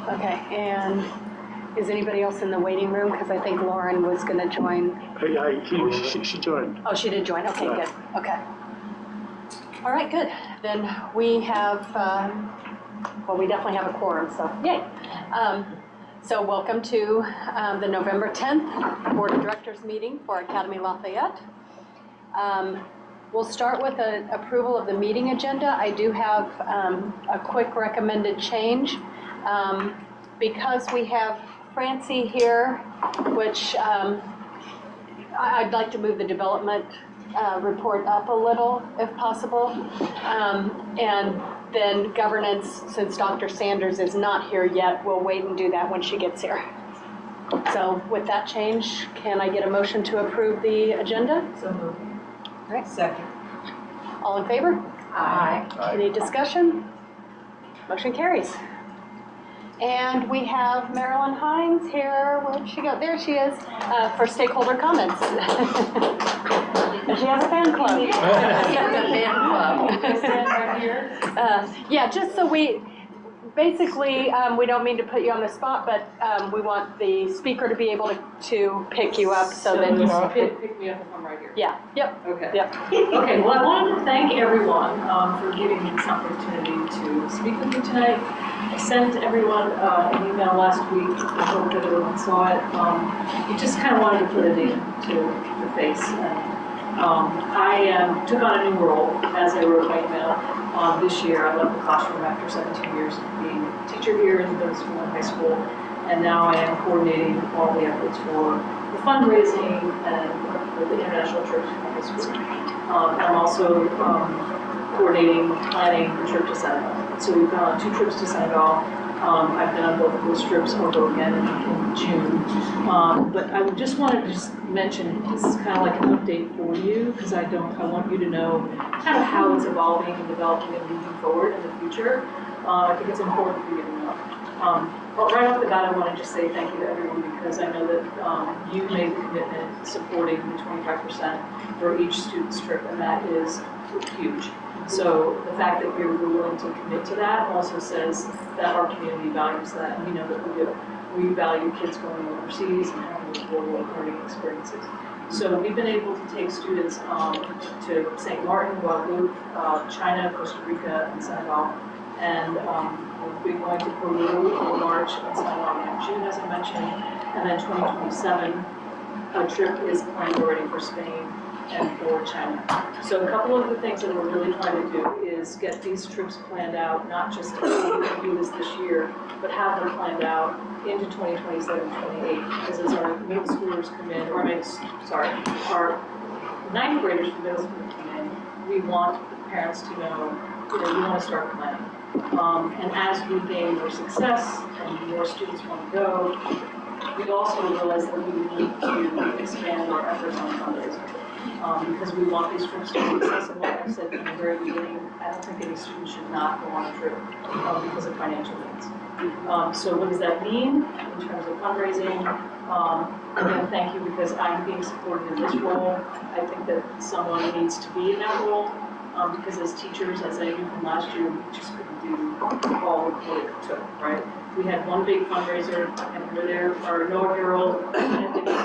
Okay, and is anybody else in the waiting room? Because I think Lauren was going to join. She joined. Oh, she did join. Okay, good. Okay. All right, good. Then we have, well, we definitely have a quorum, so yay. So welcome to the November 10th Board of Directors meeting for Académie Lafayette. We'll start with an approval of the meeting agenda. I do have a quick recommended change. Because we have Francie here, which I'd like to move the development report up a little, if possible. And then governance, since Dr. Sanders is not here yet, we'll wait and do that when she gets here. So with that change, can I get a motion to approve the agenda? So moved. All right. Second. All in favor? Aye. Any discussion? Motion carries. And we have Marilyn Hines here. Where'd she go? There she is, for stakeholder comments. And she has a fan club. Yeah, just so basically, we don't mean to put you on the spot, but we want the speaker to be able to pick you up so that you pick me up if I'm right here. Yeah, yep. Okay. Yep. Okay, well, I wanted to thank everyone for giving me this opportunity to speak with you tonight. I sent everyone an email last week. I hope that everyone saw it. You just kind of wanted to put a name to the face. And, I took on a new role as I wrote my email this year. I left the classroom after 17 years of being a teacher here in the middle school and high school. And now I am coordinating all the efforts for the fundraising and for the International Church High School. I'm also coordinating, planning the trip to Senegal. So we've gone on 2 trips to Senegal. I've been on both of those trips. I'll go again in June. But I just wanted to mention, this is kind of like an update for you, because I want you to know kind of how it's evolving and developing and moving forward in the future. I think it's important for you to know. But right off the bat, I want to just say thank you to everyone, because I know that you made the commitment supporting the 25% for each student's trip, and that is huge. So the fact that you're willing to commit to that also says that our community values that, and we know that we do. We value kids going overseas and having those world learning experiences. So we've been able to take students to St. Martin, Guadeloupe, China, Costa Rica, and Senegal. And we'll be going to Peru in March and Senegal in June, as I mentioned. And then 2027, a trip is planned already for Spain and for China. So a couple of the things that we're really trying to do is get these trips planned out, not just to do this year, but have them planned out into 2027, 28. Because as our middle schoolers come in, our 9th graders from middle school come in, we want the parents to know, we want to start planning. And as we gain more success and more students want to go, we also realize that we need to expand our efforts on fundraising. Because we want these trips to be accessible. Like I said from the very beginning, I don't think any student should not go on a trip because of financial needs. So what does that mean in terms of fundraising? Again, thank you, because I'm being supported in this role. I think that someone needs to be in that role, because as teachers, as I knew from last year, we just couldn't do all of what it took, right? We had one big fundraiser, and we were there, our inaugural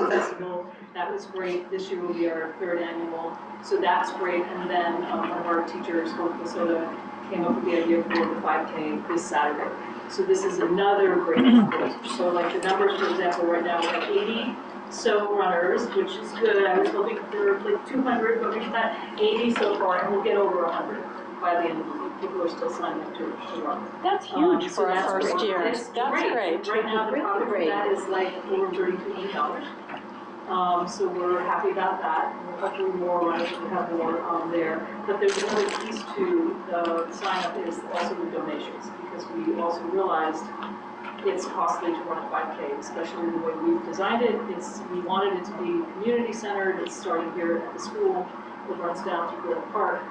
festival. That was great. This year will be our 3rd annual, so that's great. And then one of our teachers, Hope Soda, came up with the idea for the 5K this Saturday. So this is another great fundraiser. So like the numbers, for example, right now we have 80 so runners, which is good. I was hoping for like 200, but we've got 80 so far, and we'll get over 100 by the end of the week. People are still signing up to run. That's huge So for our first year. That's great. Right now, the profit for that is like over $32 million. So we're happy about that. Hopefully more runners will have more there. But there's another piece to the sign up is also the donations, because we also realized it's costly to run a 5K, especially the way we've designed it. We wanted it to be community centered. It's starting here at the school. It runs down to Grove Park.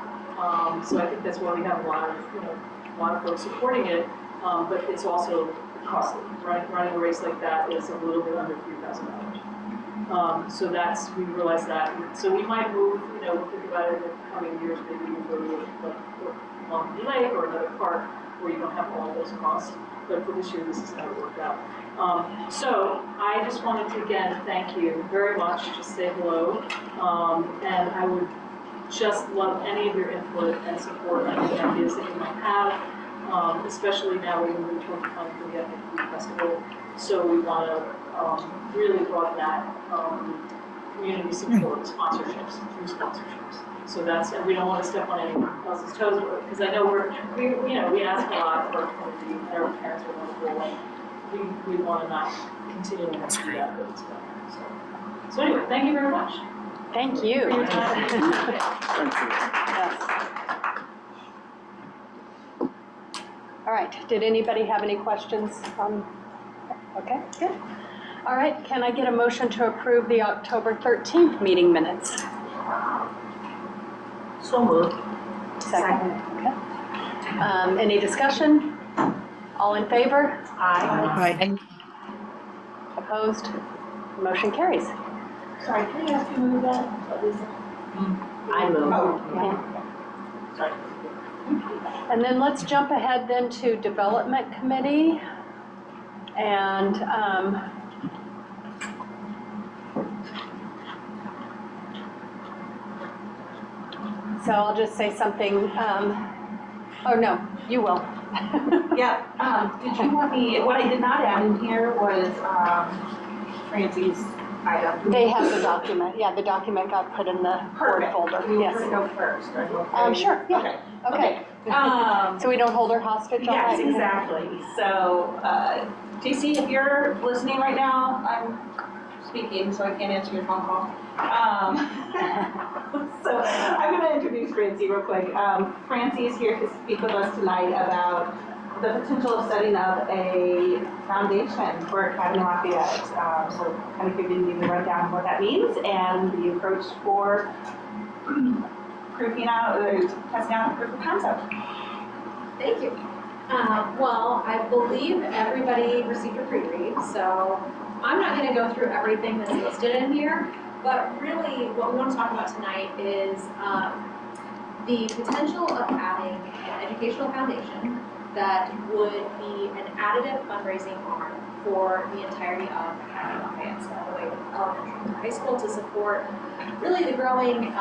So I think that's why we have a lot of folks supporting it. but it's also costly. Running a race like that is a little bit under $3,000. So we realize that. So we might move, we'll think about it in the coming years, maybe we go to Long Lake or another park where you don't have all those costs. But for this year, this is how it worked out. So I just wanted to, again, thank you very much. Just say hello. And I would just love any of your input and support on any ideas that you might have, especially now we're moving toward the fund for the Académie Festival. So we want to really broaden that community support, sponsorships, through sponsorships. So and we don't want to step on anyone else's toes, because I know we ask a lot for our community, and our parents are wonderful, and we want to not continue to do that, but it's better. So anyway, thank you very much. Thank you. For your time. Thank you. Yes. All right, did anybody have any questions? Okay, good. All right, can I get a motion to approve the October 13th meeting minutes? So moved. Second. Okay. Any discussion? All in favor? Aye. Opposed? Motion carries. Sorry, can I ask you to move that? What is it? I move. Okay. Sorry. And then let's jump ahead then to Development Committee. And so I'll just say something, oh no, you will. Yeah, did you want me, what I did not add in here was Francie's item. They have the document, yeah, the document got put in the board Perfect. folder, You yes. want to go first? Are you okay? Sure, yeah. Okay. Okay. So we don't hold her hostage all Yes, night? exactly. So, JC, if you're listening right now, I'm speaking, so I can't answer your phone call. So I'm going to introduce Francie real quick. Francie is here to speak with us tonight about the potential of setting up a foundation for Académie Lafayette. So kind of giving you the rundown of what that means and the approach for testing out a proof of concept. Thank you. Well, I believe everybody received a pre-read, so I'm not going to go through everything that's listed in here, but really what we want to talk about tonight is the potential of adding an educational foundation that would be an additive fundraising arm for the entirety of Académie Lafayette, so all the way from elementary to high school, to support really the growing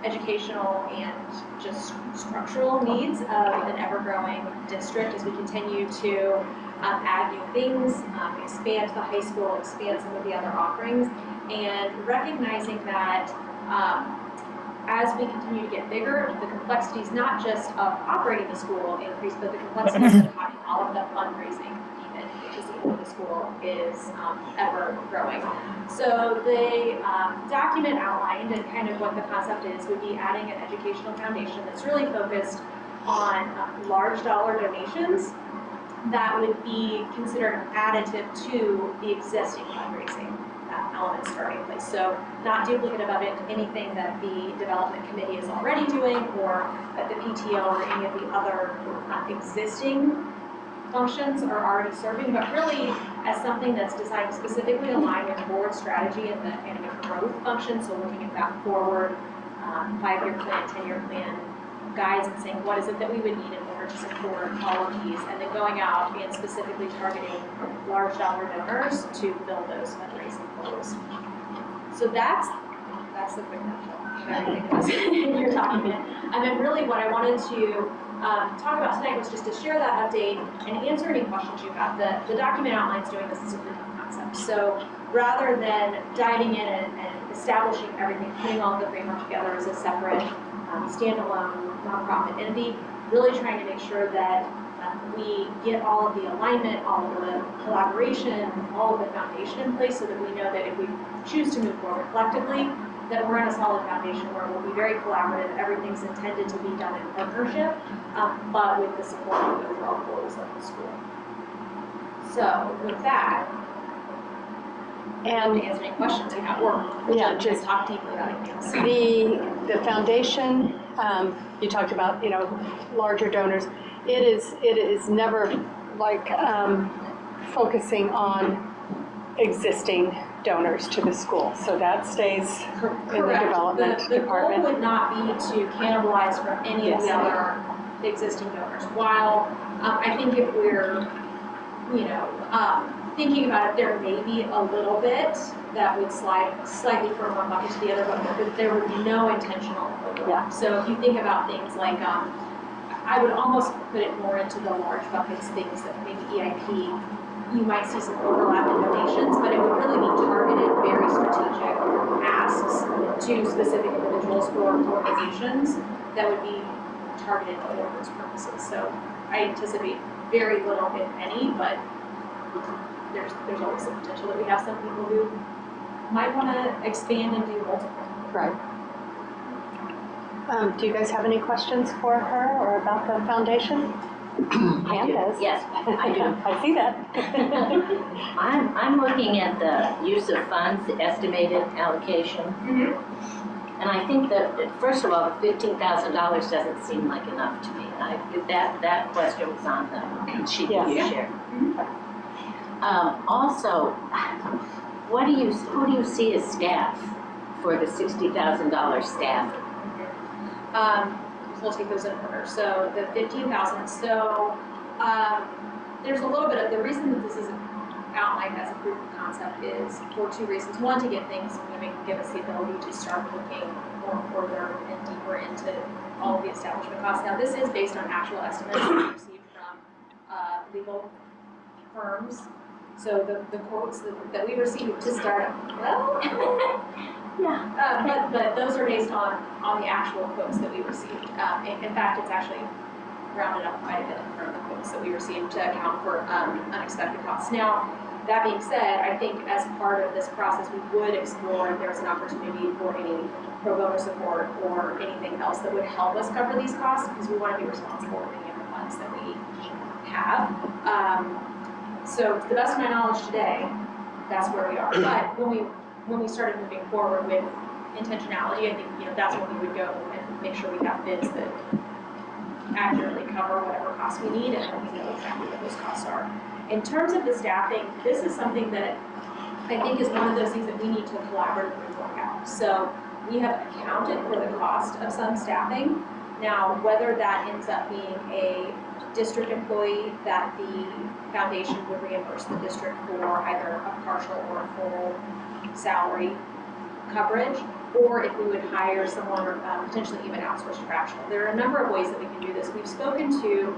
educational and just structural needs of an ever-growing district as we continue to add new things, expand the high school, expand some of the other offerings, and recognizing that as we continue to get bigger, the complexities not just of operating the school increase, but the complexities of having all of the fundraising needed, which is the school is ever growing. So the document outlined and kind of what the concept is would be adding an educational foundation that's really focused on large dollar donations that would be considered additive to the existing fundraising elements starting place. So not duplicative of anything that the development committee is already doing, or that the PTO or any of the other existing functions are already serving, but really as something that's designed to specifically align with board strategy and the growth function. So looking at that forward 5-year plan, 10-year plan guides and saying what is it that we would need in order to support all of these, and then going out and specifically targeting large dollar donors to fill those fundraising goals. So that's the quick nutshell of everything that's in your document. And then really what I wanted to talk about tonight was just to share that update and answer any questions you have. The document outlines doing this as a proof of concept. So rather than diving in and establishing everything, putting all of the framework together as a separate standalone nonprofit entity, really trying to make sure that we get all of the alignment, all of the collaboration, all of the foundation in place so that we know that if we choose to move forward collectively, that we're in a solid foundation where we'll be very collaborative. Everything's intended to be done in partnership, but with the support of the overall goals of the school. So with that, and to answer any questions you have, or just talk deeply about anything else. The foundation, you talked about, larger donors. It is never like focusing on existing donors to the school. So that stays in the development department. The goal would not be to cannibalize from any of the Yes. other existing donors. While I think if we're, thinking about it, there may be a little bit that would slide slightly from one bucket to the other, but there would be no intentional overlap. Yeah. So if you think about things like, I would almost put it more into the large buckets, things that maybe EIP, you might see some overlap in donations, but it would really be targeted, very strategic asks to specific individuals or organizations that would be targeted for those purposes. So I anticipate very little, if any, but there's always the potential that we have some people who might want to expand and do multiple. Right. Do you guys have any questions for her or about the foundation? Pam does. Yes, I do. I see that. I'm looking at the use of funds, the estimated allocation. And I think that, first of all, the $15,000 doesn't seem like enough to me. That question was on the sheet that you Yes. shared. Also, who do you see as staff for the $60,000 staff? So we'll take those in order. So the 15,000. So there's a little bit of the reason that this is outlined as a proof of concept is for two reasons. One, to get things moving, give us the ability to start looking more further and deeper into all of the establishment costs. Now, this is based on actual estimates that we received from legal firms. So the quotes that we received to start, well, yeah, but those are based on the actual quotes that we received. In fact, it's actually rounded up quite a bit from the quotes that we received to account for unexpected costs. Now, that being said, I think as part of this process, we would explore if there's an opportunity for any pro bono support or anything else that would help us cover these costs, because we want to be responsible with any of the funds that we have. So to the best of my knowledge today, that's where we are. But when we started moving forward with intentionality, I think that's when we would go and make sure we have bids that accurately cover whatever costs we need, and then we know exactly what those costs are. In terms of the staffing, this is something that I think is one of those things that we need to collaboratively work out. So we have accounted for the cost of some staffing. Now, whether that ends up being a district employee that the foundation would reimburse the district for either a partial or a full salary coverage, or if we would hire someone or potentially even outsource fractional. There are a number of ways that we can do this. We've spoken to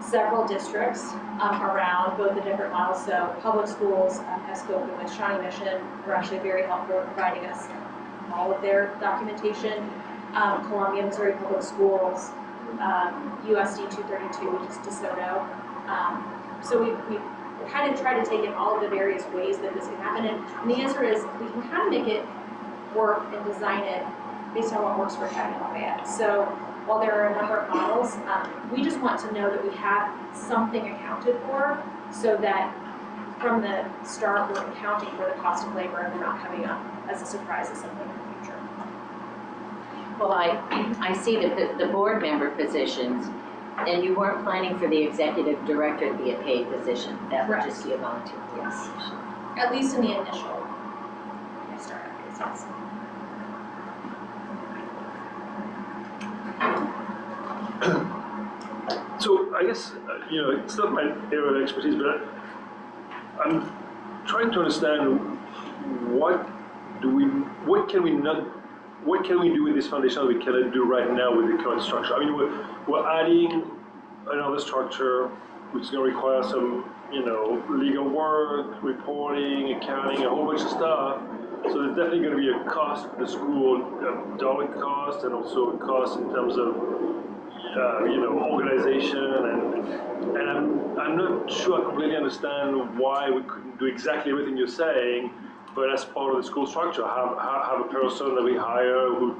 several districts around both the different models. So public schools have spoken with Shawnee Mission, who are actually very helpful in providing us all of their documentation. Columbia, Missouri Public Schools, USD 232, which is DeSoto. So we kind of try to take in all of the various ways that this can happen. And the answer is we can kind of make it work and design it based on what works for Académie Lafayette. So while there are a number of models, we just want to know that we have something accounted for so that from the start we're accounting for the cost of labor and we're not coming up as a surprise as something in the future. Well, I see the board member positions, and you weren't planning for the executive director to be a paid position. That would just be a volunteer. Yes. At least in the initial startup phase. So I guess, it's not my area of expertise, but I'm trying to understand what can we do with this foundation that we cannot do right now with the current structure? I mean, we're adding another structure which is going to require some, legal work, reporting, accounting, a whole bunch of stuff. So there's definitely going to be a cost for the school, a dollar cost, and also a cost in terms of, organization. And I'm not sure I completely understand why we couldn't do exactly everything you're saying, but as part of the school structure, have a person that we hire who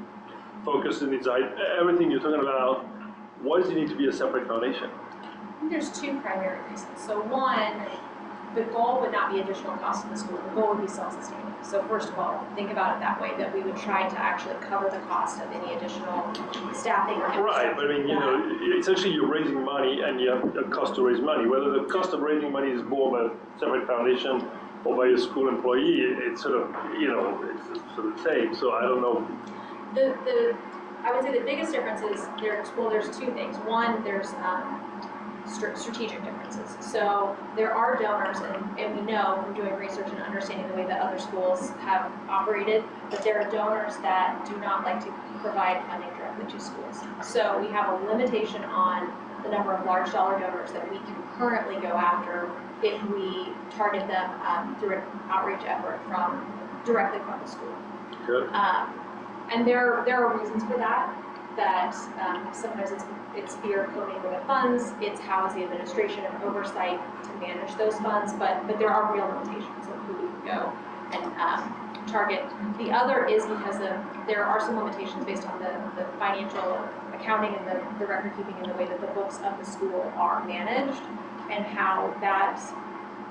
focuses on everything you're talking about. Why does it need to be a separate foundation? I think there's two primary reasons. So one, the goal would not be additional cost to the school, the goal would be self-sustaining. So first of all, think about it that way, that we would try to actually cover the cost of any additional staffing or Right, but I mean, you know, essentially you're raising money and you have a cost to raise money. Whether the cost of raising money is borne by a separate foundation or by a school employee, it's sort of, you know, it's sort of the same. So I don't know. I would say the biggest difference is there's two things. One, there's strategic differences. So there are donors, and we know from doing research and understanding the way that other schools have operated, that there are donors that do not like to provide funding directly to schools. So we have a limitation on the number of large dollar donors that we can currently go after if we target them through an outreach effort directly from the school. Good. And there are reasons for that. Sometimes it's fear of commingled with funds, it's how is the administration and oversight to manage those funds, but there are real limitations of who we can go and target. The other is because there are some limitations based on the financial accounting and the record keeping and the way that the books of the school are managed and how that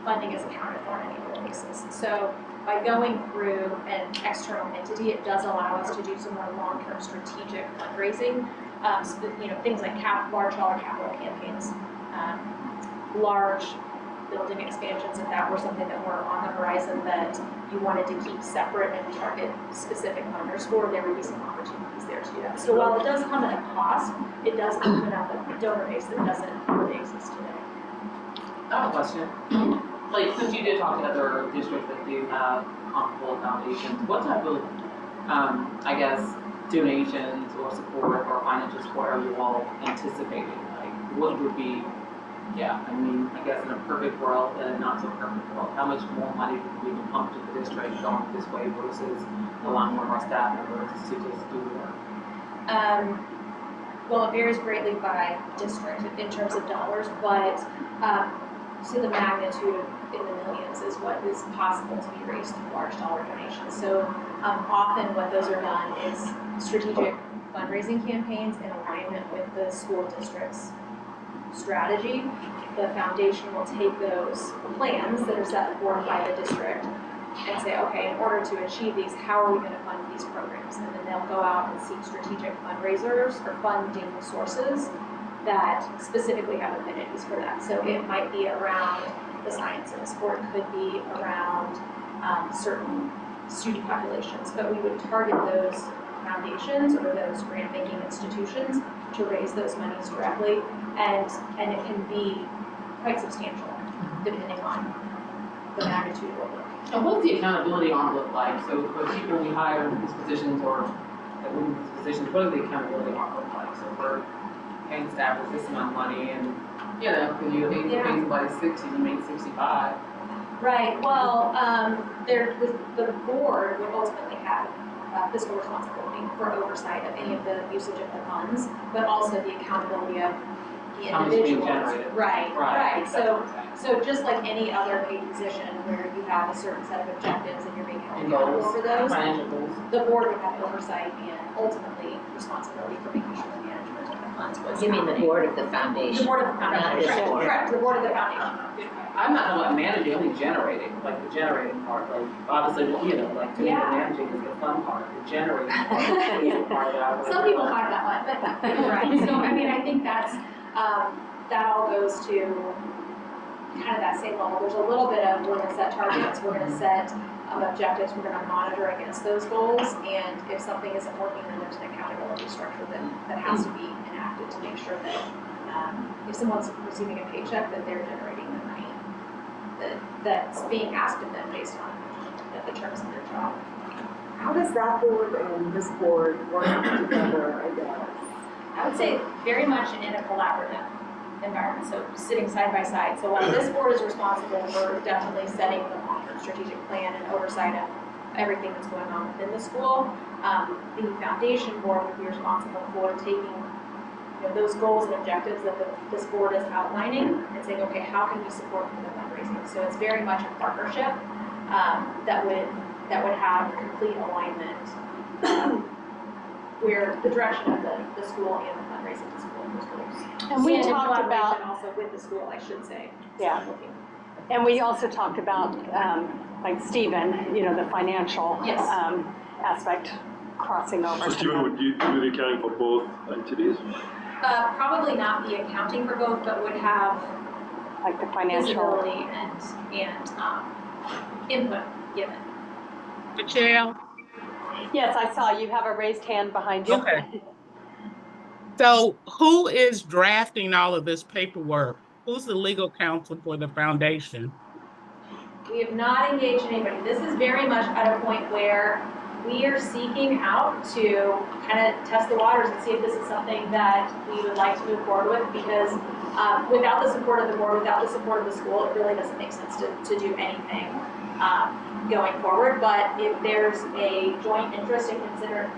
funding is accounted for on an annual basis. So by going through an external entity, it does allow us to do some more long-term strategic fundraising. Things like large dollar capital campaigns, large building expansions, if that were something that were on the horizon that you wanted to keep separate and target specific funders for, there would be some opportunities there to do that. So while it does come at a cost, it does open up a donor base that doesn't really exist today. I have a question. Like, since you did talk to other districts that do have comparable foundations, what type of, I guess, donations or support or financial support are you all anticipating? Like, what would be, I guess in a perfect world and a not so perfect world, how much more money would we pump to the district going this way versus allowing more of our staff members to just do work? Well, it varies greatly by district in terms of dollars, but so the magnitude in the millions is what is possible to be raised through large dollar donations. So often what those are done is strategic fundraising campaigns in alignment with the school district's strategy. The foundation will take those plans that are set forth by the district and say, okay, in order to achieve these, how are we going to fund these programs? And then they'll go out and seek strategic fundraisers or funding sources that specifically have affinities for that. So it might be around the sciences, or it could be around certain student populations, but we would target those foundations or those grant making institutions to raise those monies directly, and it can be quite substantial depending on the magnitude of work. And what's the accountability arm look like? So for people we hire in these positions or that move in these positions, what does the accountability arm look like? So for paying staff is this amount of money, and because you pay somebody 60, you make 65. Right. Well, the board would ultimately have fiscal responsibility for oversight of any of the usage of the funds, but also the accountability of the How much being individuals. generated. Right. So just like any other paid position where you have a certain set of objectives and you're being held accountable for those, Financial goals. the board would have oversight and ultimately responsibility for making sure the management of the funds was You mean the happening. board of the foundation? The board of the Not foundation, this board. correct, the board of the foundation. I'm not talking about managing, only generating, like the generating part. Like obviously, like to me, the managing is the fun part. The generating part is the part that I would. Some people find that one, but you're right. So I think that's that all goes to kind of that same level. There's a little bit of we're going to set targets, we're going to set objectives, we're going to monitor against those goals, and if something isn't working, then there's an accountability structure that has to be enacted to make sure that if someone's receiving a paycheck, that they're generating the money that's being asked of them based on the terms of their job. How does that board and this board work together, I guess? I would say very much in a collaborative environment, so sitting side by side. So while this board is responsible for definitely setting the long-term strategic plan and oversight of everything that's going on within the school, the foundation board would be responsible for taking those goals and objectives that this board is outlining and saying, okay, how can we support them in fundraising? So it's very much a partnership that would have complete alignment where the direction of the school and the fundraising to support those goals. And we in talked collaboration about, also with the school, I should say. Yeah. And we also talked about, like Stephen, you know, the financial Yes. aspect crossing over. So to Stephen, them. would you do the accounting for both entities? Probably not the accounting for both, but would have Like the financial. visibility and input given. Michelle? Yes, I saw you have a raised hand behind you. Okay. So who is drafting all of this paperwork? Who's the legal counsel for the foundation? We have not engaged anybody. This is very much at a point where we are seeking out to kind of test the waters and see if this is something that we would like to move forward with, because without the support of the board, without the support of the school, it really doesn't make sense to do anything going forward. But if there's a joint interest in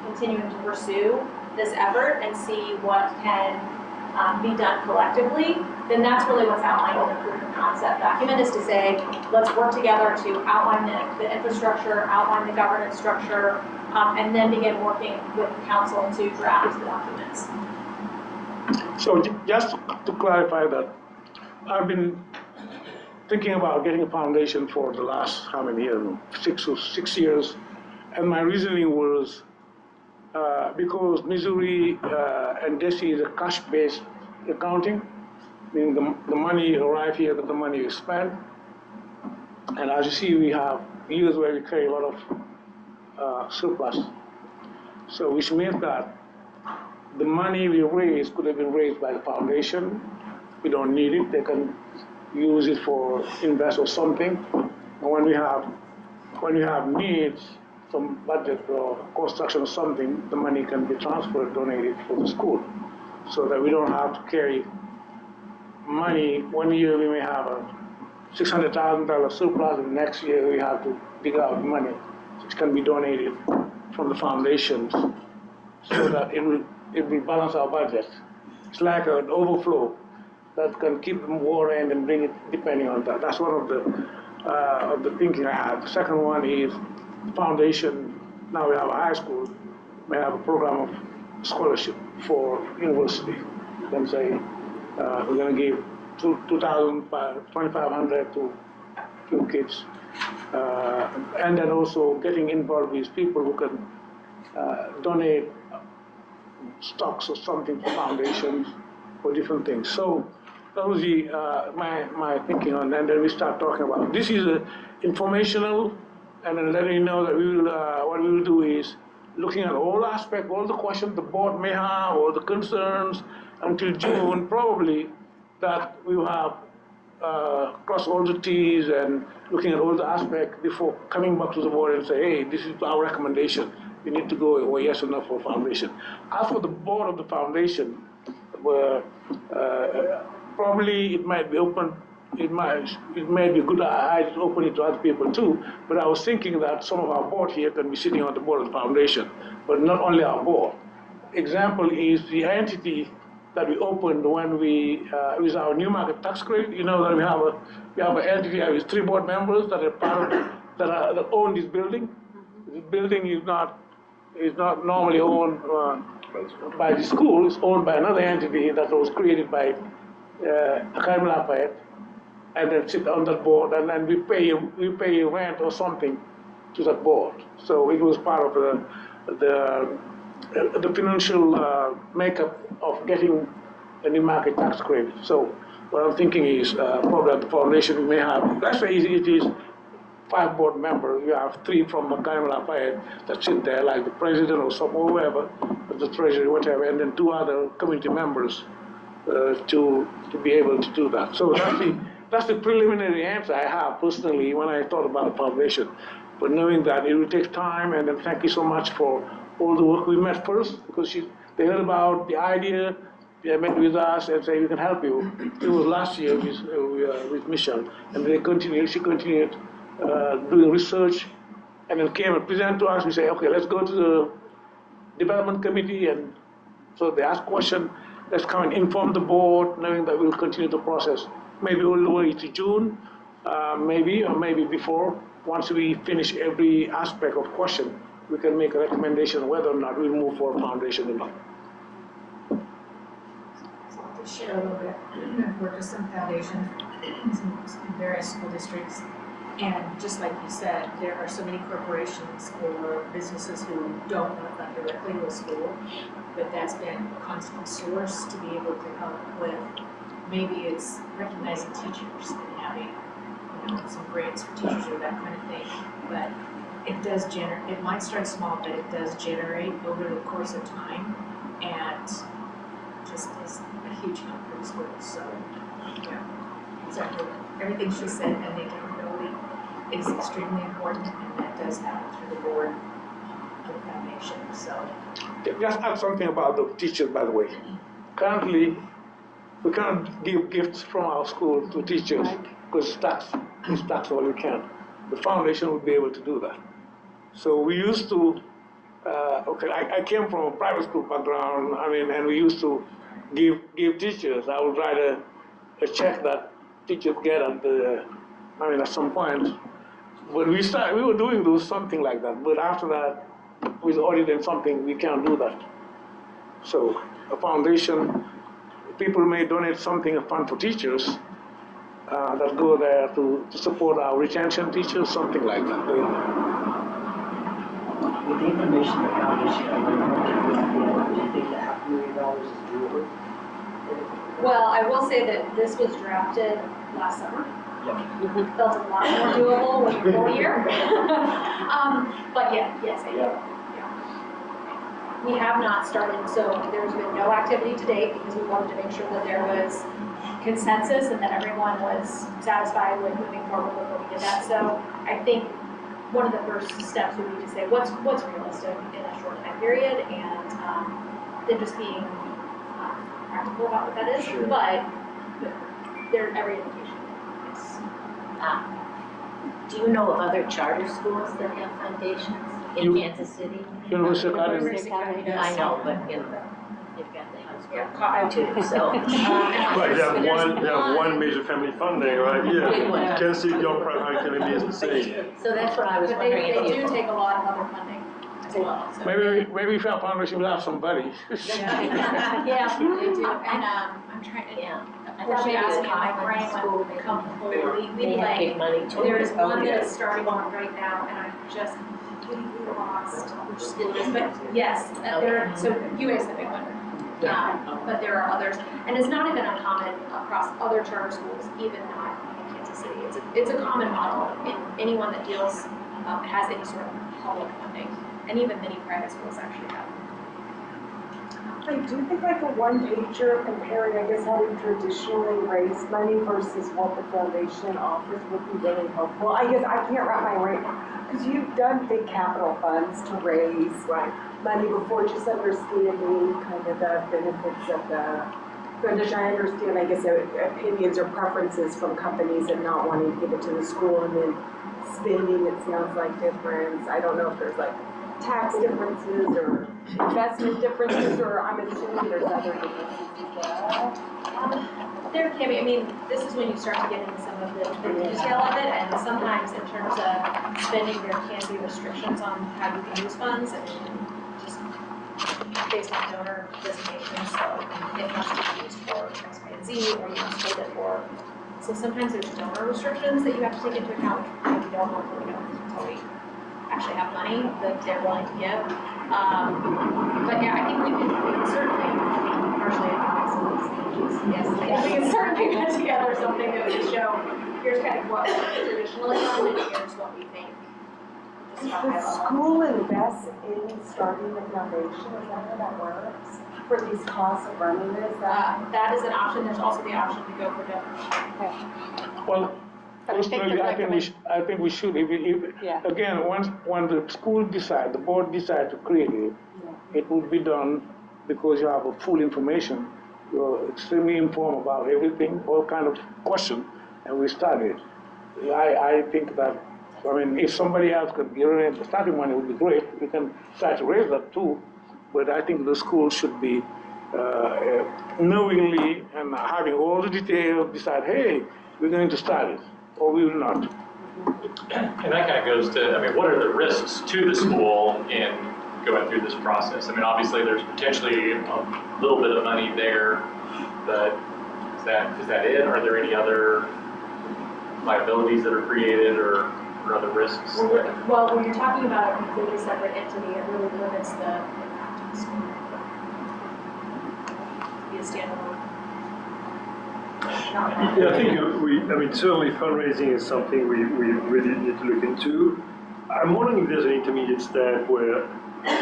continuing to pursue this effort and see what can be done collectively, then that's really what's outlined in the proof of concept document, is to say, let's work together to outline the infrastructure, outline the governance structure, and then begin working with the council to draft the documents. So just to clarify that, I've been thinking about getting a foundation for the last, how many years, 6 years, and my reasoning was because Missouri and DC is a cash-based accounting, meaning the money arrives here, but the money is spent. And as you see, we have years where we carry a lot of surplus. So which means that the money we raise could have been raised by the foundation. We don't need it. They can use it for invest or something. And when we have needs, some budget or construction or something, the money can be transferred, donated for the school, so that we don't have to carry money. One year we may have a $600,000 surplus, and next year we have to dig out money, which can be donated from the foundations, so that it will balance our budget. It's like an overflow that can keep the water in and bring it, depending on that. That's one of the thinking I have. The second one is foundation. Now we have a high school, we have a program of scholarship for university. Then say we're going to give $2,500 to few kids, and then also getting involved with people who can donate stocks or something for foundations for different things. So that was my thinking on that. And then we start talking about this is informational, and then letting you know that we will what we will do is looking at all aspects, all the questions the board may have, or the concerns until June probably, that we will have cross all the T's and looking at all the aspects before coming back to the board and say, hey, this is our recommendation. We need to go or yes or no for foundation. As for the board of the foundation, probably it might be open. It may be a good idea to open it to other people too. But I was thinking that some of our board here can be sitting on the board of the foundation, but not only our board. Example is the entity that we opened when we with our new market tax credit. You know that we have an entity with 3 board members that are part of that own this building. The building is not normally owned by the school. It's owned by another entity that was created by Académie Lafayette, and then sit on that board, and then we pay rent or something to that board. So it was part of the financial makeup of getting a new market tax credit. So what I'm thinking is probably at the foundation we may have, let's say it is 5 board members. We have 3 from Académie Lafayette that sit there, like the president or some or whoever, the treasury, whatever, and then 2 other community members to be able to do that. So that's the preliminary answer I have personally when I thought about the foundation. But knowing that it will take time, and then thank you so much for all the work. We met first because they heard about the idea, they met with us and said we can help you. It was last year with Michelle, and she continued doing research, and then came and presented to us. We say, okay, let's go to the development committee, and so they asked question. Let's come and inform the board, knowing that we'll continue the process. Maybe all the way to June, maybe, or maybe before. Once we finish every aspect of question, we can make a recommendation whether or not we'll move for a foundation or not. share a little bit. I've worked with some foundations in various school districts. And just like you said, there are so many corporations or businesses who don't want to fund directly to a school, but that's been a constant source to be able to help with, maybe it's recognizing teachers and having, some grants for teachers or that kind of thing. But it does generate, it might start small, but it does generate over the course of time, and just is a huge help for the schools. So, yeah, exactly. Everything she said, and the accountability is extremely important, and that does happen through the board of the foundation. So, Just add something about the teachers, by the way. Currently, we can't give gifts from our school to teachers because it's tax all you can. The foundation would be able to do that. So we used to, I came from a private school background, and we used to give teachers. I would write a check that teachers get at some point. When we started, we were doing something like that, but after that, with audit and something, we can't do that. So a foundation, people may donate something, a fund for teachers, that go there to support our retention teachers, something like that. With the information the foundation, do you think that $500,000 is doable? Well, I will say that this was drafted last summer. Yeah. Felt a lot more doable with the full year. But yes, I do. Yeah. We have not started, so there's been no activity to date because we wanted to make sure that there was consensus and that everyone was satisfied with moving forward before we did that. So I think one of the first steps would be to say what's realistic in a short time period, and then just being practical about what that is. Sure. But every indication is. Do you know of other charter schools that have foundations in Kansas City? University Academy. I know, but you've got the house too, so. Right, they have one major family funding, right? Yeah. Kansas City Young Private Academy is the same. So that's what I was But wondering. they do take a lot of other funding as well. So. Maybe if our foundation will have somebody. Yeah, they do. And I'm trying to. Yeah. Before she asked me, my brain went completely They have big money too. There's one that is starting on right now, and I just completely lost which school it is. But yes, so UA is the big one. But there are others, and it's not even uncommon across other charter schools, even not in Kansas City. It's a common model in anyone that deals has any sort of public funding, and even many private schools actually have. I do think like a one-pager comparing, I guess, how we traditionally raise money versus what the foundation offers would be really helpful. I guess I can't wrap my brain, because you've done big capital funds to raise money before, just understanding kind of the benefits of the foundation. I understand, I guess, opinions or preferences from companies and not wanting to give it to the school, and then spending, it sounds like, difference. I don't know if there's like tax differences or investment differences, or I'm assuming there's other differences as well. There can be. I mean, this is when you start to get into some of the detail of it, and sometimes in terms of spending, there can be restrictions on how you can use funds, and just based on donor designations. So it must be used for X, Y, and Z, or you must hold it for. So sometimes there's donor restrictions that you have to take into account, which we don't normally know until we actually have money that they're willing to give. But yeah, I think we can certainly, partially yes, I think we can certainly put together something that would show, here's kind of what we traditionally done, and here's what we think. Does the school invest in starting the foundation? Is that how that works? For these costs of running this? That is an option. There's also the option to go for donors. Well, personally, I think we should. Again, when the school decide, the board decide to create it, it will be done because you have a full information. You're extremely informed about everything, all kind of question, and we started. I think that, if somebody else could give the starting money, it would be great. We can try to raise that too, but I think the school should be knowingly and having all the details decide, hey, we're going to start it, or we will not. And that kind of goes to, what are the risks to the school in going through this process? Obviously there's potentially a little bit of money there But is that it? Are there any other liabilities that are created or other risks? Well, when you're talking about a completely separate entity, it really limits the impact of the school. Be a standalone. Yeah, I think certainly fundraising is something we really need to look into. I'm wondering if there's an intermediate step where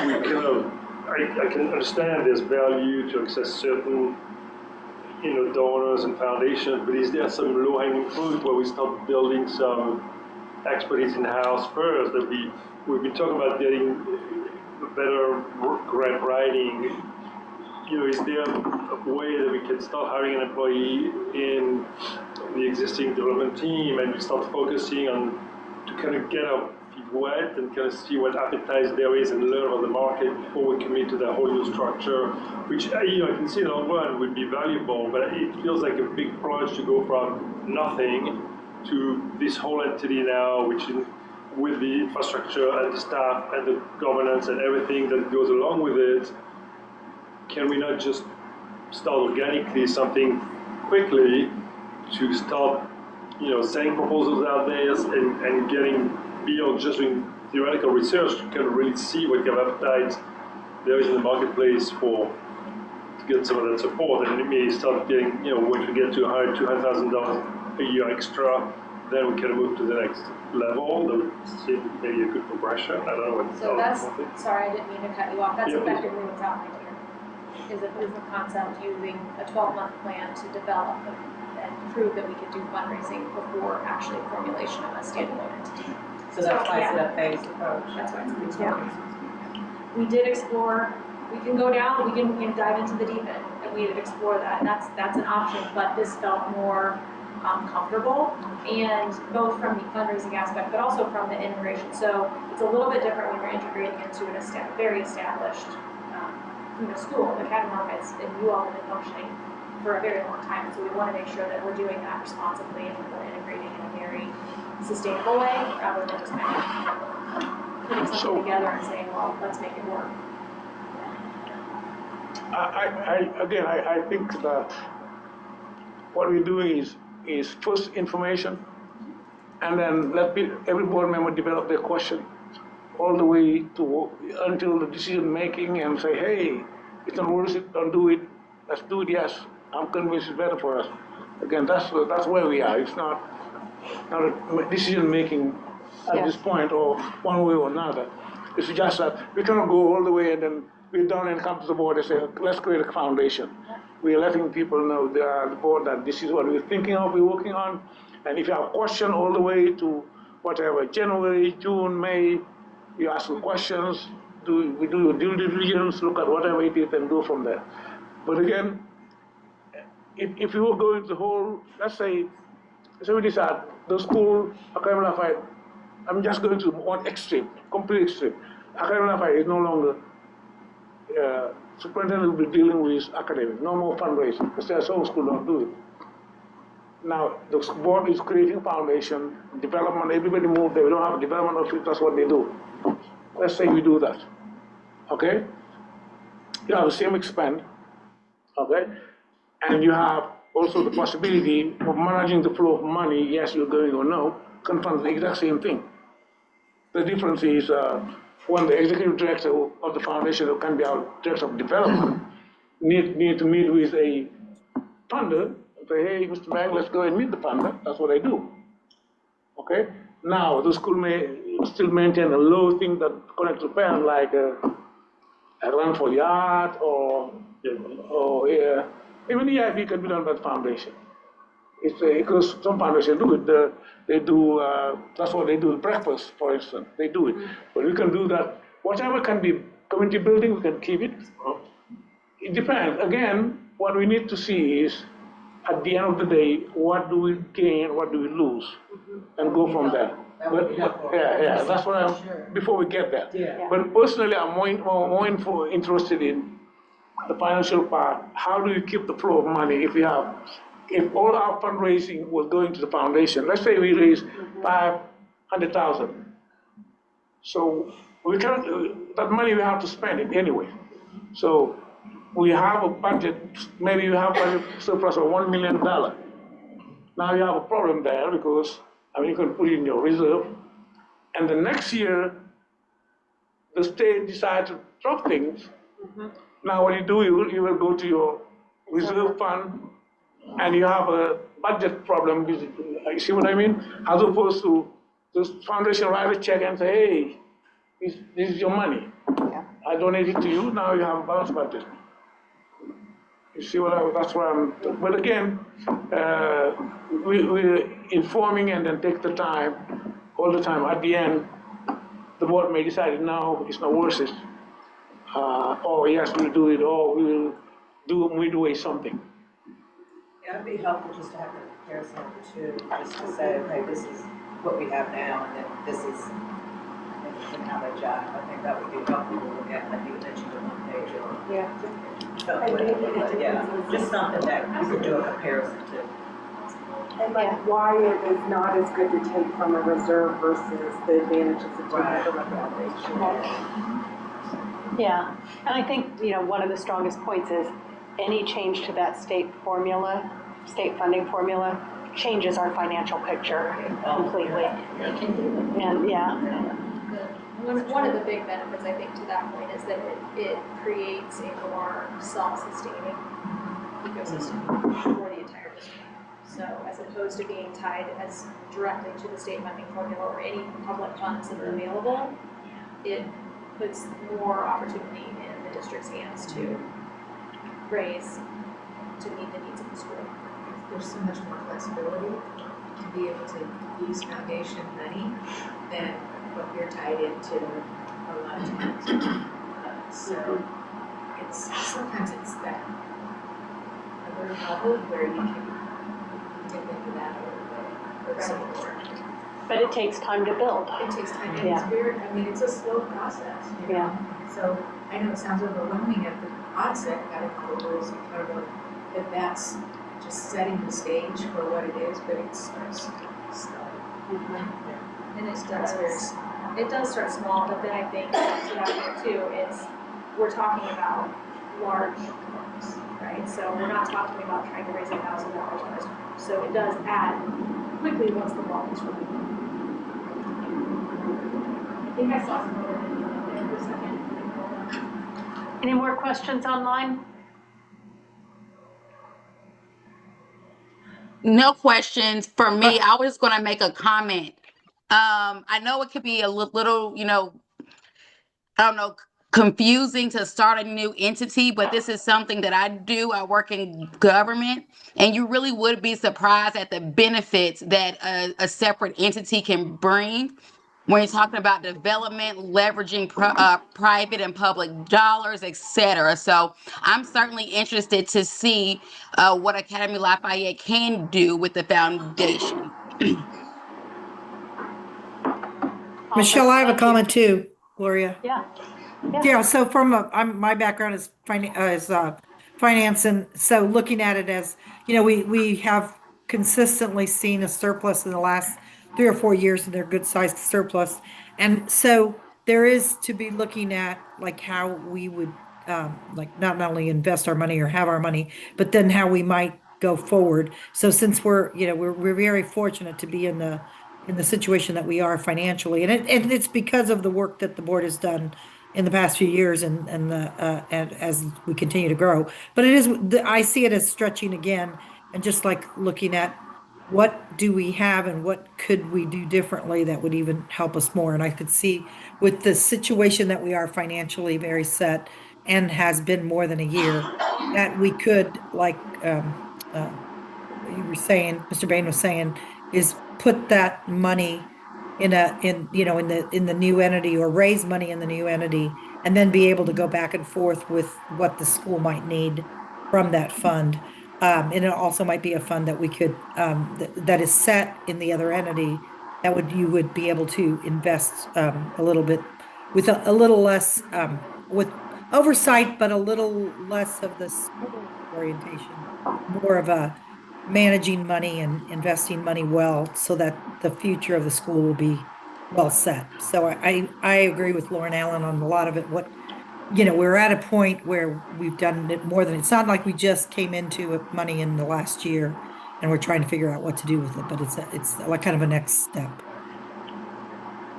we I can understand there's value to access certain, donors and foundations, but is there some low-hanging fruit where we start building some expertise in-house first? That we've been talking about getting better grant writing. Is there a way that we can start hiring an employee in the existing development team and we start focusing on to kind of get our feet wet and kind of see what appetite there is and learn about the market before we commit to the whole new structure, which I can see in the long run would be valuable, but it feels like a big approach to go from nothing to this whole entity now, which with the infrastructure and the staff and the governance and everything that goes along with it. Can we not just start organically something quickly to start, sending proposals out there and getting beyond just doing theoretical research to kind of really see what kind of appetite there is in the marketplace to get some of that support, and maybe start getting, once we get to $200,000 a year extra, then we can move to the next level. That would seem maybe a good progression. I don't know what. So sorry, I didn't mean to cut you off. That's effectively what's happening here. Is a proof of concept using a 12-month plan to develop and prove that we could do fundraising before actually formulation of a standalone entity. So that's why it's a phased approach. That's why it's a phased approach. We did explore, we can go down, we can dive into the deep end, and we did explore that. And that's an option, but this felt more comfortable, and both from the fundraising aspect, but also from the integration. So it's a little bit different when you're integrating into an very established school. The Académie and you all have been functioning for a very long time, so we want to make sure that we're doing that responsibly and we're integrating in a very sustainable way, rather than just kind of putting something together and saying, well, let's make it work. I think that what we're doing is first information, and then let every board member develop their question all the way to until the decision making and say, hey, it's not worth it, don't do it, let's do it, yes, I'm convinced it's better for us. Again, that's where we are. It's not a decision making at this point or one way or another. It's just that we cannot go all the way and then we're done and come to the board and say, let's create a foundation. We're letting people know, the board, that this is what we're thinking of, we're working on. And if you have a question all the way to whatever, January, June, May, you ask the questions, we do your due diligence, look at whatever it is and go from there. But again, if you were going to the whole, let's say we decide the school, Académie Lafayette, I'm just going to one extreme, complete extreme. Académie Lafayette is no longer, superintendent will be dealing with academic, no more fundraising, because some schools don't do it. Now, the board is creating foundation, development, everybody move there, we don't have a development office, that's what they do. Let's say we do that, okay? You have the same expense, okay? And you have also the possibility of managing the flow of money, yes, you're going or no, confront the exact same thing. The difference is when the executive director of the foundation, who can be our director of development, need to meet with a funder, say, hey, Mr. Bank, let's go and meet the funder. That's what I do. Okay? Now, the school may still maintain a low thing that connects to parent, like a run for yard or even the EIP can be done by the foundation. It's because some foundations do it. They do, that's what they do, breakfast, for instance. They do it. But we can do that. Whatever can be community building, we can keep it. It depends. Again, what we need to see is, at the end of the day, what do we gain, what do we lose, and go from there. But that's what I'm, before we get there. Yeah. But personally, I'm more interested in the financial part. How do you keep the flow of money if all our fundraising was going to the foundation? Let's say we raise 500,000. So we can't, that money we have to spend it anyway. So we have a budget, maybe you have budget surplus of $1 million. Now you have a problem there because, I mean, you can put it in your reserve, and the next year, the state decides to drop things. Now what you do, you will go to your reserve fund, and you have a budget problem. You see what I mean? As opposed to this foundation write a check and say, hey, this is your money. I donate it to you, now you have a balanced budget. You see that's why but again, we're informing and then take the time, all the time. At the end, the board may decide, no, it's not worth it. Or yes, we'll do it, or we'll do midway something. Yeah, it'd be helpful just to have a comparison of the two, just to say, okay, this is what we have now, and then this is, and how they jive. I think that would be helpful to look at, like you mentioned on one page or. Yeah. But yeah, just something that you could do a comparison to. And like why it is not as good to take from a reserve versus the advantages of taking from a foundation. Yeah, and I think, one of the strongest points is any change to that state funding formula, changes our financial picture completely. And One of the big benefits, I think, to that point is that it creates a more self-sustaining ecosystem for the entire district. So as opposed to being tied as directly to the state funding formula or any public funds that are available, it puts more opportunity in the district's hands to raise to meet the needs of the school. There's so much more flexibility to be able to use foundation money than what we're tied into a lot of times. So sometimes it's that other level where you can dip into that or somewhere. But it takes time to build. It takes time, and it's weird. I mean, it's a slow process. Yeah. So I know it sounds overwhelming at the onset, kind of rules and kind of that that's just setting the stage for what it is, but it starts slow. And it does start small, but then I think to that point too, we're talking about large firms, right? So we're not talking about trying to raise $1,000. So it does add quickly once the ball is rolling. I think I saw some other video there for a second. Any more questions online? No questions for me. I was going to make a comment. I know it could be a little, I don't know, confusing to start a new entity, but this is something that I do. I work in government, and you really would be surprised at the benefits that a separate entity can bring when you're talking about development, leveraging private and public dollars, etc. So I'm certainly interested to see what Académie Lafayette can do with the foundation. Michelle, I have a comment too, Gloria. Yeah. Yeah. So my background is finance, and so looking at it as we have consistently seen a surplus in the last 3 or 4 years, and they're good sized surplus, and so there is to be looking at like how we would like not only invest our money or have our money, but then how we might go forward. So since we're very fortunate to be in the situation that we are financially, and it's because of the work that the board has done in the past few years, and as we continue to grow. But I see it as stretching again, and just like looking at what do we have and what could we do differently that would even help us more. And I could see with the situation that we are financially very set and has been more than a year, that we could, like you were saying, Mr. Bain was saying, is put that money in the new entity, or raise money in the new entity, and then be able to go back and forth with what the school might need from that fund. And it also might be a fund that we could that is set in the other entity that you would be able to invest a little bit with a little less with oversight, but a little less of the school orientation, more of a managing money and investing money well, so that the future of the school will be well set. So I agree with Lauren Allen on a lot of it. What we're at a point where we've done it more than, it's not like we just came into money in the last year and we're trying to figure out what to do with it, but it's like kind of a next step.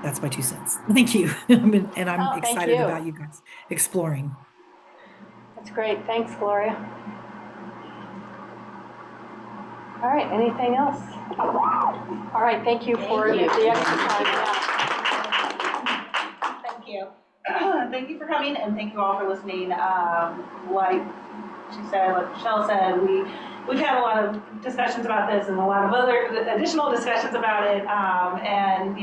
That's my 2 cents. Thank you. And I'm Oh, thank excited you. about you guys exploring. That's great. Thanks, Gloria. All right, anything else? All right, thank you for the extra time. Thank you. Thank you for coming and thank you all for listening. Like she said, like Michelle said, we've had a lot of discussions about this and a lot of other additional discussions about it. And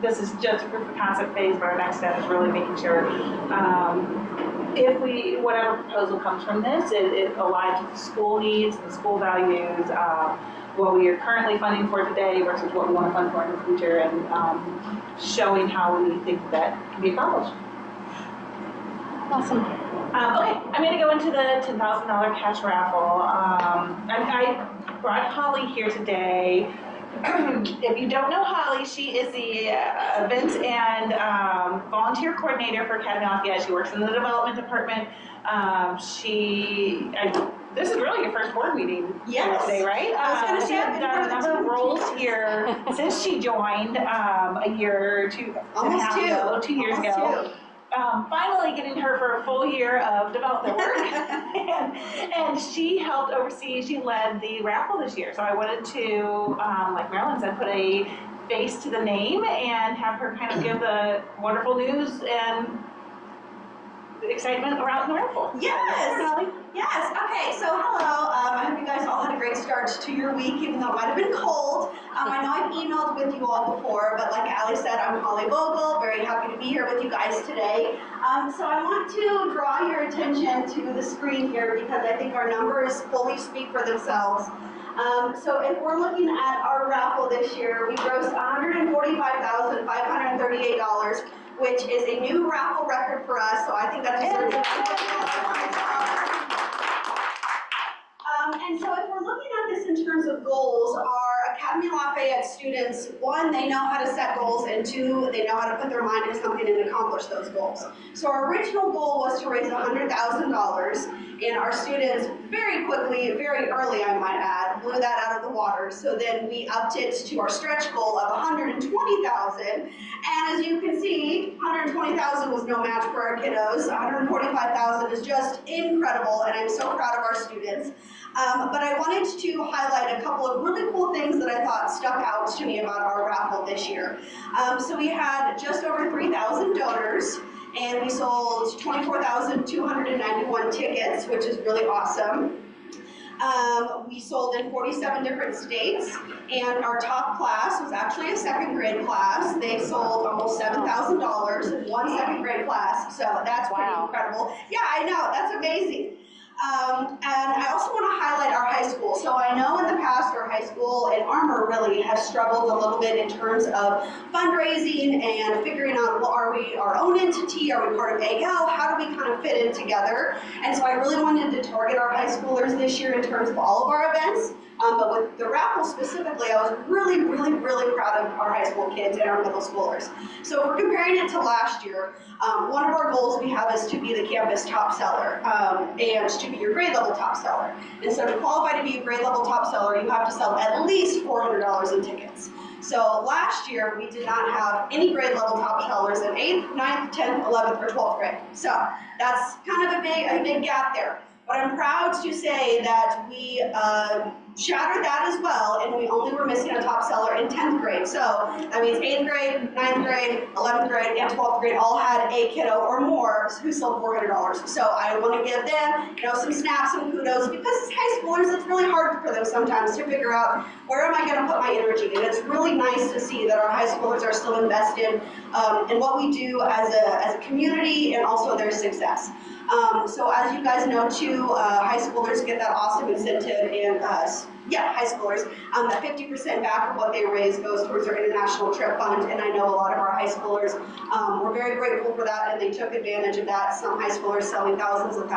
this is just a proof of concept phase, but our next step is really making sure if whatever proposal comes from this, it aligns with the school needs, the school values, what we are currently funding for today versus what we want to fund for in the future, and showing how we think that can be accomplished. Awesome. Okay, I'm going to go into the $10,000 cash raffle. I brought Holly here today. If you don't know Holly, she is the events and volunteer coordinator for Académie Lafayette. She works in the development department. This is really your first board meeting today, right? She's done a number of roles here since she joined a year or two and a half ago, 2 years ago. Finally getting her for a full year of development work. and she helped oversee, she led the raffle this year. So I wanted to, like Marilyn said, put a face to the name and have her kind of give the wonderful news and the excitement around the raffle. Yes. Yes. Okay. So hello. I hope you guys all had a great start to your week, even though it might have been cold. I know I've emailed with you all before, but like Allie said, I'm Holly Vogel. Very happy to be here with you guys today. So I want to draw your attention to the screen here because I think our numbers fully speak for themselves. So if we're looking at our raffle this year, we grossed $145,538, which is a new raffle record for us. So I think that deserves a and so if we're looking at this in terms of goals, our Académie Lafayette students, one, they know how to set goals, and two, they know how to put their mind to something and accomplish those goals. So our original goal was to raise $100,000, and our students very quickly, very early I might add, blew that out of the water. So then we upped it to our stretch goal of $120,000, and as you can see, $120,000 was no match for our kiddos. $145,000 is just incredible, and I'm so proud of our students. But I wanted to highlight a couple of really cool things that I thought stuck out to me about our raffle this year. So we had just over 3,000 donors, and we sold 24,291 tickets, which is really awesome. We sold in 47 different states, and our top class was actually a second grade class. They sold almost $7,000 in one second grade class, so that's pretty incredible. Yeah, I know, that's amazing. And I also want to highlight our high school. So I know in the past our high school in Armour really has struggled a little bit in terms of fundraising and figuring out, well, are we our own entity? Are we part of AGO? How do we kind of fit in together? And so I really wanted to target our high schoolers this year in terms of all of our events. But with the raffle specifically, I was really, really, really proud of our high school kids and our middle schoolers. So if we're comparing it to last year, one of our goals we have is to be the campus top seller and to be your grade level top seller. And so to qualify to be a grade level top seller, you have to sell at least $400 in tickets. So last year, we did not have any grade level top sellers in 8th, 9th, 10th, 11th, or 12th grade. So that's kind of a big gap there. But I'm proud to say that we shattered that as well, and we only were missing a top seller in 10th grade. So that means 8th grade, 9th grade, 11th grade, and 12th grade all had a kiddo or more who sold $400. So I want to give them, some snaps and kudos, because as high schoolers, it's really hard for them sometimes to figure out where am I going to put my energy. And it's really nice to see that our high schoolers are still invested in what we do as a community and also their success. So as you guys know too, high schoolers get that awesome incentive, and high schoolers, that 50% back of what they raise goes towards their international trip fund, and I know a lot of our high schoolers were very grateful for that, and they took advantage of that. Some high schoolers selling thousands of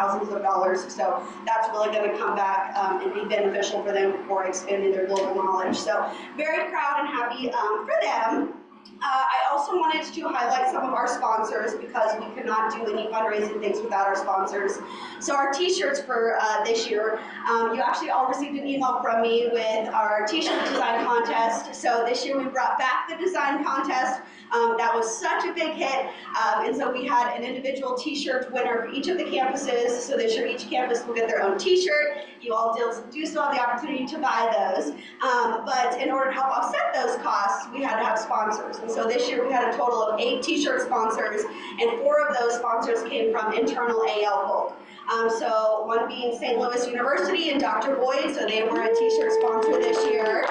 dollars, so that's really going to come back and be beneficial for them for expanding their global knowledge. So very proud and happy for them. I also wanted to highlight some of our sponsors because we could not do any fundraising things without our sponsors. So our t-shirts for this year, you actually all received an email from me with our t-shirt design contest. So this year we brought back the design contest. That was such a big hit. And so we had an individual t-shirt winner for each of the campuses. So this year each campus will get their own t-shirt. You all do still have the opportunity to buy those. But in order to help offset those costs, we had to have sponsors. And so this year we had a total of 8 t-shirt sponsors, and 4 of those sponsors came from internal AL folk. So one being St. Louis University and Dr. Boyd, so they were a t-shirt sponsor this year.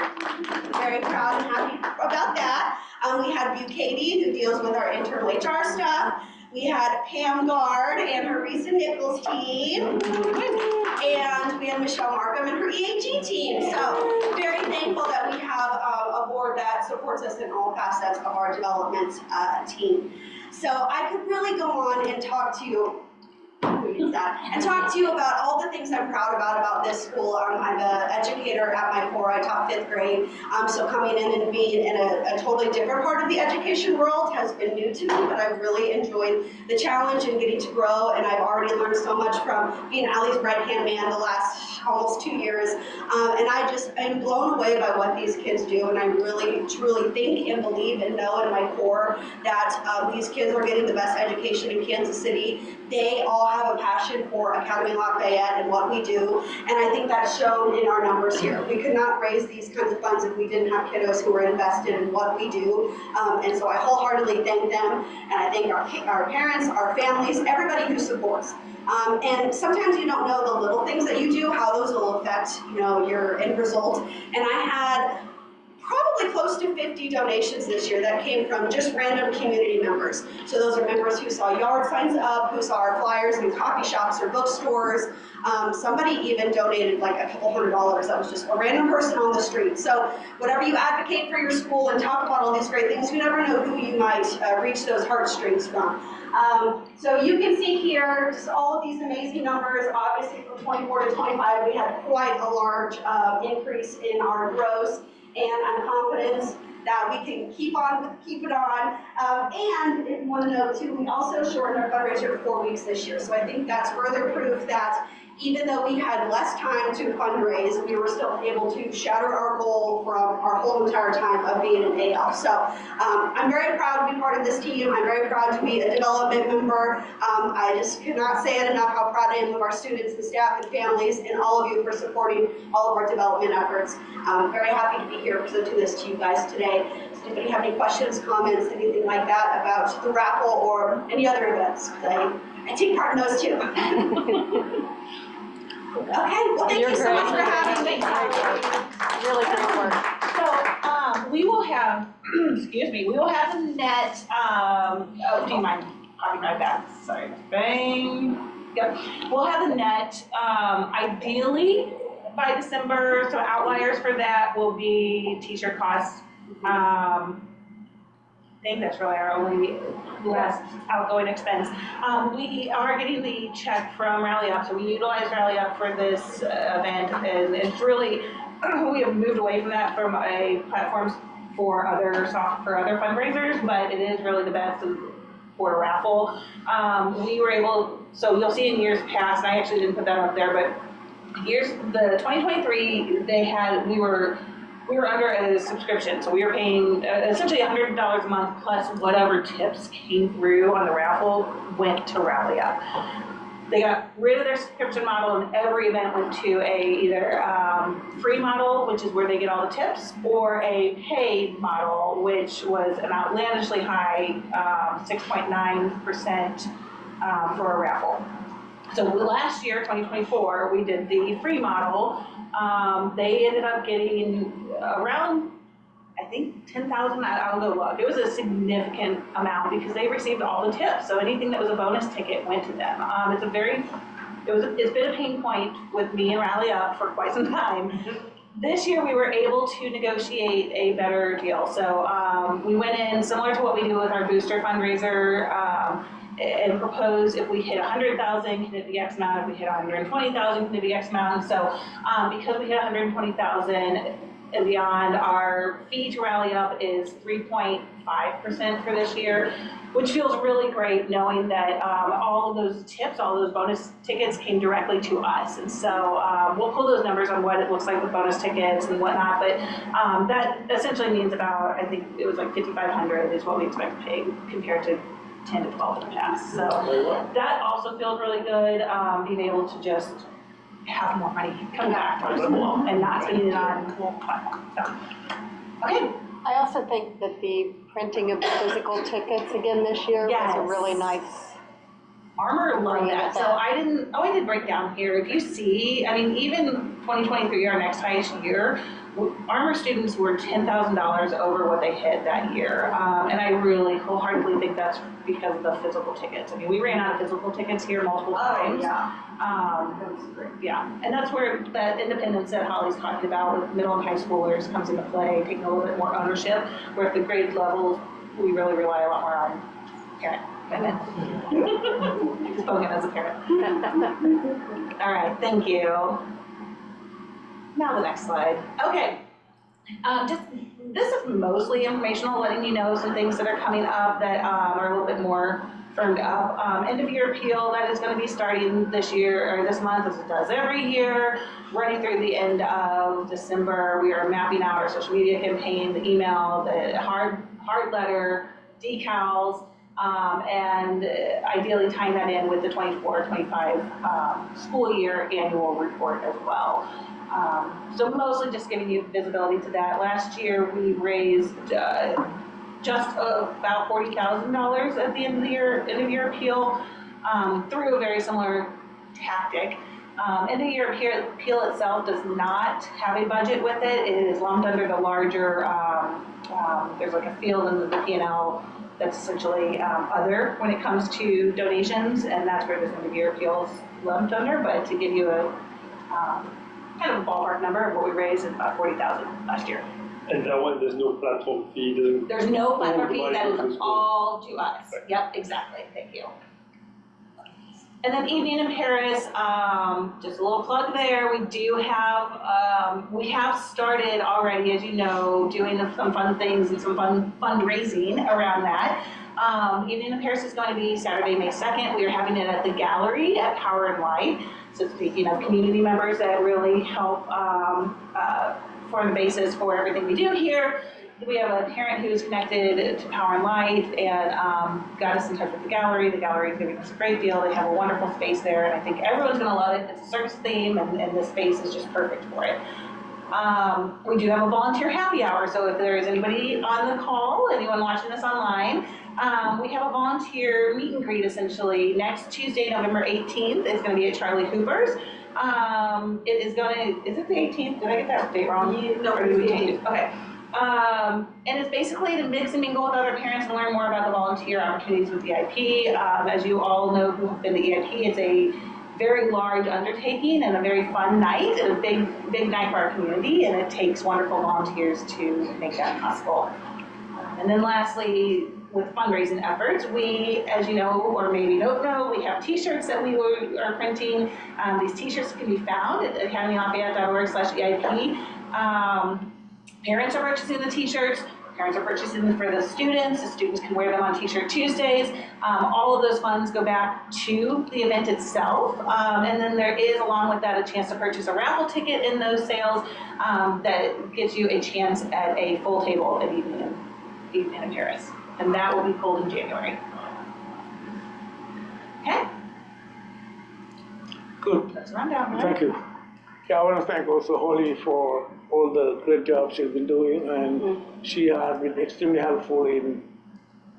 Very proud and happy about that. We had Bucady, who deals with our internal HR stuff. We had Pam Gard and her Risa Nichols team. And we had Michelle Markham and her EAG team. So very thankful that we have a board that supports us in all facets of our development team. So I could really go on and talk to you about all the things I'm proud about this school. I'm an educator at my core. I taught 5th grade. So coming in and being in a totally different part of the education world has been new to me, but I've really enjoyed the challenge and getting to grow, and I've already learned so much from being Allie's right-hand man the last almost 2 years. And I'm blown away by what these kids do, and I really, truly think and believe and know in my core that these kids are getting the best education in Kansas City. They all have a passion for Académie Lafayette and what we do, and I think that's shown in our numbers here. We could not raise these kinds of funds if we didn't have kiddos who were invested in what we do, and so I wholeheartedly thank them, and I thank our parents, our families, everybody who supports. And sometimes you don't know the little things that you do, how those will affect, your end result. And I had probably close to 50 donations this year that came from just random community members. So those are members who saw yard signs up, who saw our flyers in coffee shops or bookstores. Somebody even donated like a couple $100. That was just a random person on the street. So whatever you advocate for your school and talk about all these great things, you never know who you might reach those heartstrings from. So you can see here just all of these amazing numbers. Obviously from 24 to 25, we had quite a large increase in our gross. And I'm confident that we can keep it on. And if you want to know too, we also shortened our fundraiser to 4 weeks this year. So I think that's further proof that even though we had less time to fundraise, we were still able to shatter our goal from our whole entire time of being an AL. So I'm very proud to be part of this team. I'm very proud to be a development member. I just could not say it enough how proud I am of our students and staff and families and all of you for supporting all of our development efforts. I'm very happy to be here presenting this to you guys today. Does anybody have any questions, comments, anything like that about the raffle or any other events? I take part in those too. Okay, well thank you so much for having me. Really great work. So we will have, excuse me, we will have the net, do you mind popping right back? Sorry, bang. Yep. We'll have the net, ideally by December. So outliers for that will be t-shirt costs. I think that's really our only last outgoing expense. We are getting the check from Rally Up, so we utilize Rally Up for this event, and it's really, we have moved away from that from a platform for other fundraisers, but it is really the best for a raffle. We were able, so you'll see in years past, and I actually didn't put that up there, but the 2023, we were under a subscription, so we were paying essentially $100 a month plus whatever tips came through on the raffle went to Rally Up. They got rid of their subscription model, and every event went to either free model, which is where they get all the tips, or a paid model, which was an outlandishly high 6.9% for a raffle. So last year, 2024, we did the free model. They ended up getting around, I think, 10,000. I'll go look. It was a significant amount because they received all the tips. So anything that was a bonus ticket went to them. It's been a pain point with me and Rally Up for quite some time. This year we were able to negotiate a better deal. So we went in similar to what we do with our booster fundraiser. And propose if we hit 100,000, can it be X amount? If we hit 120,000, can it be X amount? So because we hit 120,000, and beyond. Our fee to rally up is 3.5% for this year, which feels really great knowing that all of those tips, all those bonus tickets came directly to us. And so we'll pull those numbers on what it looks like with bonus tickets and whatnot, but that essentially means about, I think it was like $5,500 is what we expect to pay compared to 10 to 12 in the past. So that also feels really good, being able to just have more money come back from school and not spending it on cool platforms. So, okay. I also think that the printing of the physical tickets again this year was a really nice. Armor loved that. So I did break down here. If you see, I mean, even 2023, our next highest year, Armor students were $10,000 over what they hit that year. And I really wholeheartedly think that's because of the physical tickets. I mean, we ran out of physical tickets here multiple times. Yeah, and that's where that independence that Holly's talking about with middle and high schoolers comes into play, taking a little bit more ownership, where at the grade level, we really rely a lot more on parent commitment. Spoken as a parent. All right, thank you. Now the next slide. Okay. This is mostly informational, letting you know some things that are coming up that are a little bit more firmed up. End of year appeal, that is going to be starting this year, or this month, as it does every year, running through the end of December. We are mapping out our social media campaign, the email, the hard letter, decals, and ideally tying that in with the 24-25 school year annual report as well. So mostly just giving you visibility to that. Last year we raised just about $40,000 at the end of year appeal through a very similar tactic. End of year appeal itself does not have a budget with it. It is lumped under the larger, there's like a field in the P&L that's essentially other when it comes to donations, and that's where this end of year appeal is lumped under. But to give you a kind of a ballpark number of what we raised is about $40,000 last year. And that one, there's no platform fee? There's no platform fee, that is all to us. Right. Yep, exactly, thank you. And then Evening in Paris, just a little plug there. We do have, we have started already, as you know, doing some fun things and some fun fundraising around that. Evening in Paris is going to be Saturday, May 2nd. We are having it at the gallery at Power and Light. So speaking of community members that really help form the basis for everything we do here, we have a parent who is connected to Power and Light and got us in touch with the gallery. The gallery is giving us a great deal. They have a wonderful space there, and I think everyone's going to love it. It's a circus theme, and this space is just perfect for it. We do have a volunteer happy hour, so if there is anybody on the call, anyone watching this online, we have a volunteer meet and greet essentially next Tuesday, November 18th. It's going to be at Charlie Hooper's. It is going to, is it the 18th? Did I get that date wrong? No, or did we change it? Okay. And it's basically to mix and mingle with other parents and learn more about the volunteer opportunities with EIP. As you all know who have been to EIP, it's a very large undertaking and a very fun night and a big night for our community, and it takes wonderful volunteers to make that possible. And then lastly, with fundraising efforts, we, as you know, or maybe don't know, we have t-shirts that we are printing. These t-shirts can be found at academylafayette.org/EIP. Parents are purchasing the t-shirts. Parents are purchasing them for the students. The students can wear them on T-shirt Tuesdays. All of those funds go back to the event itself. And then there is, along with that, a chance to purchase a raffle ticket in those sales that gives you a chance at a full table at Evening in Paris. And that will be pulled in January. Okay? Good. That's a rundown, right? Thank you. Yeah, I want to thank also Holly for all the great job she's been doing, and she has been extremely helpful in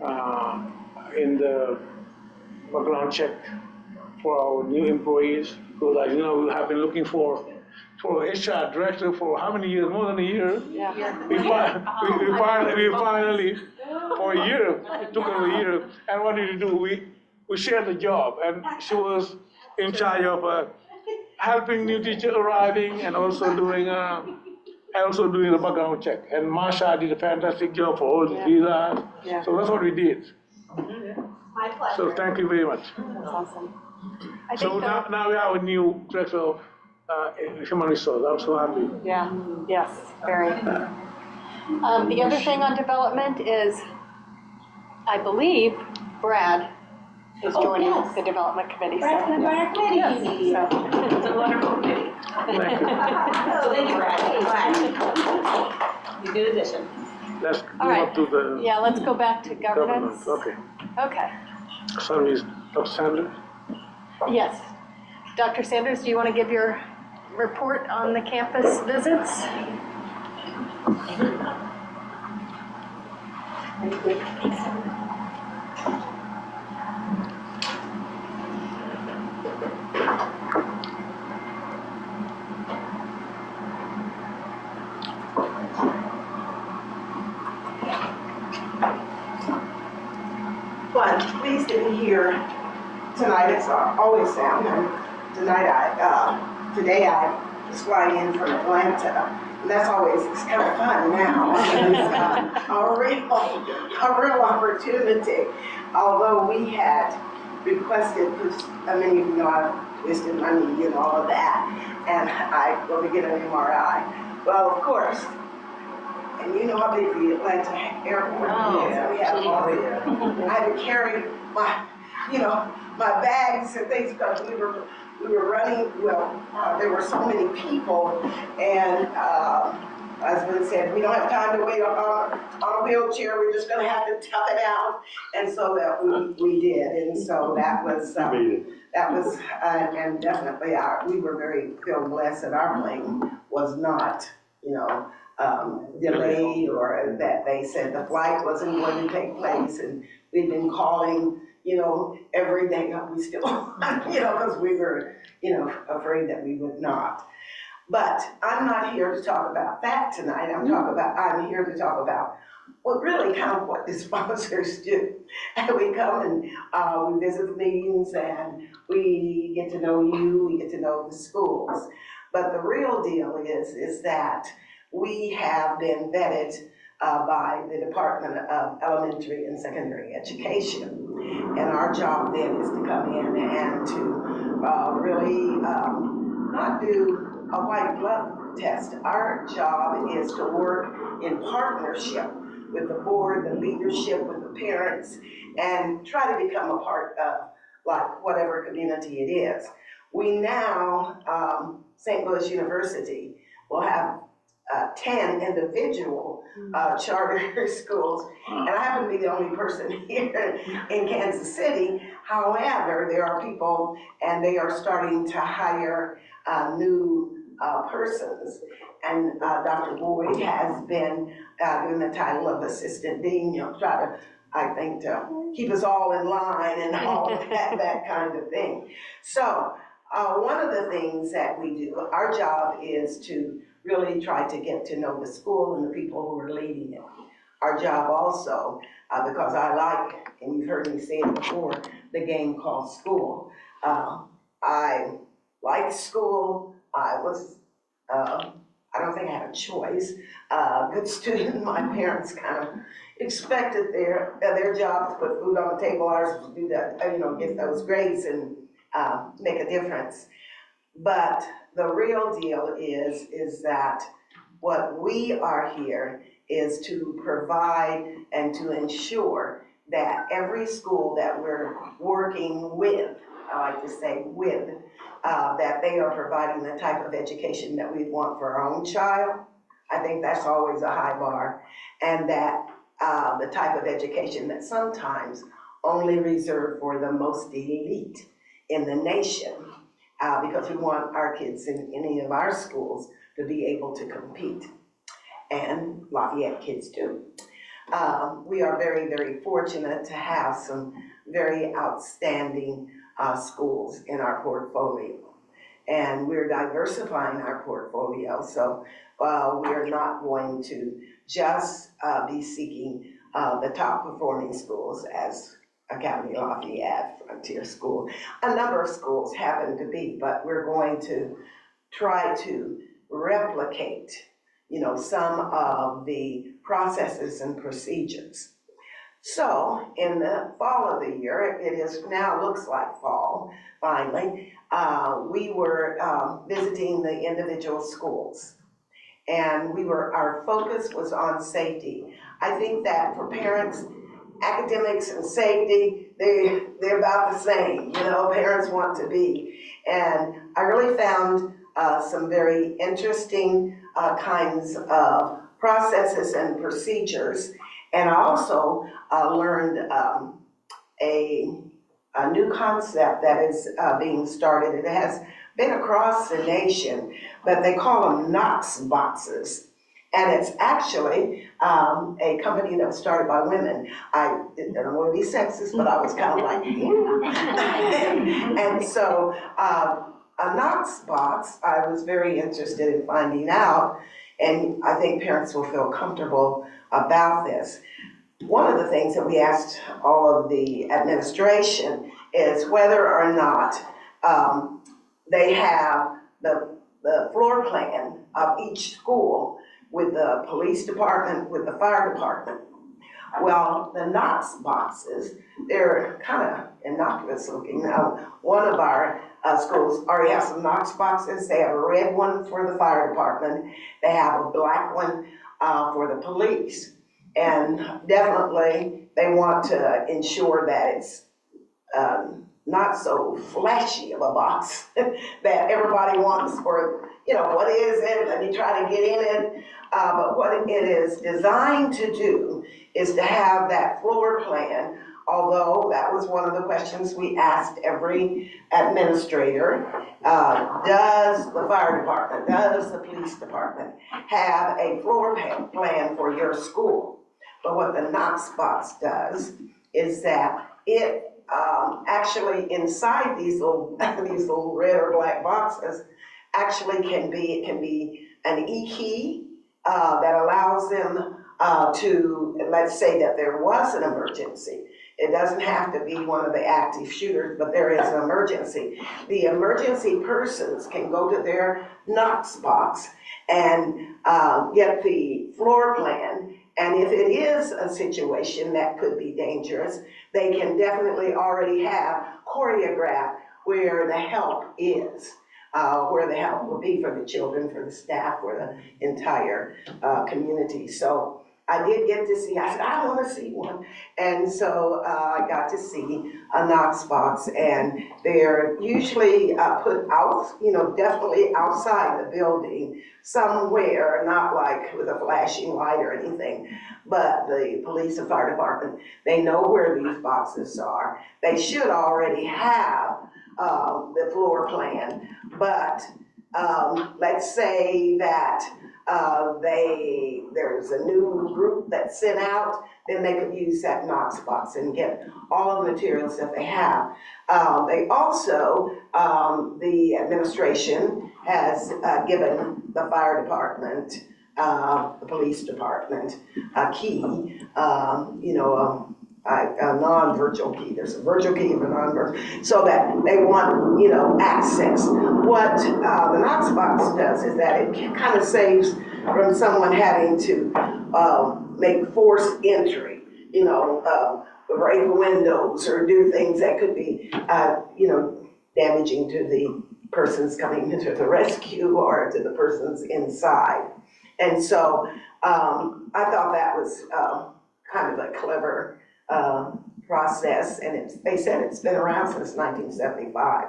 the background check for our new employees. Because as you know, we have been looking for HR director for how many years? More than a year. Yeah. We finally, for a year, it took us a year. And what did we do? We shared the job, and she was in charge of helping new teachers arriving and also doing the background check. And Marsha did a fantastic job for all the visas. Yeah. So that's what we did. My pleasure. So thank you very much. That's awesome. I So think now we have a new director of in human resource. I'm so happy. Yeah, yes, very. The other thing on development is, I believe Brad is Oh, joining yes. the development committee. Brad's so- gonna join our committee. Yes, so- It's a wonderful committee. Thank you. Oh, thank you, Brad. You good addition. Let's All move right. up to the Yeah, let's go back to governance. Okay. Okay, So is Dr. Sanders? yes. Dr. Sanders, do you want to give your report on the campus visits? Well, I'm pleased to be here tonight. It's always Sam. And today I was flying in from Atlanta. And that's always, it's kind of fun now. It's a real opportunity. Although we had requested, because many of you know I've wasted money and all of that, and I go to get an MRI. Well, of course, and you know how big the Atlanta airport is. We have all I had to carry my, my bags and things because we were running. Well, there were so many people, and husband said, "We don't have time to wait on a wheelchair. We're just going to have to tough it out." And so that we did, and so that was and definitely we were very feel blessed that our plane was not, delayed, or that they said the flight wasn't going to take place, and we'd been calling, every day. We still, because we were, afraid that we would not. But I'm not here to talk about that tonight. I'm here to talk about really kind of what the sponsors do. And we come and we visit the meetings, and we get to know you, we get to know the schools. But the real deal is that we have been vetted by the Department of Elementary and Secondary Education. And our job then is to come in and to really not do a white glove test. Our job is to work in partnership with the board, the leadership, with the parents, and try to become a part of whatever community it is. We now, St. Louis University, will have 10 individual charter schools, and I happen to be the only person here in Kansas City. However, there are people, and they are starting to hire new persons. And Dr. Boyd has been given the title of assistant dean, try to, I think, to keep us all in line and all of that kind of thing. So one of the things that we do, our job is to really try to get to know the school and the people who are leading it. Our job also, because I like, and you've heard me say it before, the game called school. I liked school. I was, I don't think I had a choice. Good student. My parents kind of expected their job to put food on the table, ours to do that, get those grades and make a difference. But the real deal is that what we are here is to provide and to ensure that every school that we're working with, I like to say with, that they are providing the type of education that we want for our own child. I think that's always a high bar. And that the type of education that sometimes only reserved for the most elite in the nation, because we want our kids in any of our schools to be able to compete. And Lafayette kids do. We are very, very fortunate to have some very outstanding schools in our portfolio. And we're diversifying our portfolio, so we're not going to just be seeking the top performing schools as Académie, Lafayette, Frontier School. A number of schools happen to be, but we're going to try to replicate, some of the processes and procedures. So in the fall of the year, it is now looks like fall, finally, we were visiting the individual schools. And our focus was on safety. I think that for parents, academics and safety, they're about the same, parents want to be. And I really found some very interesting kinds of processes and procedures. And I also learned a new concept that is being started. It has been across the nation, but they call them Knox boxes. And it's actually a company that was started by women. I don't want to be sexist, but I was kind of like, yeah. And so a Knox box, I was very interested in finding out, and I think parents will feel comfortable about this. One of the things that we asked all of the administration is whether or not they have the floor plan of each school with the police department, with the fire department. Well, the Knox boxes, they're kind of innocuous looking. Now, one of our schools already has some Knox boxes. They have a red one for the fire department. They have a black one for the police. And definitely they want to ensure that it's not so flashy of a box that everybody wants for, what is it? Let me try to get in it. But what it is designed to do is to have that floor plan, although that was one of the questions we asked every administrator. Does the fire department, does the police department have a floor plan for your school? But what the Knox box does is that it actually inside these little red or black boxes actually can be an e-key that allows them to, let's say that there was an emergency. It doesn't have to be one of the active shooters, but there is an emergency. The emergency persons can go to their Knox box and get the floor plan. And if it is a situation that could be dangerous, they can definitely already have choreographed where the help is, where the help will be for the children, for the staff, for the entire community. So I did get to see, I said, I want to see one. And so I got to see a Knox box, and they're usually put out, definitely outside the building somewhere, not like with a flashing light or anything, but the police and fire department, they know where these boxes are. They should already have the floor plan, but let's say that there's a new group that's sent out, then they could use that Knox box and get all the materials that they have. They also, the administration has given the fire department, the police department, a key, a non-virtual key. There's a virtual key and a non-virtual, so that they want, access. What the Knox box does is that it kind of saves from someone having to make forced entry, break windows or do things that could be, damaging to the persons coming into the rescue or to the persons inside. And so I thought that was kind of a clever process, and they said it's been around since 1975.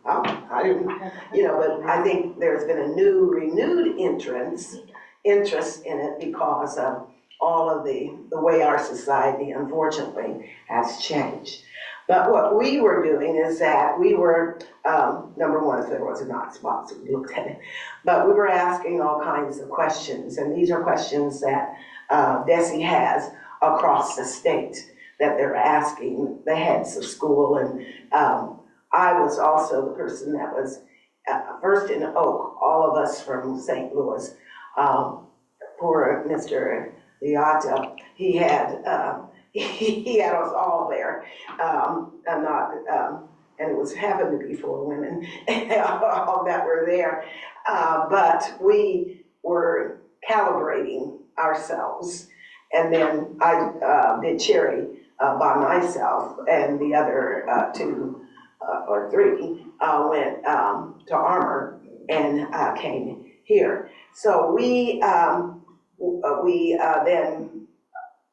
I didn't, but I think there's been a renewed interest in it because of all of the way our society, unfortunately, has changed. But what we were doing is that we were, number one, if there was a Knox box, we looked at it, but we were asking all kinds of questions, and these are questions that DESE has across the state that they're asking the heads of school. And I was also the person that was first in Oak, all of us from St. Louis. Poor Mr. Liata, he had us all there, and it was happened to be 4 women all that were there, but we were calibrating ourselves And then I did Cherry by myself, and the other two or three went to Armour and came here. So we then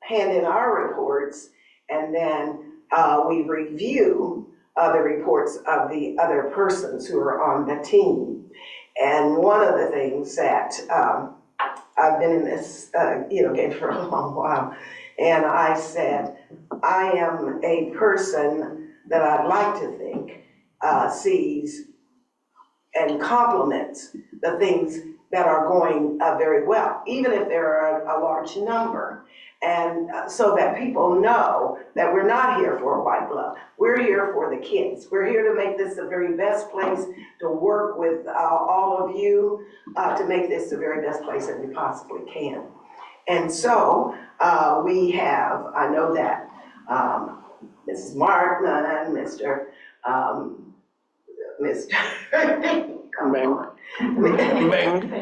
hand in our reports, and then we review the reports of the other persons who are on the team. And one of the things that I've been in this game for a long while, and I said, I am a person that I'd like to think sees and compliments the things that are going very well, even if there are a large number. And so that people know that we're not here for a white glove. We're here for the kids. We're here to make this the very best place to work with all of you to make this the very best place that we possibly can. And so we have, I know that Mrs. Martin and Mr. Bang.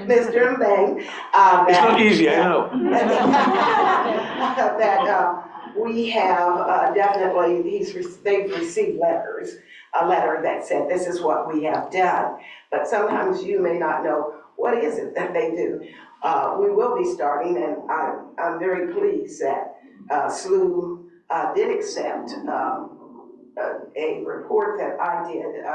Mr. Bang. It's not easy, I know. That we have definitely, they've received letters, a letter that said this is what we have done. But sometimes you may not know what is it that they do. We will be starting, and I'm very pleased that SLU did accept a report that I did.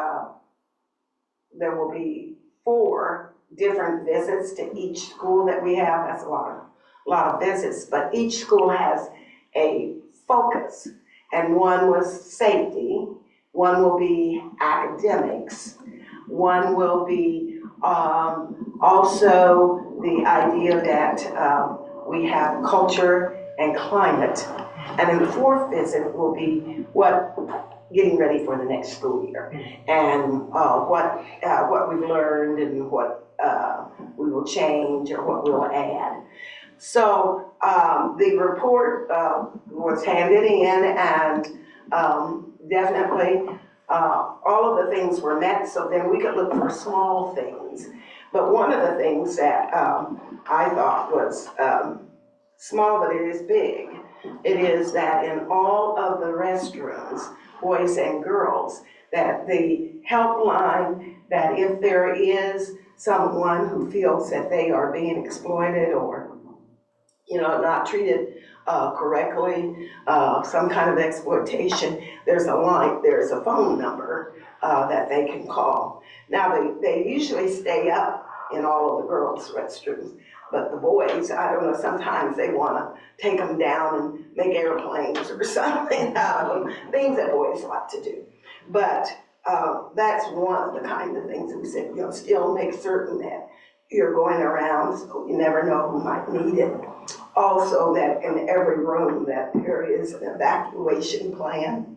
There will be 4 different visits to each school that we have. That's a lot of visits, but each school has a focus, and one was safety, one will be academics, one will be also the idea that we have culture and climate, and then the 4th visit will be getting ready for the next school year, and what we've learned and what we will change or what we'll add. So the report was handed in, and definitely all of the things were met, so then we could look for small things. But one of the things that I thought was small, but it is big, it is that in all of the restrooms, boys and girls, that the helpline, that if there is someone who feels that they are being exploited or not treated correctly, some kind of exploitation, there's a line, there's a phone number that they can call. Now, they usually stay up in all of the girls' restrooms, but the boys, I don't know, sometimes they want to take them down and make airplanes or something out of them, things that boys like to do. But that's one of the kind of things that we said, still make certain that you're going around, so you never know who might need it. Also, that in every room that there is an evacuation plan,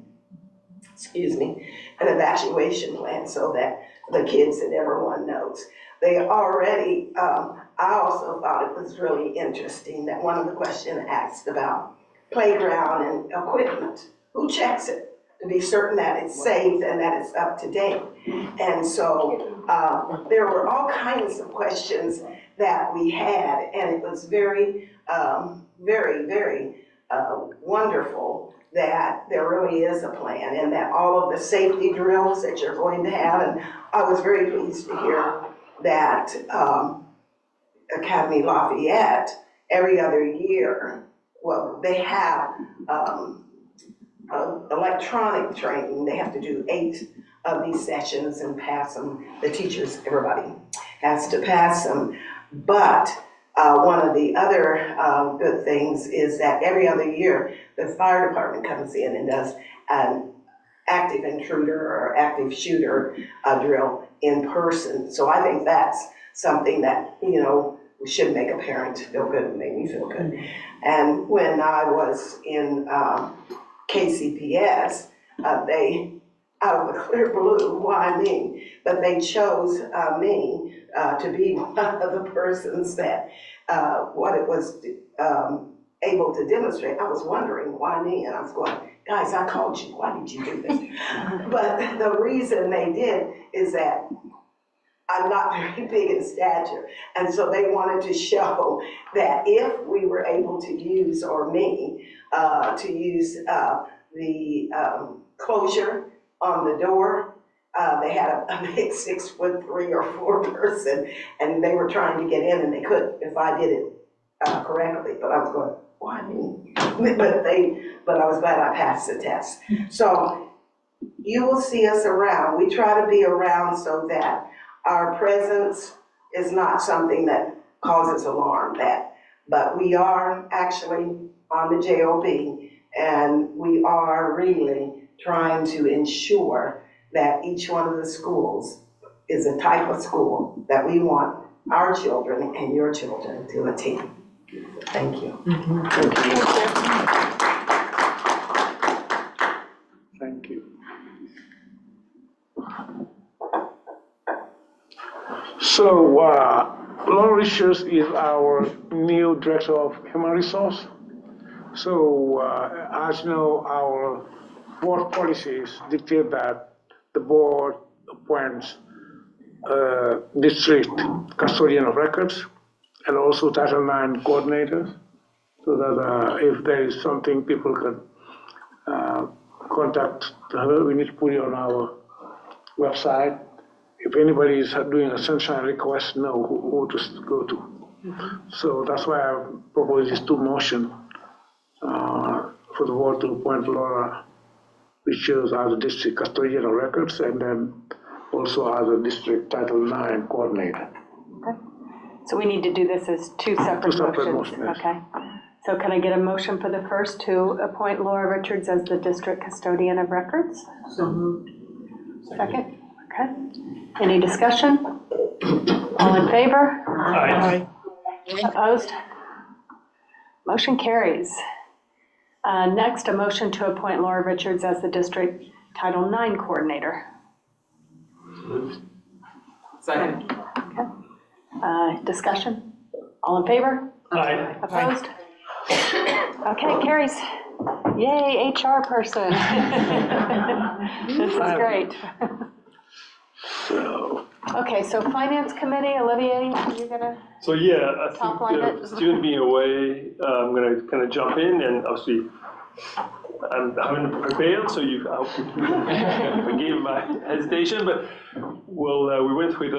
an evacuation plan, so that the kids and everyone knows. They already, I also thought it was really interesting that one of the questions asked about playground and equipment. Who checks it to be certain that it's safe and that it's up to date? And so there were all kinds of questions that we had, and it was very, very, very wonderful that there really is a plan, and that all of the safety drills that you're going to have, and I was very pleased to hear that Académie Lafayette, every other year, well, they have electronic training. They have to do 8 of these sessions and pass them. The teachers, everybody has to pass them. But one of the other good things is that every other year, the fire department comes in and does an active intruder or active shooter drill in person. So I think that's something that, should make a parent feel good and make me feel good. And when I was in KCPS, they, out of the clear blue, why me? But they chose me to be one of the persons that what it was able to demonstrate. I was wondering why me, and I was going, guys, I called you, why did you do this? But the reason they did is that I'm not very big in stature. And so they wanted to show that if we were able to use, or me, to use the closure on the door. They had a big 6'3" or 4" person, and they were trying to get in and they couldn't if I did it correctly. But I was going, why me? But I was glad I passed the test. So you will see us around. We try to be around so that our presence is not something that causes alarm. But we are actually on the JOB, and we are really trying to ensure that each one of the schools is a type of school that we want our children and your children to attend. Thank you. Thank you. So, Laura Richards is our new Director of Human Resource. So, as you know, our board policies dictate that the board appoints district custodian of records and also Title IX coordinators, so that if there is something, people can contact her. We need to put it on our website. If anybody is doing a sunshine request, know who to go to. So that's why I propose these two motions for the board to appoint Laura Richards as a district custodian of records, and then also as a district Title IX coordinator. Okay. So we need to do this as two separate motions. Yes. Okay. So can I get a motion for the first to appoint Laura Richards as the district custodian of records? So moved. Second. Okay. Any discussion? All in favor? Aye. Opposed? Motion carries. Next, a motion to appoint Laura Richards as the district Title IX coordinator. Second. Okay. Discussion? All in favor? Aye. Opposed? Okay, carries. Yay, HR person. This is great. So, Okay, so Finance Committee, Olivier, you're gonna, So yeah, I Top think line it. Stephen being away, I'm gonna kind of jump in, and obviously I haven't prepared, so you forgive my hesitation, but we went with we had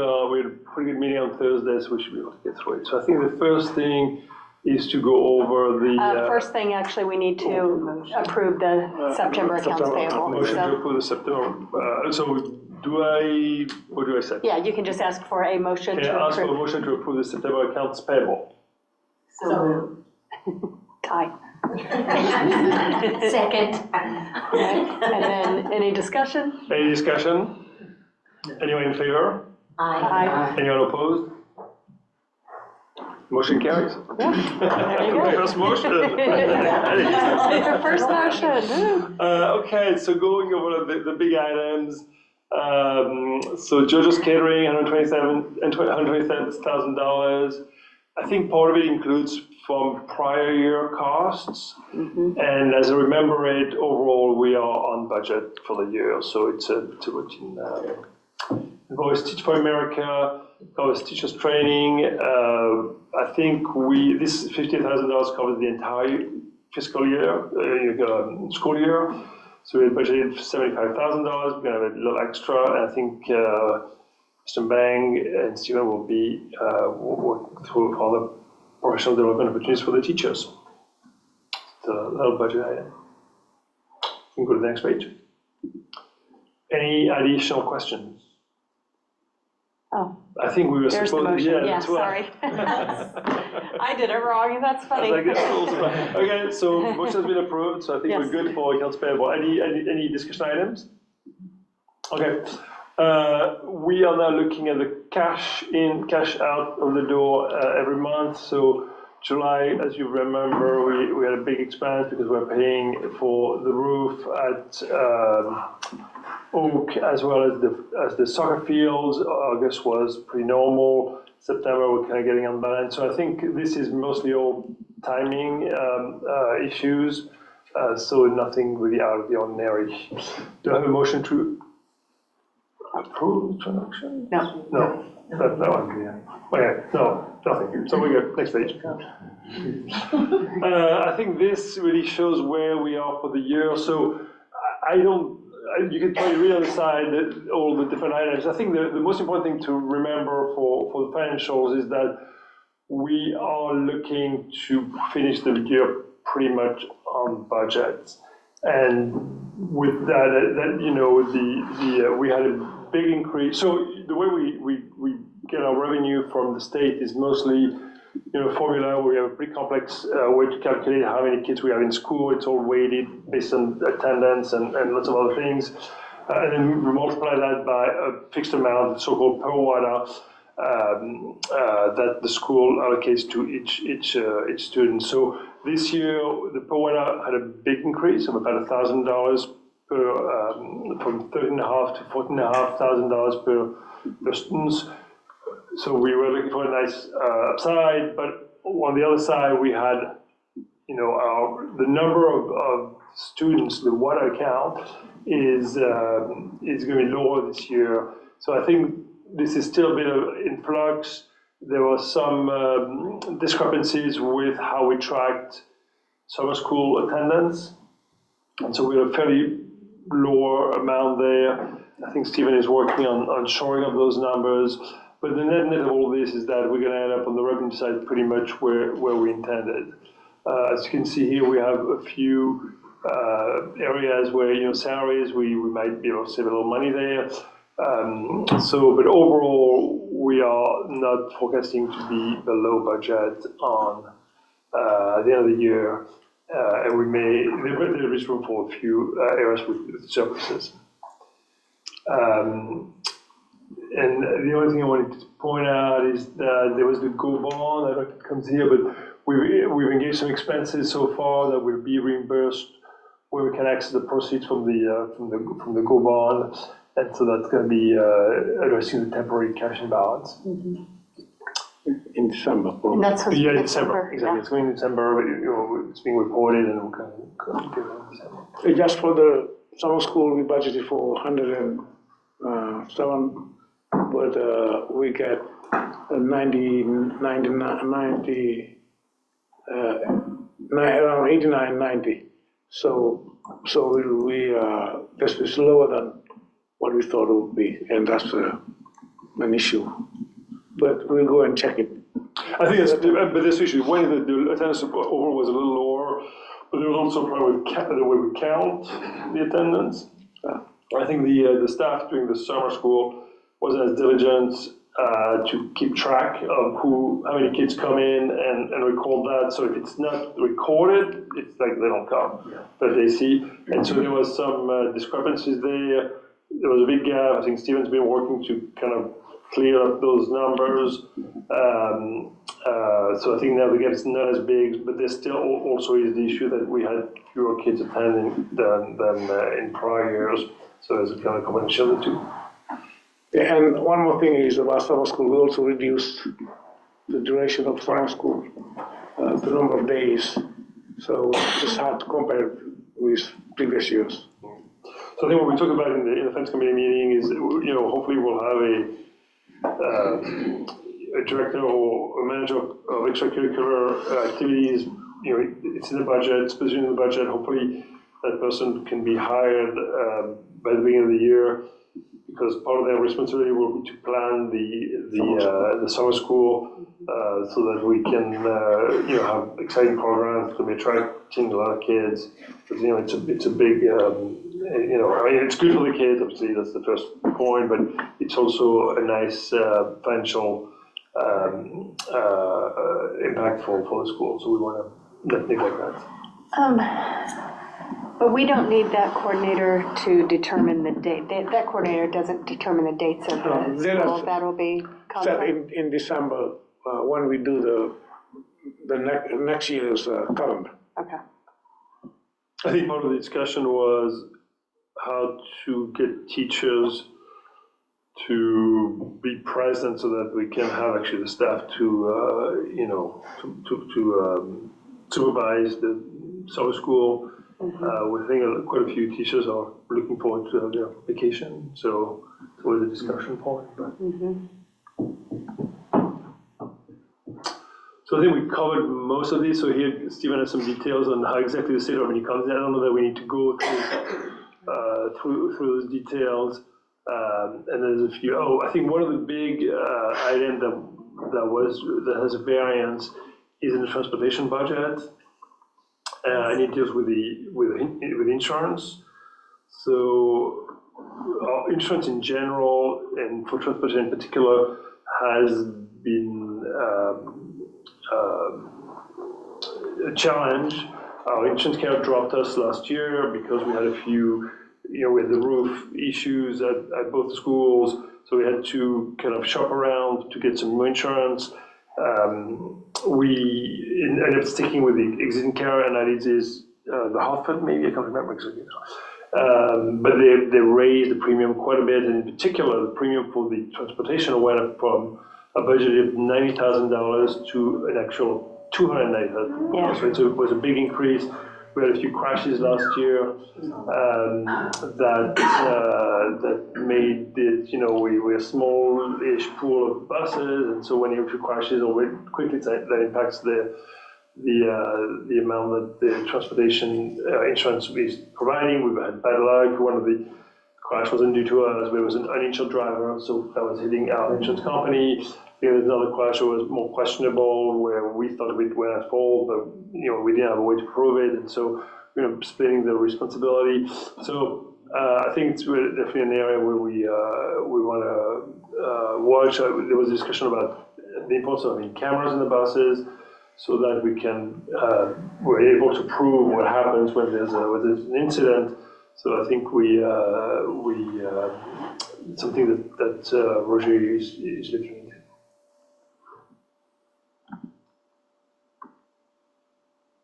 a pretty good meeting on Thursday, so we should be able to get through it. So I think the first thing is to go over the first thing, actually, we need to approve the September accounts payable. motion to So, approve the September. So what do I say? yeah, you can just ask for a motion Can to I ask for a approve. motion to approve the September accounts payable? So, Tie. Second. And then, any discussion? Any discussion? Anyone in favor? Aye. Anyone opposed? Motion carries. There you go. First motion. Your first motion. Okay, so going over the big items. So JoJo's Catering, $127,000. I think part of it includes from prior year costs. And as I remember it, overall, we are on budget for the year. So it's a routine invoice Teach for America, covers teachers training. I think this $50,000 covers the entire fiscal year, school year. So we had budgeted $75,000. We're going to have a little extra. And I think Mr. Bang and Stephen will be working through all the professional development opportunities for the teachers. So a little budget item. You can go to the next page. Any additional questions? Oh, I think we were there's the supposed motion. Yeah, that's why. sorry. I did it wrong. That's funny. Okay, so motion has been approved, so I think Yes. we're good for accounts payable. Any discussion items? Okay. We are now looking at the cash in, cash out of the door every month. So July, as you remember, we had a big expense because we're paying for the roof at Oak as well as the soccer fields. August was pretty normal. September we're kind of getting unbalanced. So I think this is mostly all timing issues. So nothing really out of the ordinary. Do I have a motion to approve the transaction? No. No, that one, yeah. Okay, no, nothing. So we go, next page. I think this really shows where we are for the year. So you can probably read on the side all the different items. I think the most important thing to remember for the financials is that we are looking to finish the year pretty much on budget. And with that, you know, we had a big increase. So the way we get our revenue from the state is mostly, you know, formula where we have a pretty complex way to calculate how many kids we have in school. It's all weighted based on attendance and lots of other things. And then we multiply that by a fixed amount, so-called per water, that the school allocates to each student. So this year, the per water had a big increase of about $1,000 per, from $13,500 to $14,500 per students. So we were looking for a nice upside, but on the other side, we had, you know, the number of students, the water account is going to be lower this year. So I think this is still a bit in flux. There were some discrepancies with how we tracked summer school attendance, and so we had a fairly lower amount there. I think Stephen is working on shoring up those numbers. But the net of all this is that we're going to end up on the revenue side pretty much where we intended. As you can see here, we have a few areas where, you know, salaries, we might be able to save a little money there. But overall, we are not forecasting to be below budget on the end of the year. And there is room for a few areas with surpluses. And the only thing I wanted to point out is that there was the Go bond. I don't know if it comes here, but we've engaged some expenses so far that will be reimbursed where we can access the proceeds from the Go bond, and so that's going to be addressing the temporary cash imbalance. Mm-hmm. In December. And that's what's in December. Exactly, yeah. It's going in December, but, you know, it's being reported, and we can do it in December. Just for the summer school, we budgeted for 107, but we get around 89, 90. So we this is lower than what we thought it would be, and that's an issue. But we'll go and check it. I think that's, but this issue, when the attendance overall was a little lower, but there was also probably the way we count the attendance. I think the staff during the summer school wasn't as diligent to keep track of how many kids come in and record that. So if it's not recorded, it's like they don't come, but they see. And so there was some discrepancies there. There was a big gap. I think Stephen's been working to kind of clear up those numbers. So I think now the gap is not as big, but there still also is the issue that we had fewer kids attending than in prior years. So there's a kind of combination of the two. Yeah, and one more thing is about summer school. We also reduced the duration of summer school, the number of days. So it's hard to compare with previous years. So I think what we talked about in the Defense Committee meeting is, you know, hopefully we'll have a director or a manager of extracurricular activities. You know, it's in the budget, it's positioned in the budget. Hopefully that person can be hired by the beginning of the year, because part of their responsibility will be to plan the summer school so that we can you know, have exciting programs to be attracting a lot of kids. Because, you know, it's a big you know, I mean, it's good for the kids, obviously, that's the first point, but it's also a nice financial impact for the school, so we want to not neglect that. But we don't need that coordinator to determine the date. That coordinator doesn't determine the dates of the school. That'll be set in December when we do the next year's calendar. Okay. I think part of the discussion was how to get teachers to be present so that we can have actually the staff to you know, to supervise the summer school. We think quite a few teachers are looking forward to their vacation, so we always a discussion point. But. So I think we covered most of these. So here, Stephen has some details on how exactly the state of Albany comes in. I don't know that we need to go through those details. And there's a few. Oh, I think one of the big items that has a variance is in the transportation budget, and it deals with insurance. So insurance in general, and for transportation in particular, has been a challenge. Our insurance carrier dropped us last year because we had a few, we had the roof issues at both schools, so we had to kind of shop around to get some new insurance. We ended up sticking with the existing carrier, and that is the Hartford, maybe, I can't remember exactly. But they raised the premium quite a bit, and in particular, the premium for the transportation went up from a budget of $90,000 to an actual $290,000. Yeah. So it was a big increase. We had a few crashes last year that made it, we're a small-ish pool of buses, and so when you have a few crashes, quickly that impacts the amount that the transportation insurance is providing. We've had bad luck. One of the crash wasn't due to us, but it was an uninsured driver, so that was hitting our insurance company. There was another crash that was more questionable, where we thought we were at fault, but we didn't have a way to prove it, and so splitting the responsibility. So I think it's definitely an area where we want to watch. There was a discussion about the importance of having cameras in the buses, so that we're able to prove what happens when there's an incident. So I think it's something that Roger is looking into.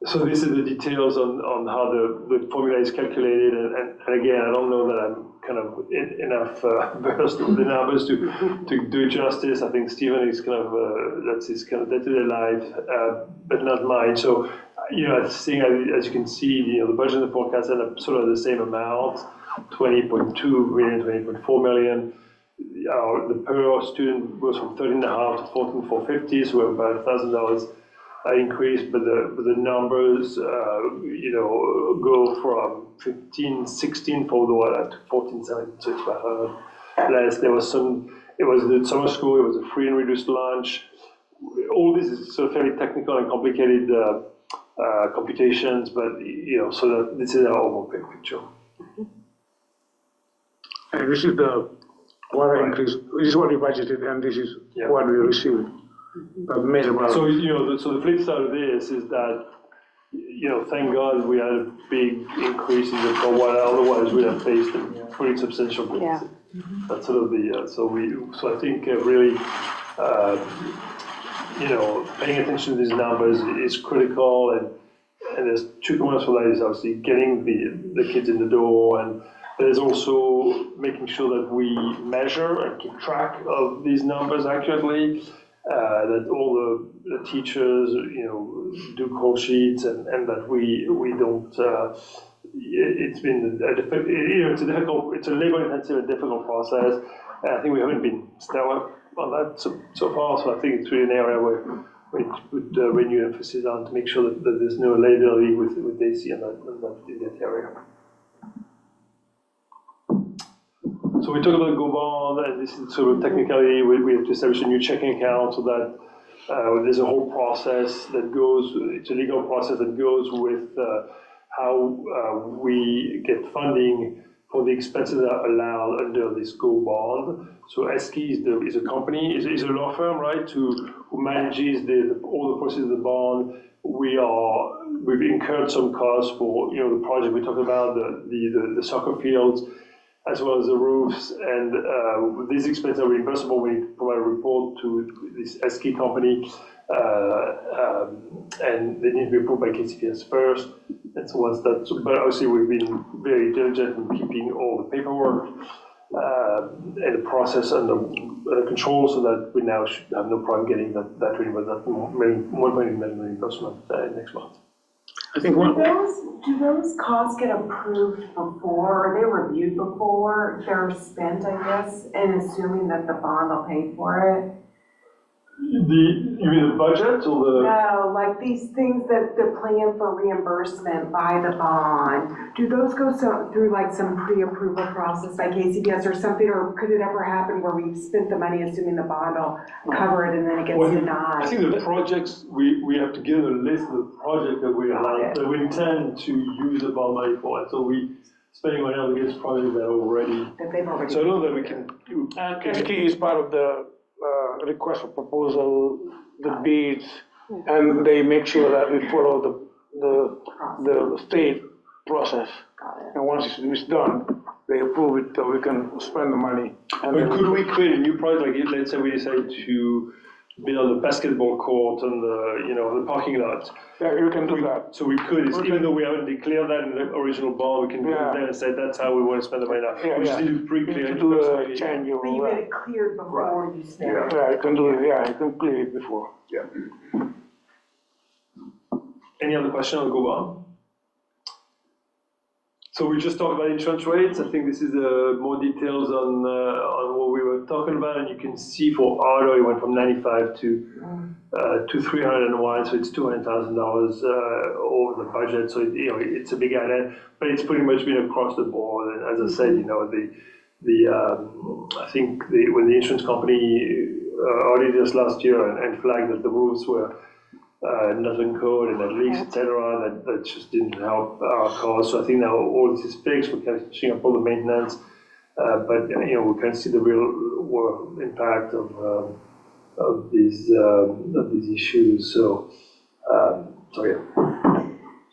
So this is the details on how the formula is calculated, and again, I don't know that I'm kind of enough versed with the numbers to do justice. I think Stephen is that's his kind of day-to-day life, but not mine. So as you can see, the budget and the forecast end up sort of the same amount, 20.2 million, 20.4 million. The per student goes from 13.5 to 14,450, so we're about $1,000 increase, but the numbers, go from 15.16 for the one to 14.7, so it's about less. It was the summer school. It was a free and reduced lunch. All this is so fairly technical and complicated computations, but so that this is our overall big picture. And this is the water increase. This is what we budgeted, and this is what we received. So so the flip side of this is that thank God we had a big increase in the water. Otherwise we'd have faced a pretty substantial deficit. That's sort of the so I think really paying attention to these numbers is critical, and there's two components for that. Is obviously getting the kids in the door, and there's also making sure that we measure and keep track of these numbers accurately. That all the teachers, do call sheets, and that we don't. It's been it's a labor-intensive and difficult process. And I think we haven't been stellar on that so far. So I think it's really an area where we put renewed emphasis on to make sure that there's no liability with DC in that area. So we talk about Go Bond, and this is sort of technically, we have to establish a new checking account so that there's a whole process that goes, it's a legal process that goes with how we get funding for the expenses that are allowed under this Go Bond. So ESCI is a company, is a law firm, right, who manages all the processes of the bond. We've incurred some costs for the project we talked about, the soccer fields, as well as the roofs, and these expenses are reimbursable when you provide a report to this ESCI company, and they need to be approved by KCPS first. And so once that's, but obviously we've been very diligent in keeping all the paperwork and the process under control, so that we now should have no problem getting that $1 million reimbursement next month. I think Do those costs get approved before, are they reviewed before they're spent, I guess, and assuming that the bond will pay for it? You mean the budget or the? No, like these things that the plan for reimbursement by the bond, do those go through like some pre-approval process like ACBS or something, or could it ever happen where we've spent the money assuming the bond will cover it and then it gets denied? I think the projects, we have to give a list of the projects that we intend to use the bond money for, and so we spending money on these projects that they've already. So I know that we can do. And KSK is part of the request for proposal, the bids, and they make sure that we follow the state process. And once it's done, they approve it, so we can spend the money. But could we create a new project, like let's say we decide to build a basketball court on the parking lot? Yeah, you can do that. So we could, even though we haven't declared that in the original bond, we can go there and say that's how we want to spend the money now. Yeah, We just need to pre-clear it. do a change. But you get it cleared before you spend it. Yeah, you can do it, you can clear it before. Yeah. Any other question on go on? So we just talked about insurance rates. I think this is more details on what we were talking about, and you can see for auto it went from 95 to 301, so it's $200,000 over the budget. So it's a big item, but it's pretty much been across the board. And as I said, I think when the insurance company audited us last year and flagged that the roofs were not in code and at least, etc., that just didn't help our cause. So I think now all this is fixed. We're kind of finishing up all the maintenance, but we can see the real impact of these issues. So yeah.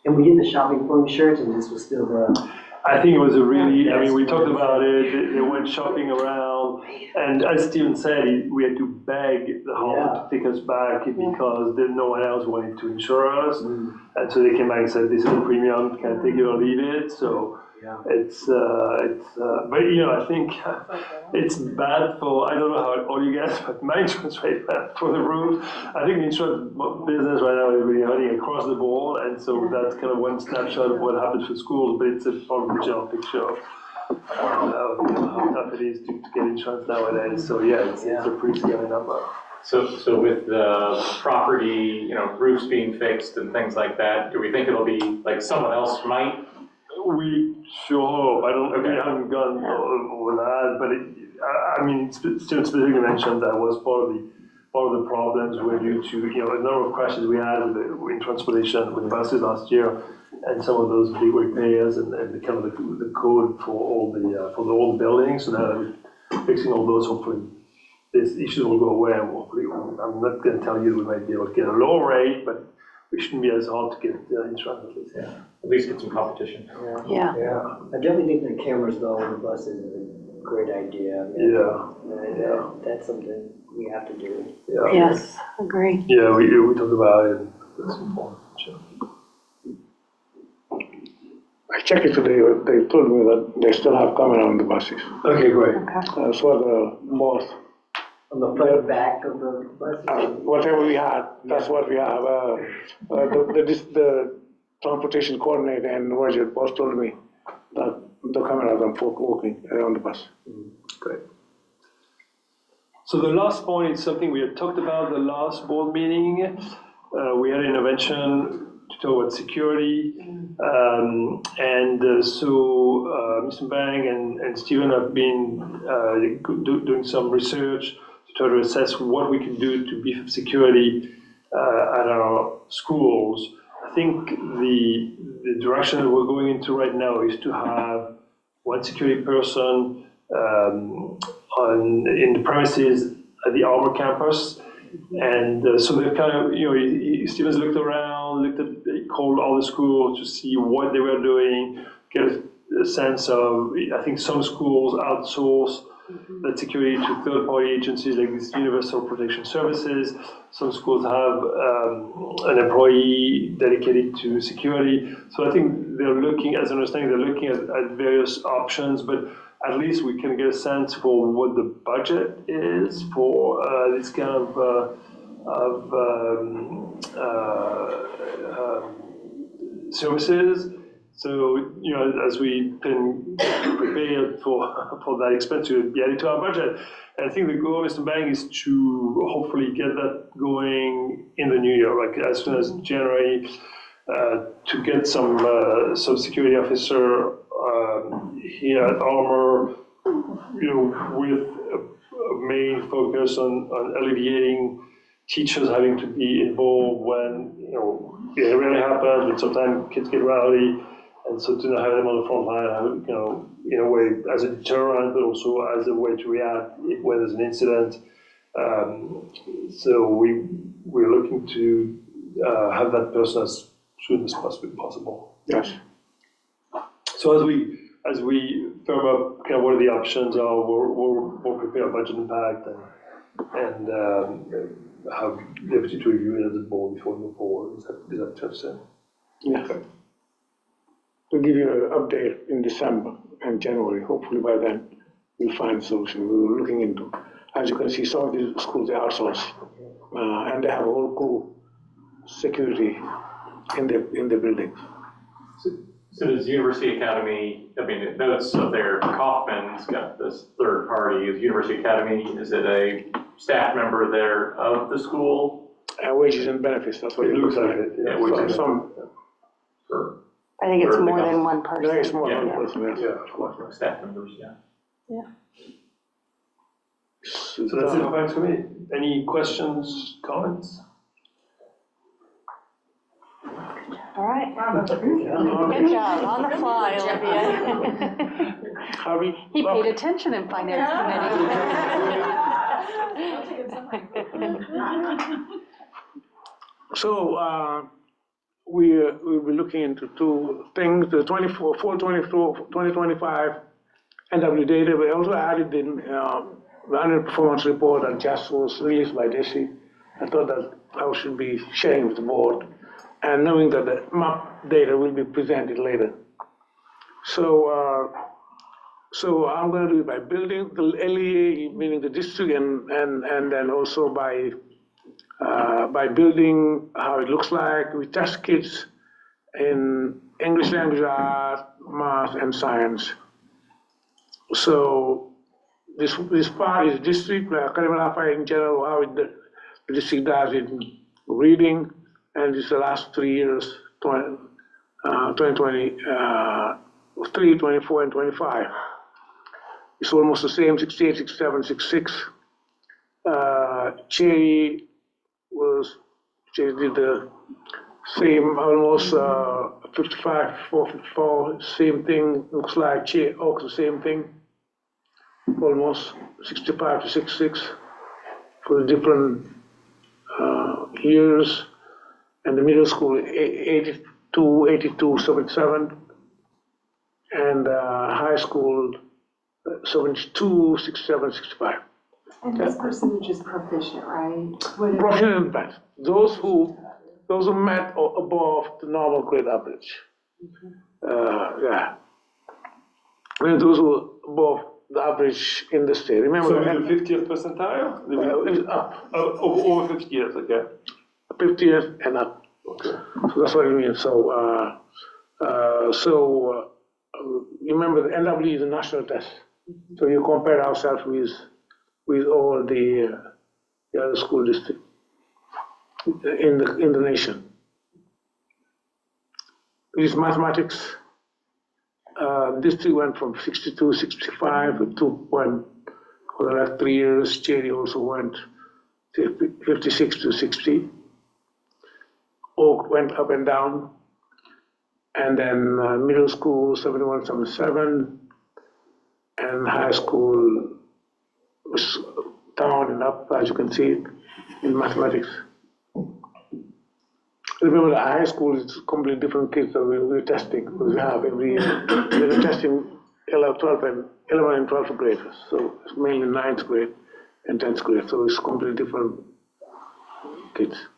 And we did the shopping for insurance, and this was still the. I think it was we talked about it, they went shopping around, and as Steven said, we had to beg the homeowner to take us back because no one else wanted to insure us. And so they came back and said, this is a premium, can I take it or leave it? So it's but I think it's bad for, I don't know how all you guys, but my insurance rate went through the roof. I think the insurance business right now is really hurting across the board, and so that's kind of one snapshot of what happens for schools, but it's a probably general picture of how tough it is to get insurance nowadays. So it's a pretty scary number. So with the property, roofs being fixed and things like that, do we think it'll be like someone else might? We sure hope. We haven't gone over that, but Steven specifically mentioned that was part of the problems were due to a number of crashes we had in transportation with buses last year, and some of those big repairs and the kind of the code for all the buildings. So now that we're fixing all those, hopefully these issues will go away. And hopefully, I'm not going to tell you we might be able to get a lower rate, but we shouldn't be as hard to get insurance at least. At least get some competition. Yeah. I definitely think the cameras though on the buses is a great idea. That's something we have to do. Yes, agree. Yeah, we talked about it. That's important. Sure. I checked it today, they told me that they still have camera on the buses. Okay, great. That's what both. On the front and back of the buses? Whatever we had, that's what we have. The transportation coordinator and Roger both told me that the cameras are working on the bus. Great. So the last point is something we had talked about the last board meeting. We had an intervention to talk about security. So Mr. Bang and Steven have been doing some research to try to assess what we can do to beef up security at our schools. I think the direction that we're going into right now is to have one security person in the premises at the Arbor campus. And so they've kind of, Steven's looked around, he called all the schools to see what they were doing, get a sense of, I think some schools outsource that security to third-party agencies like this Universal Protection Services. Some schools have an employee dedicated to security. So I think they're looking, as I understand, they're looking at various options, but at least we can get a sense for what the budget is for this kind of services. So, as we can prepare for that expense to be added to our budget, and I think the goal, Mr. Bang, is to hopefully get that going in the new year, like as soon as January, to get some security officer here at Armor, with a main focus on alleviating teachers having to be involved when, it really happens, but sometimes kids get rowdy. And so to have them on the front line, in a way as a deterrent, but also as a way to react when there's an incident. So we're looking to have that person as soon as possible. Yes. So as we firm up kind of what the options are, we'll prepare a budget impact and have the ability to review it as a board before we move forward. Is that fair to say? Yeah. We'll give you an update in December and January. Hopefully by then we'll find a solution. We're looking into, as you can see, some of these schools they outsource, and they have a whole crew security in the buildings. So does University Academy, it notes up there, Kaufman's got this third party. Is University Academy, is it a staff member there of the school? Wages and benefits, that's what it looks like. Yeah, wages I think it's more than one person. Yeah, it's more than one person, yes. Yeah, staff members, yeah. Yeah. So that's it, thanks for me. Any questions, comments? All right. Good job, on the fly, Olivia. He paid attention in finance committee. So we'll be looking into two things, the 2025 NW data. We also added in the annual performance report that just was released by Desi. I thought that I should be sharing with the board, and knowing that the map data will be presented later. So I'm going to do it by building the LEA, meaning the district, and then also by building how it looks like. We test kids in English language, art, math, and science. So this part is district, Académie Lafayette in general, how the district does in reading, and this is the last 3 years, 2023, 24, and 25. It's almost the same, 68, 67, 66. Cherry did the same, almost 55, 54, same thing, looks like Cherry Oaks, the same thing, almost 65 to 66 for the different years, and the middle school 82, 82, 77, and high school 72, 67, 65. And this percentage is proficient, right? Proficient in math. Those who met or above the normal grade average. Yeah. And those who are above the average in the state. Remember, so the 50th percentile? It's up. Over 50 years, okay. 50 years and up. Okay. So that's what I mean. So, remember, the NW is a national test. So you compare ourselves with all the other school districts in the nation. With mathematics, district went from 62, 65 to 2 point for the last 3 years. Cherry also went 56 to 60. Oak went up and down, and then middle school 71, 77, and high school was down and up, as you can see in mathematics. Remember, the high school is completely different kids that we're testing, because we have every year. We're testing 11 and 12th graders, so it's mainly 9th grade and 10th grade, so it's completely different kids.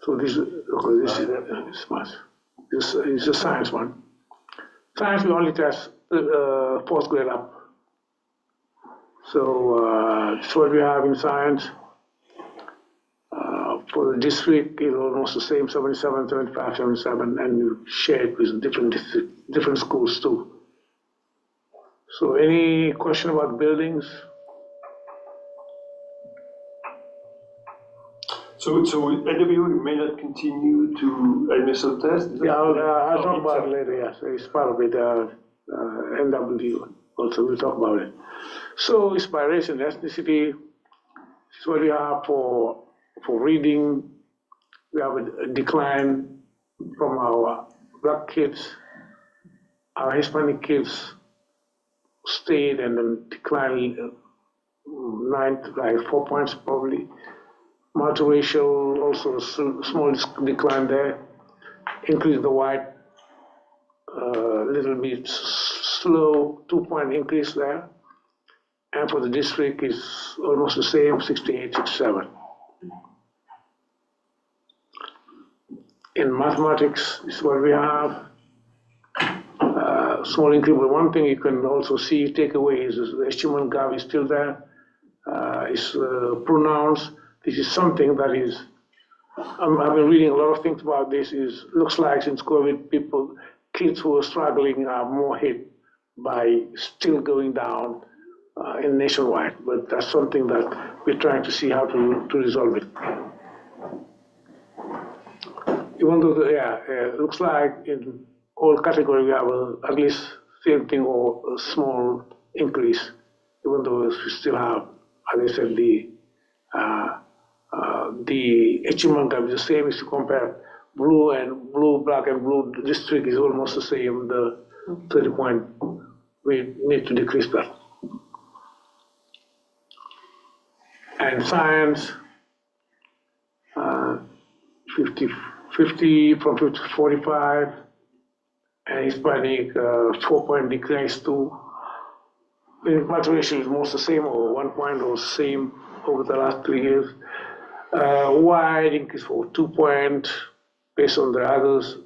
So this is math. This is a science one. Science, we only test 4th grade up. So that's what we have in science. For the district, it's almost the same, 77, 75, 77, and you share it with different schools too. So any question about buildings? So NWA may not continue to administer tests? Yeah, I'll talk about it later, yes. It's part of it, NW also, we'll talk about it. So it's by race and ethnicity. It's what we have for reading. We have a decline from our black kids. Our Hispanic kids stayed and then declined 4 points probably. Multiracial, also a small decline there. Increase the white, a little bit slow, 2-point increase there. And for the district, it's almost the same, 68, 67. In mathematics, this is what we have. Small increment. One thing you can also see, take away, is the HTML gap is still there. It's pronouns. This is something that is, I've been reading a lot of things about this. Looks like since COVID, kids who are struggling are more hit by still going down in nationwide. But that's something that we're trying to see how to resolve it. Even though, it looks like in all categories we have at least same thing or a small increase, even though we still have, as I said, the HMO gap is the same. If you compare blue, black and blue district is almost the same, the 30 point, we need to decrease that. And science, 50 from 50 to 45, and Hispanic 4-point decrease too. Maturation is most the same, or 1 point or same over the last 3 years. White increase for 2 point based on the others.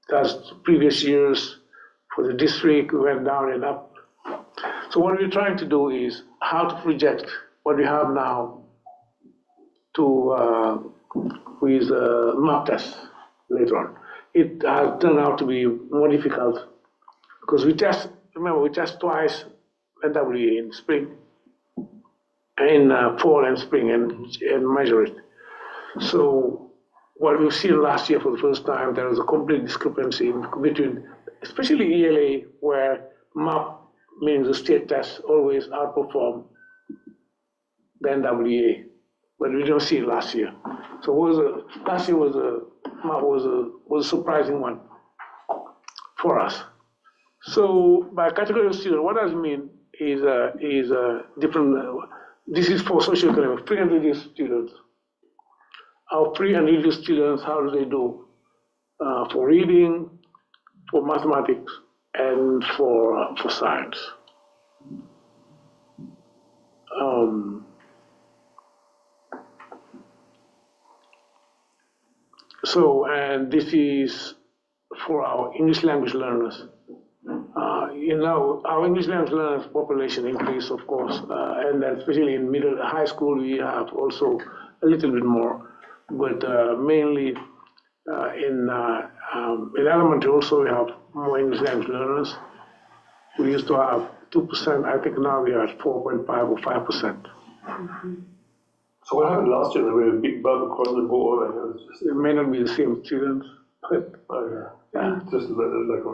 That's previous years. For the district, we went down and up. So what we're trying to do is how to project what we have now to with map tests later on. It has turned out to be more difficult because we test twice NWA in spring, in fall and spring, and measure it. So what we've seen last year for the first time, there was a complete discrepancy between, especially ELA, where MAP, meaning the state test, always outperform the NWA, but we don't see it last year. So last year MAP was a surprising one for us. So by category of student, what does it mean is different. This is for socioeconomic, free and reduced students. Our free and reduced students, how do they do? For reading, for mathematics, and for science. And this is for our English language learners. Our English language learners population increase, of course, and then especially in high school, we have also a little bit more, but mainly in elementary also we have more English language learners. We used to have 2%, I think now we are at 4.5 or 5%. So what happened last year? There were a big bug across the board. It may not be the same students, but just like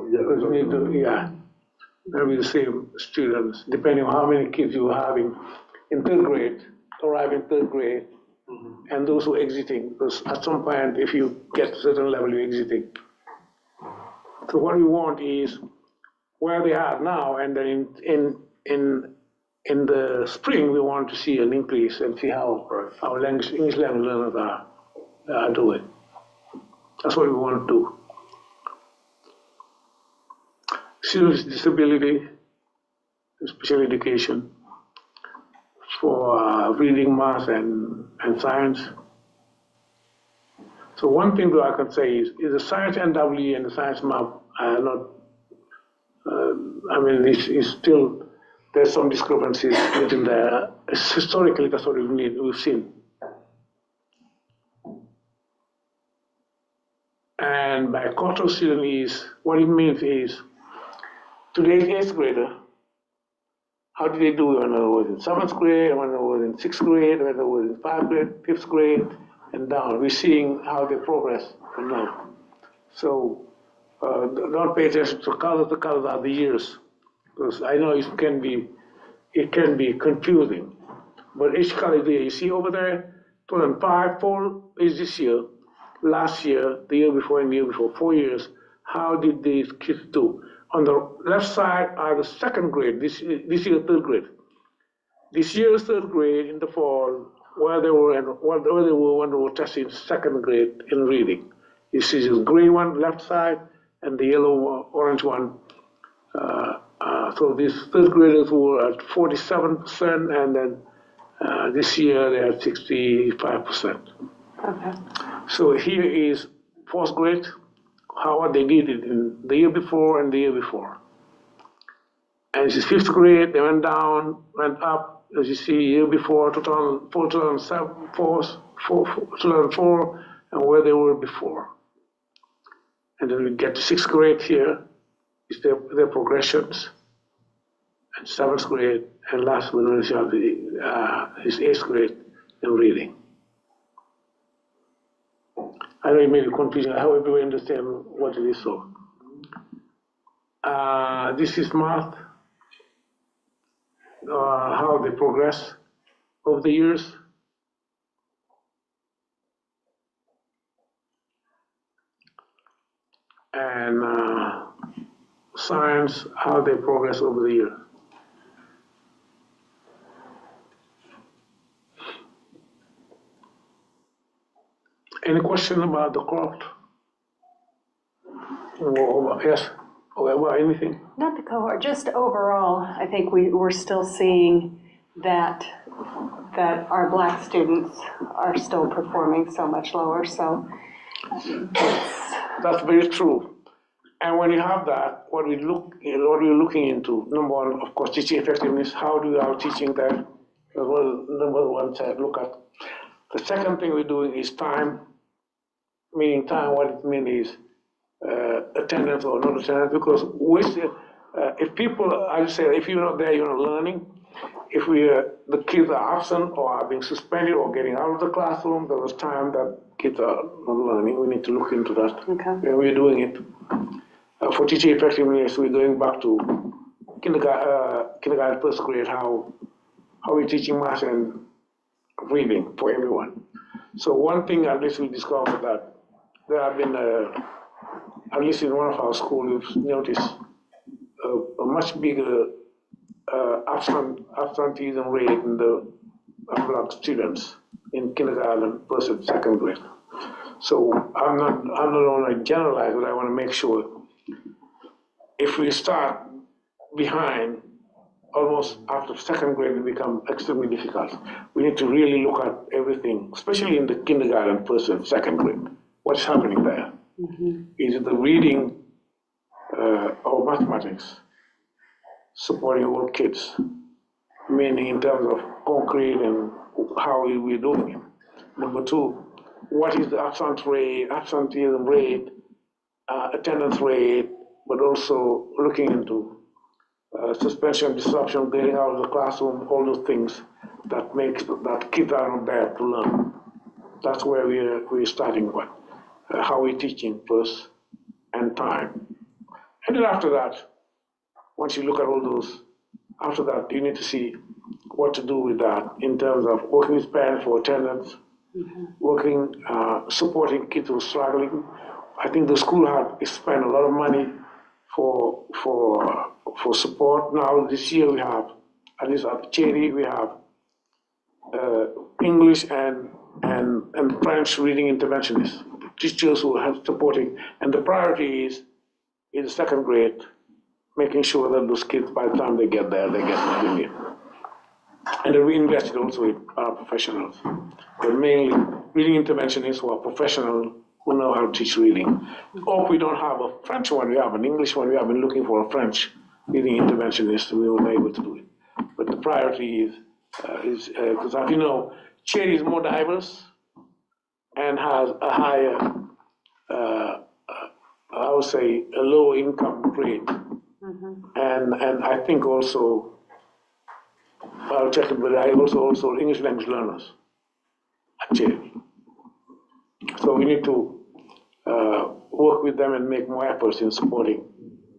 maybe the same students, depending on how many kids you are having in third grade, arrive in third grade, and those who are exiting, because at some point, if you get to a certain level, you're exiting. So what we want is where they are now, and then in the spring, we want to see an increase and see how our English language learners are doing. That's what we want to do. Students with disability, special education, for reading, math, and science. So one thing that I can say is the science NWE and the science map are not, it's still, there's some discrepancies within there. Historically, that's what we've seen. And by cultural student is, what it means is, today's 8th grader, how did they do when they was in 7th grade, when they was in 6th grade, when they was in 5th grade, 5th grade, and down. We're seeing how they progress from now. So don't pay attention to colors. The colors are the years, because I know it can be confusing. But each color there, you see over there, 2005, 4 is this year, last year, the year before, and the year before, 4 years. How did these kids do? On the left side are the 2nd grade, this year 3rd grade. This year's 3rd grade in the fall, where they were when they were testing 2nd grade in reading. You see the gray one left side and the yellow orange one. So these 3rd graders were at 47%, and then this year they are 65%. Okay. So here is 4th grade, how they did it in the year before and the year before. And this is 5th grade, they went down, went up, as you see, year before, 2004, 2004, and where they were before. And then we get to 6th grade here, is their progressions, and 7th grade, and last but not least, is 8th grade in reading. I know it may be confusing, I hope everyone understand what it is so. This is math, how they progress over the years. And science, how they progress over the years. Any question about the cohort? Yes, or about anything? Not the cohort, just overall, I think we're still seeing that our Black students are still performing so much lower, so that's very true. And when you have that, what we're looking into, number one, of course, teaching effectiveness. How do our teaching there? That's number one to look at. The second thing we're doing is time, meaning time, what it means is attendance or not attendance, because if people, I say, if you're not there, you're not learning. If the kids are absent or are being suspended or getting out of the classroom, there was time that kids are not learning. We need to look into that. Okay. And we're doing it. For teaching effectiveness, we're going back to kindergarten, 1st grade, how we're teaching math and reading for everyone. So one thing at least we discovered that there have been, at least in one of our schools, we've noticed a much bigger absenteeism rate in the Black students in kindergarten, 1st and 2nd grade. So I'm not want to generalize, but I want to make sure if we start behind, almost after 2nd grade, it becomes extremely difficult. We need to really look at everything, especially in the kindergarten, 1st and 2nd grade. What's happening there? Mm-hmm. Is it the reading or mathematics supporting all kids, meaning in terms of concrete and how we're doing it? Number two, what is the absenteeism rate, attendance rate, but also looking into suspension, disruption, getting out of the classroom, all those things that kids are not there to learn. That's where we're starting with. How we're teaching first, and time. And then after that, once you look at all those, after that, you need to see what to do with that in terms of working with parents for attendance, working, supporting kids who are struggling. I think the school has spent a lot of money for support. Now this year we have, at least at Cherry, we have English and French reading interventionists, teachers who have supporting, and the priority is in the 2nd grade, making sure that those kids, by the time they get there, they get what they need. And then we invested also in professionals, but mainly reading interventionists who are professional, who know how to teach reading. Or if we don't have a French one, we have an English one. We have been looking for a French reading interventionist, we were able to do it. But the priority is because as you know, Cherry is more diverse and has a higher I would say, a low income grade. And I think also, I'll check it, but I also English language learners, actually. So we need to work with them and make more efforts in supporting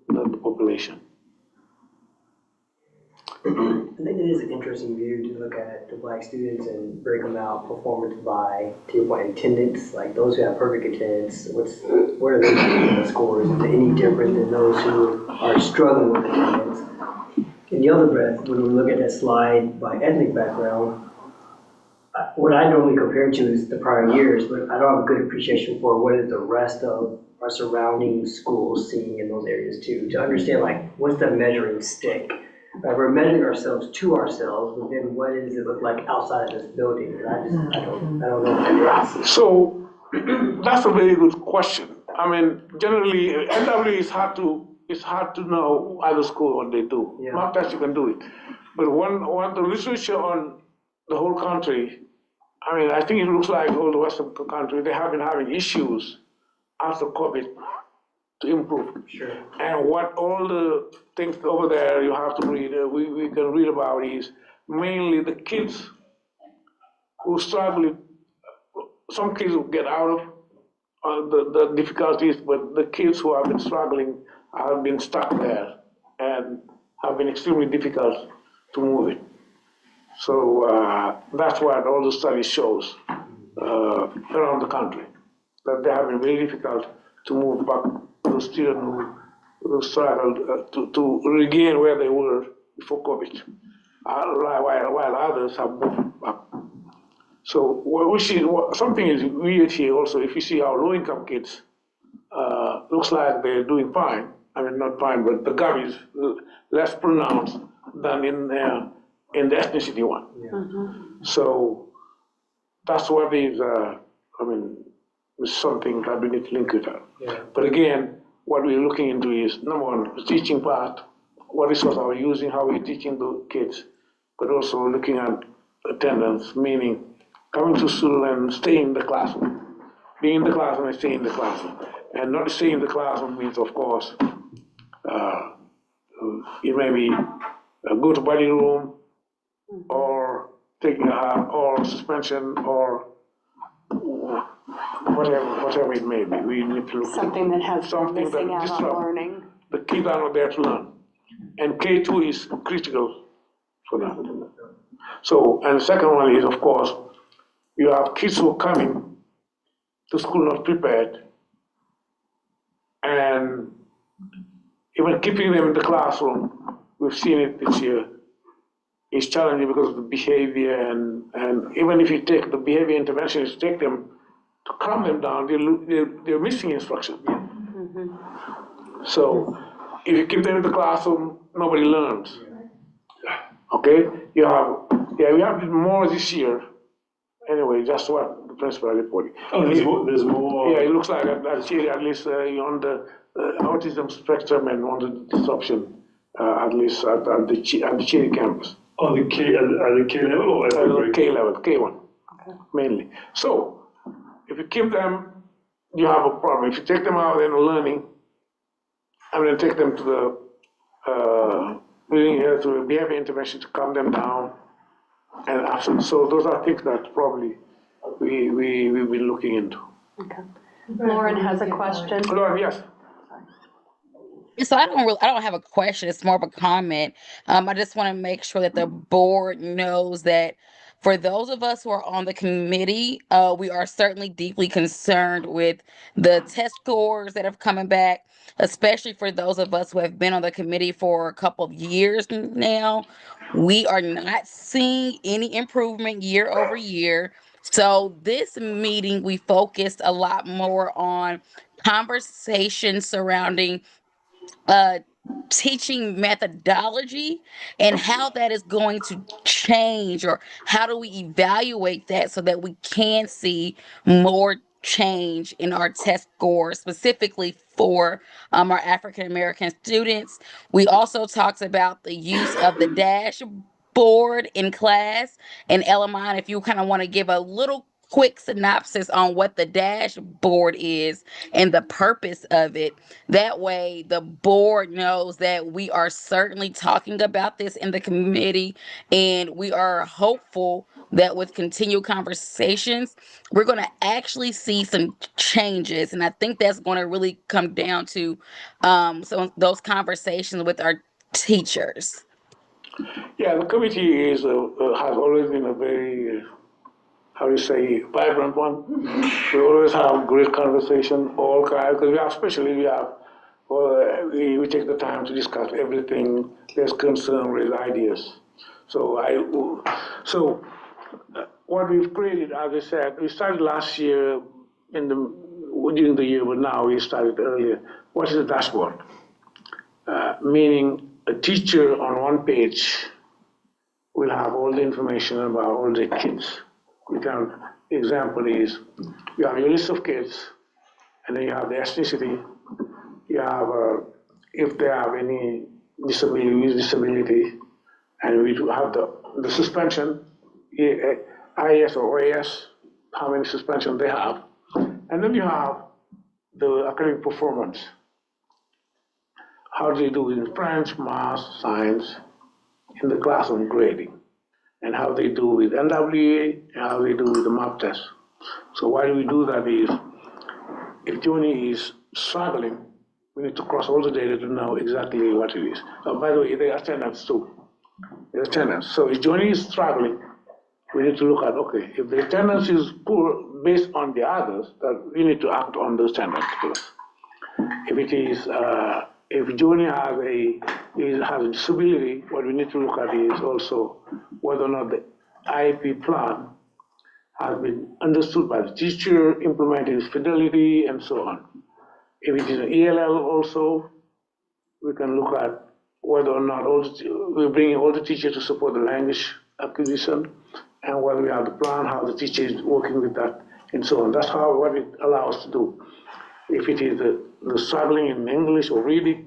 the population. I think it is an interesting view to look at the Black students and break them out performance by, to your point, attendance. Like those who have perfect attendance, what are their scores? Is it any different than those who are struggling with attendance? In the other breath, when we look at that slide by ethnic background, what I normally compare to is the prior years, but I don't have a good appreciation for what is the rest of our surrounding schools seeing in those areas too, to understand like what's the measuring stick. We're measuring ourselves to ourselves, but then what does it look like outside of this building? And I don't know what that is. So that's a very good question. I mean, generally, NW it's hard to know other schools what they do. Yeah. Not that you can do it, but the research on the whole country, I mean, I think it looks like all the Western country, they have been having issues after COVID to improve. Sure. And what all the things over there you have to read, we can read about is mainly the kids who struggle. Some kids will get out of the difficulties, but the kids who have been struggling have been stuck there and have been extremely difficult to move it. So that's what all the studies shows around the country, that they have been very difficult to move back to students who struggled to regain where they were before COVID, while others have moved back. So what we see, something is weird here also, if you see our low-income kids, looks like they're doing fine. I mean, not fine, but the gap is less pronounced than in the ethnicity one. Yeah. So that's what is, I mean, is something that we need to link it up. Yeah. But again, what we're looking into is, number one, the teaching part, what resources are we using, how we're teaching the kids, but also looking at attendance, meaning coming to school and staying in the classroom. Being in the classroom and staying in the classroom. And not staying in the classroom means, of course, it may be go to buddy room or taking or suspension or whatever it may be. We need to look Something that has something missing that out on disrupts. learning. The kids are not there to learn. And K2 is critical for that. So, and the second one is, of course, you have kids who are coming to school not prepared, and even keeping them in the classroom, we've seen it this year, is challenging because of the behavior, and even if you take the behavior interventions, take them to calm them down, they're missing instruction. So if you keep them in the classroom, nobody learns. Okay? We have more this year. Anyway, just what the principal reported. Oh, there's more. Yeah, it looks like at least on the autism spectrum and on the disruption, at least at the Chile campus. On the K level or every grade? K level, K1, mainly. So if you keep them, you have a problem. If you take them out and learning, I'm going to take them to the to behavior intervention to calm them down. And so those are things that probably we've been looking into. Okay. Lauren has a question. Lauren, yes. So I don't have a question. It's more of a comment. I just want to make sure that the board knows that for those of us who are on the committee, we are certainly deeply concerned with the test scores that have coming back, especially for those of us who have been on the committee for a couple of years now. We are not seeing any improvement year over year. So this meeting, we focused a lot more on conversations surrounding teaching methodology and how that is going to change, or how do we evaluate that so that we can see more change in our test scores, specifically for our African American students. We also talked about the use of the dashboard in class. And Elamine, if you kind of want to give a little quick synopsis on what the dashboard is and the purpose of it. That way the board knows that we are certainly talking about this in the committee, and we are hopeful that with continued conversations, we're going to actually see some changes. And I think that's going to really come down to some of those conversations with our teachers. Yeah, the committee has always been a very, how do you say, vibrant one. We always have great conversation, all kinds, because we take the time to discuss everything. There's concern with ideas. So what we've created, as I said, we started last year during the year, but now we started earlier. What is a dashboard? Meaning a teacher on one page will have all the information about all the kids. Example is, you have your list of kids, and then you have the ethnicity, you have if they have any disability, and we do have the suspension, IS or OAS, how many suspensions they have. And then you have the academic performance. How do they do in French, math, science, in the classroom grading, and how they do with NWA, and how they do with the MAP test. So why do we do that is, if Joni is struggling, we need to cross all the data to know exactly what it is. By the way, the attendance too. The attendance. So if Joni is struggling, we need to look at, okay, if the attendance is poor based on the others, that we need to act on those attendance first. If it is, if Joni has a disability, what we need to look at is also whether or not the IEP plan has been understood by the teacher, implemented with fidelity, and so on. If it is an ELL also, we can look at whether or not we're bringing all the teachers to support the language acquisition, and whether we have the plan, how the teacher is working with that, and so on. That's what it allows us to do. If it is the struggling in English or reading,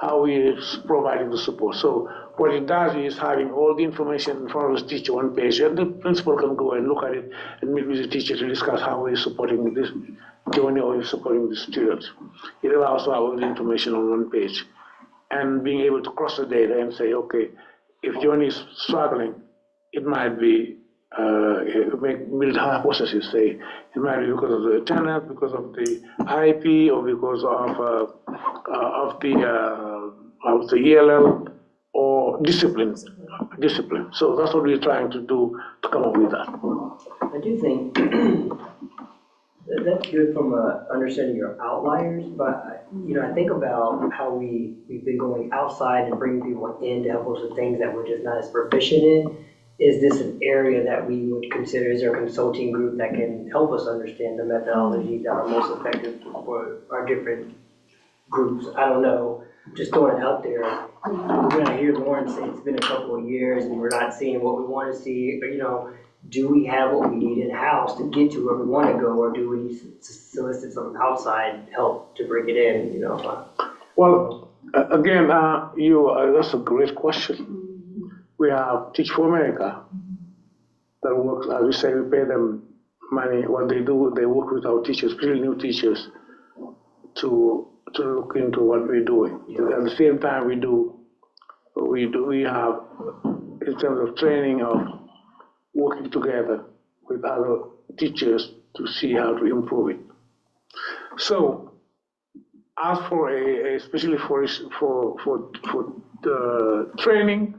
how we are providing the support. So what it does is having all the information in front of the teacher on page, and the principal can go and look at it and meet with the teacher to discuss how we're supporting this journey or supporting the students. It allows to have all the information on one page, and being able to cross the data and say, okay, if Johnny is struggling, it might be build hypothesis, say it might be because of the attendance, because of the IEP, or because of the ELL, or discipline. So that's what we're trying to do to come up with that. I do think that's good from understanding your outliers, but I think about how we've been going outside and bringing people in to help us with things that we're just not as proficient in. Is this an area that we would consider, is there a consulting group that can help us understand the methodologies that are most effective for our different groups? I don't know, just throwing it out there. When I hear Lauren say it's been a couple of years and we're not seeing what we want to see, but do we have what we need in-house to get to where we want to go, or do we need to solicit some outside help to bring it in, Well, again, that's a great question. We have Teach for America that works, as we say, we pay them money. What they do, they work with our teachers, especially new teachers, to look into what we're doing. At the same time, we have, in terms of training, of working together with other teachers to see how to improve it. So, as for especially for the training,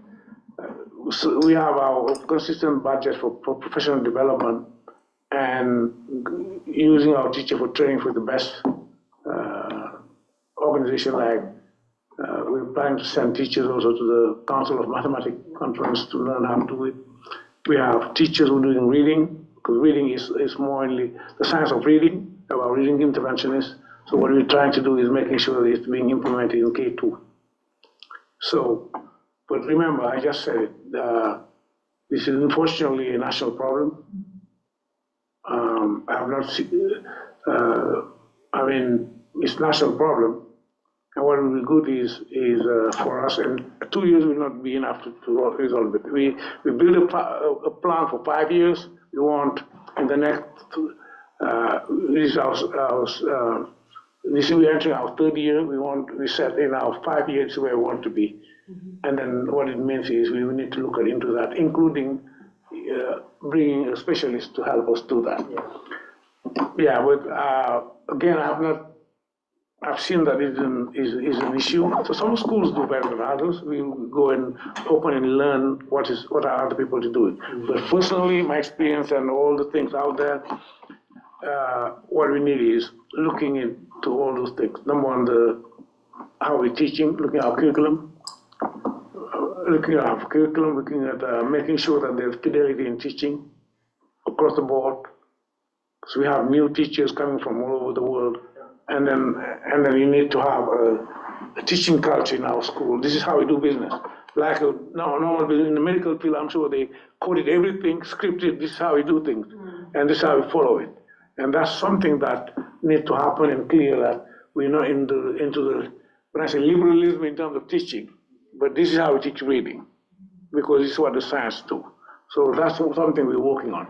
so we have our consistent budget for professional development and using our teacher for training for the best organization. Like we're planning to send teachers also to the Council of Mathematics Conference to learn how to do it. We have teachers who are doing reading, because reading is more only the science of reading, our reading interventionists. So what we're trying to do is making sure that it's being implemented in K2. So, but remember, I just said it, this is unfortunately a national problem. I have not seen, it's a national problem. And what will be good is for us, and 2 years will not be enough to resolve it. We build a plan for 5 years. We want in the next, this we're entering our third year. We set in our 5 years where we want to be. And then what it means is we need to look into that, including bringing a specialist to help us do that. Yeah, but again, I've seen that is an issue. So some schools do better than others. We go and open and learn what are other people to do. But personally, my experience and all the things out there, what we need is looking into all those things. Number one, how we're teaching, looking at our curriculum, looking at making sure that there's fidelity in teaching across the board. So we have new teachers coming from all over the world, and then you need to have a teaching culture in our school. This is how we do business. Like in the medical field, I'm sure they coded everything, scripted. This is how we do things, and this is how we follow it. And that's something that needs to happen and clear that we're not into the when I say liberalism in terms of teaching, but this is how we teach reading, because this is what the science do. So that's something we're working on.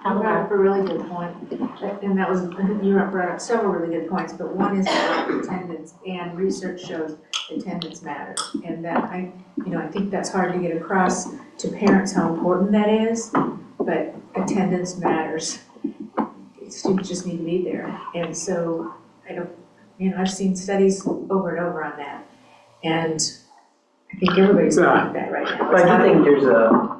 You brought up a really good point, and that was, you brought up several really good points, but one is about attendance, and research shows attendance matters, and that I think that's hard to get across to parents how important that is, but attendance matters. Students just need to be there, and so I've seen studies over and over on that, and I think everybody's looking at that right now. But I do think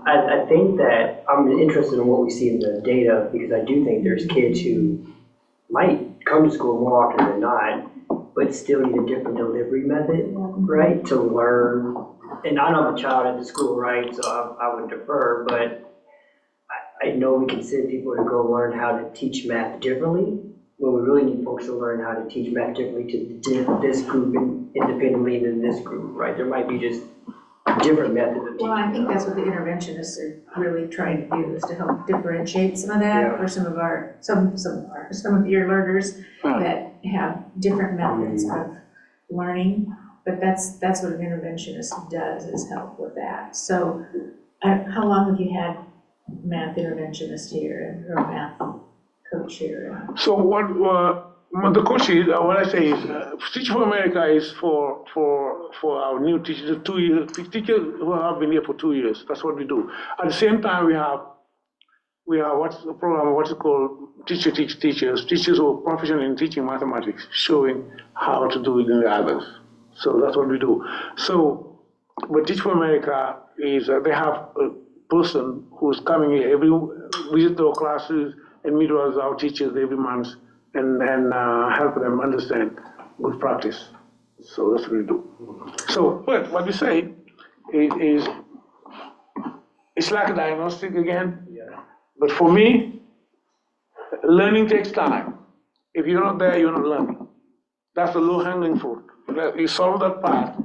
I think that I'm interested in what we see in the data, because I do think there's kids who might come to school more often than not, but still need a different delivery method, right, to learn. And I know I'm a child at the school, right, so I would defer, but I know we can send people to go learn how to teach math differently, when we really need folks to learn how to teach math differently to this group independently than this group, right? There might be just different methods of teaching. Well, I think that's what the interventionists are really trying to do, is to help differentiate some of that for some of your learners that have different methods of learning. But that's what an interventionist does, is help with that. So how long have you had math interventionist here or math coach here? So what the coach is, what I say is, Teach for America is for our new teachers, 2 years, teachers who have been here for 2 years. That's what we do. At the same time, we have what's the program? What's it called? Teachers who are professional in teaching mathematics, showing how to do it in the others. So that's what we do. So, but Teach for America is they have a person who's coming here visit our classes and meet with our teachers every month and help them understand good practice. So that's what we do. So, but what we say is it's like a diagnostic again. But for me, learning takes time. If you're not there, you're not learning. That's the low-hanging fruit. You solve that part,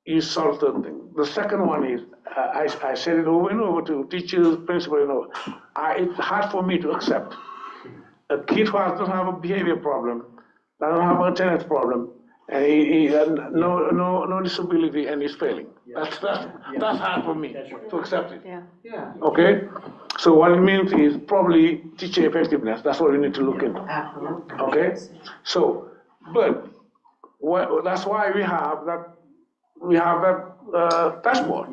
you solve the thing. The second one is, I said it over and over to teachers, principals, it's hard for me to accept a kid who doesn't have a behavior problem, doesn't have an attendance problem, and he has no disability and he's failing. That's hard for me to accept it. Okay? So what it means is probably teacher effectiveness. That's what we need to look into. Okay? So, but that's why we have that dashboard.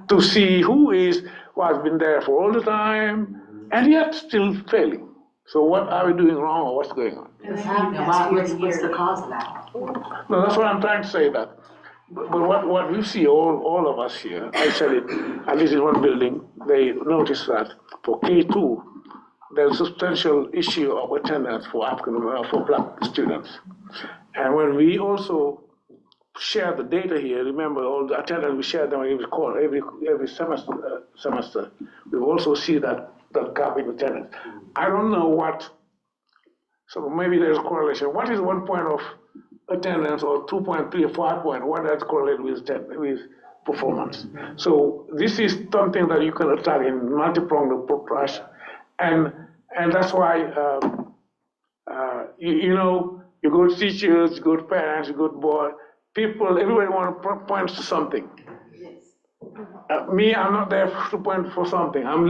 To see who has been there for all the time and yet still failing. So what are we doing wrong, or what's going on? What's the cause of that? No, that's what I'm trying to say. That, but what we see, all of us here, I said it, at least in one building, they noticed that for K2, there's a substantial issue of attendance for for Black students. And when we also share the data here, remember all the attendance we share them every semester. We also see that gap in attendance. I don't know what, so maybe there's a correlation. What is 1 point of attendance or 2.3 or 5 point? What does correlate with performance? So this is something that you can attack in multi-pronged approach, and that's why you go to teachers, you go to parents, you go to board, people, everybody want to point to something. Me, I'm not there to point for something. I'm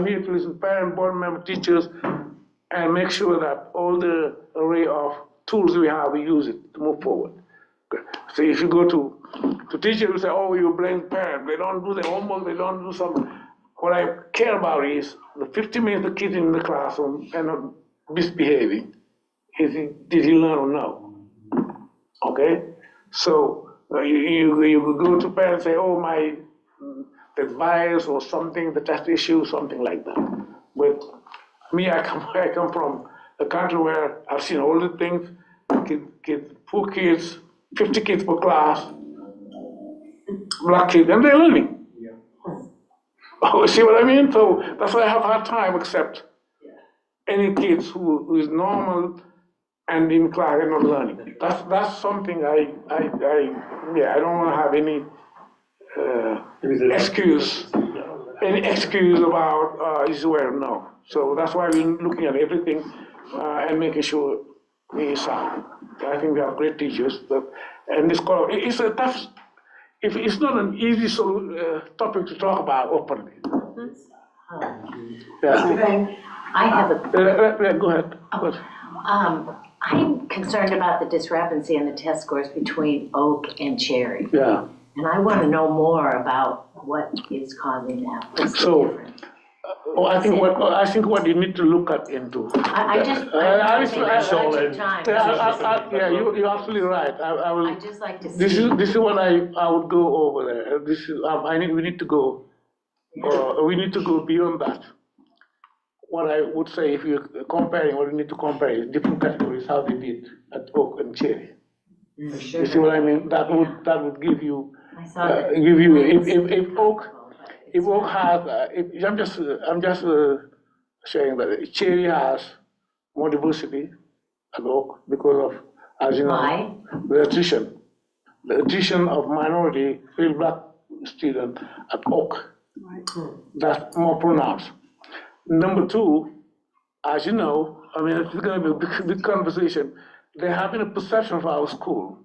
here to listen to parents, board member, teachers, and make sure that all the array of tools we have, we use it to move forward. Okay. So if you go to teachers, you say, oh, you blame parents. They don't do their homework, they don't do something. What I care about is the 50 minutes the kid in the classroom and not misbehaving. Did he learn or no? Okay? So you go to parents and say, oh, there's bias or something, the test issue, something like that. But me, I come from a country where I've seen all the things, kids, poor kids, 50 kids per class, black kids, and they're learning. Oh, see what I mean? So that's why I have a hard time accept any kids who is normal and in class and not learning. That's something I don't want to have any excuse about Israel, no. So that's why we're looking at everything and making sure we sound. I think we have great teachers, and this it's a tough. It's not an easy topic to talk about openly. Yeah. I have a. Go ahead. I'm concerned about the discrepancy in the test scores between Oak and Cherry. Yeah. And I want to know more about what is causing that. What's the So, difference? I think what you need to look at into. I just, I'm budget time. Yeah, you're absolutely right. I just like to see. This is what I would go over there. This is we need to go. We need to go beyond that. What I would say, if you're comparing, what you need to compare is different categories, how they did at Oak and Cherry. You see what I mean? That would give you if Oak has I'm just saying that Cherry has more diversity at Oak because of, as you know, the attrition of minority real black students at Oak. That's more pronounced. Number two, as you know, I mean, it's going to be a big conversation. There have been a perception of our school,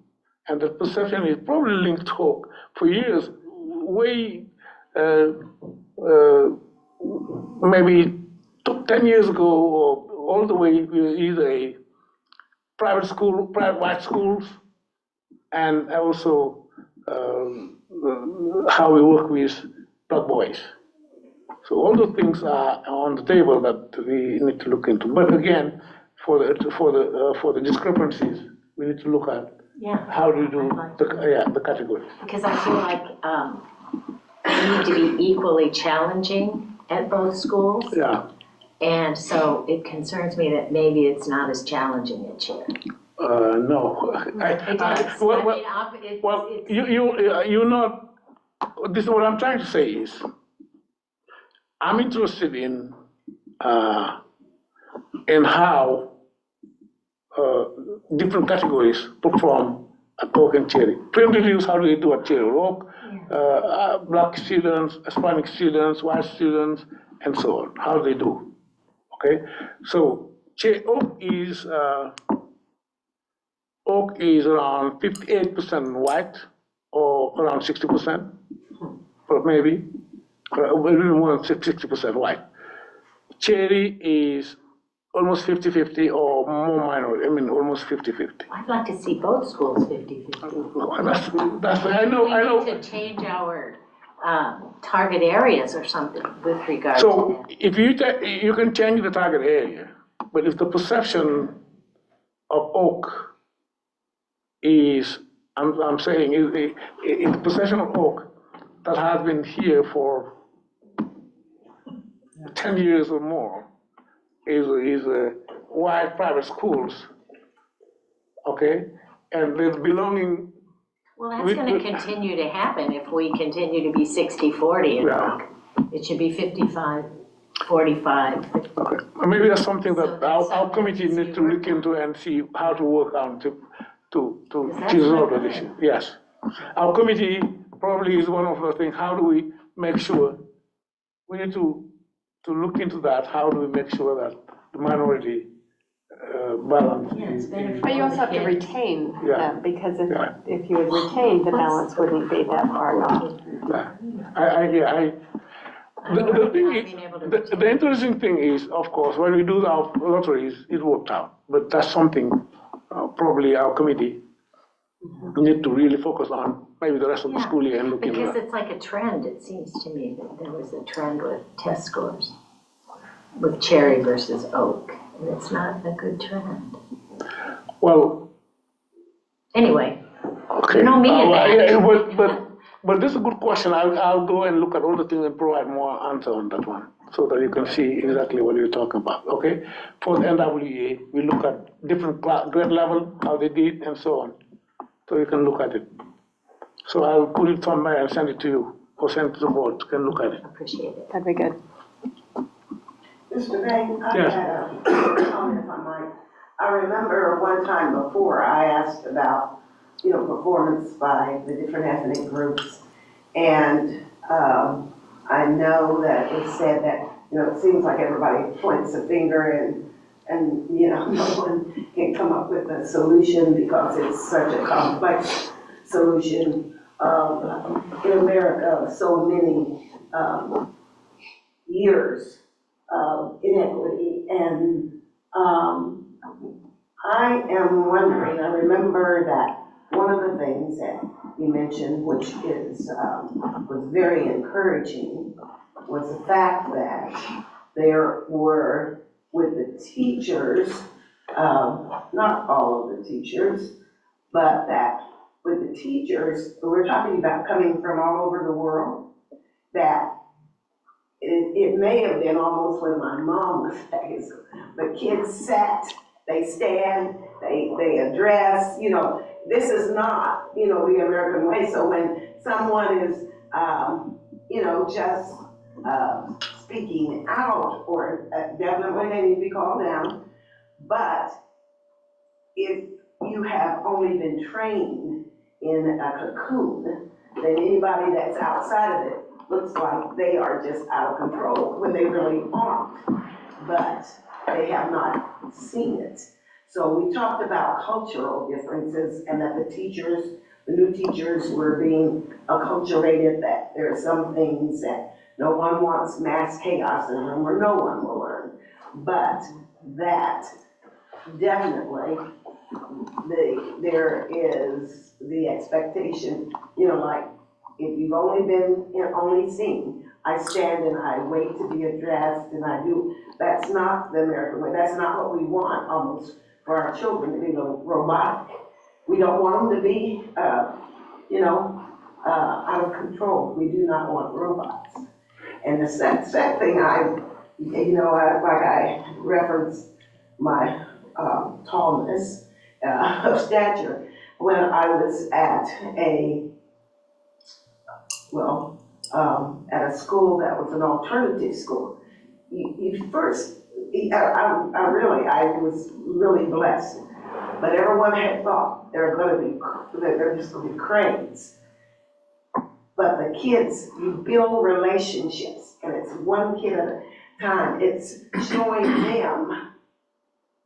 and the perception is probably linked to Oak for years, way, maybe 10 years ago, or all the way, we were either a private white schools, and also how we work with black boys. So all those things are on the table that we need to look into. But again, for the discrepancies, we need to look at how do you do the categories. Because I feel like we need to be equally challenging at both schools. Yeah. And so it concerns me that maybe it's not as challenging at Cherry. No. It does. You're not. This is what I'm trying to say is. I'm interested in how different categories perform at Oak and Cherry. Preliminary reviews, how do they do at Cherry Oak? Black students, Hispanic students, white students, and so on. How do they do? Okay, so Oak is around 58% white, or around 60%, or maybe. More than 60% white. Cherry is almost 50-50 or more minority. I mean, almost 50-50. I'd like to see both schools 50-50. That's I know. We need to change our target areas or something with regard to So if you can change the target area, but if the perception of Oak is, I'm saying, if the perception of Oak that has been here for 10 years or more is white private schools, okay? And there's belonging. Well, that's going to continue to happen if we continue to be 60-40 in Oak. It should be 55-45. Okay. Maybe that's something that our committee needs to look into and see how to work on to resolve that issue. Yes. Our committee probably is one of the things, how do we make sure, we need to look into that, how do we make sure that the minority balance. But you also have to retain them, because if you had retained, the balance wouldn't be that far off. The thing is, the interesting thing is, of course, when we do our lotteries, it worked out. But that's something probably our committee need to really focus on, maybe the rest of the school year and look into Because that. it's like a trend, it seems to me, that there was a trend with test scores, with cherry versus oak, and it's not a good trend. Well. Anyway, Okay. you know me and that. But this is a good question. I'll go and look at all the things and provide more answer on that one, so that you can see exactly what you're talking about, okay? For the NWA, we look at different grade level, how they did, and so on. So you can look at it. So I'll put it somewhere and send it to you, or send it to the board, you can look at it. Appreciate it. That'd be good. Mr. Bain, I Yes. had a comment if I might. I remember one time before I asked about, performance by the different ethnic groups. And I know that it was said that, it seems like everybody points a finger and no one can come up with a solution because it's such a complex solution. In America, so many years of inequity, and I am wondering, I remember that one of the things that you mentioned, which is was very encouraging, was the fact that there were, with the teachers, not all of the teachers, but that with the teachers, we're talking about coming from all over the world, that it may have been almost when my mom was raised. The kids sat, they stand, they address, this is not, the American way. So when someone is, just speaking out, or definitely they need to be called down, but if you have only been trained in a cocoon, then anybody that's outside of it looks like they are just out of control when they really aren't, but they have not seen it. So we talked about cultural differences, and that the new teachers were being acculturated, that there are some things that no one wants mass chaos in a room where no one will learn, but that definitely there is the expectation, like if you've only seen, I stand and I wait to be addressed and I do, that's not the American way. That's not what we want almost for our children, to be robotic. We don't want them to be, out of control. We do not want robots. And the second thing I referenced my tallness of stature when I was at at a school that was an alternative school. I was really blessed, but everyone had thought they're just going to be cranes. But the kids, you build relationships, and it's one kid at a time. It's showing them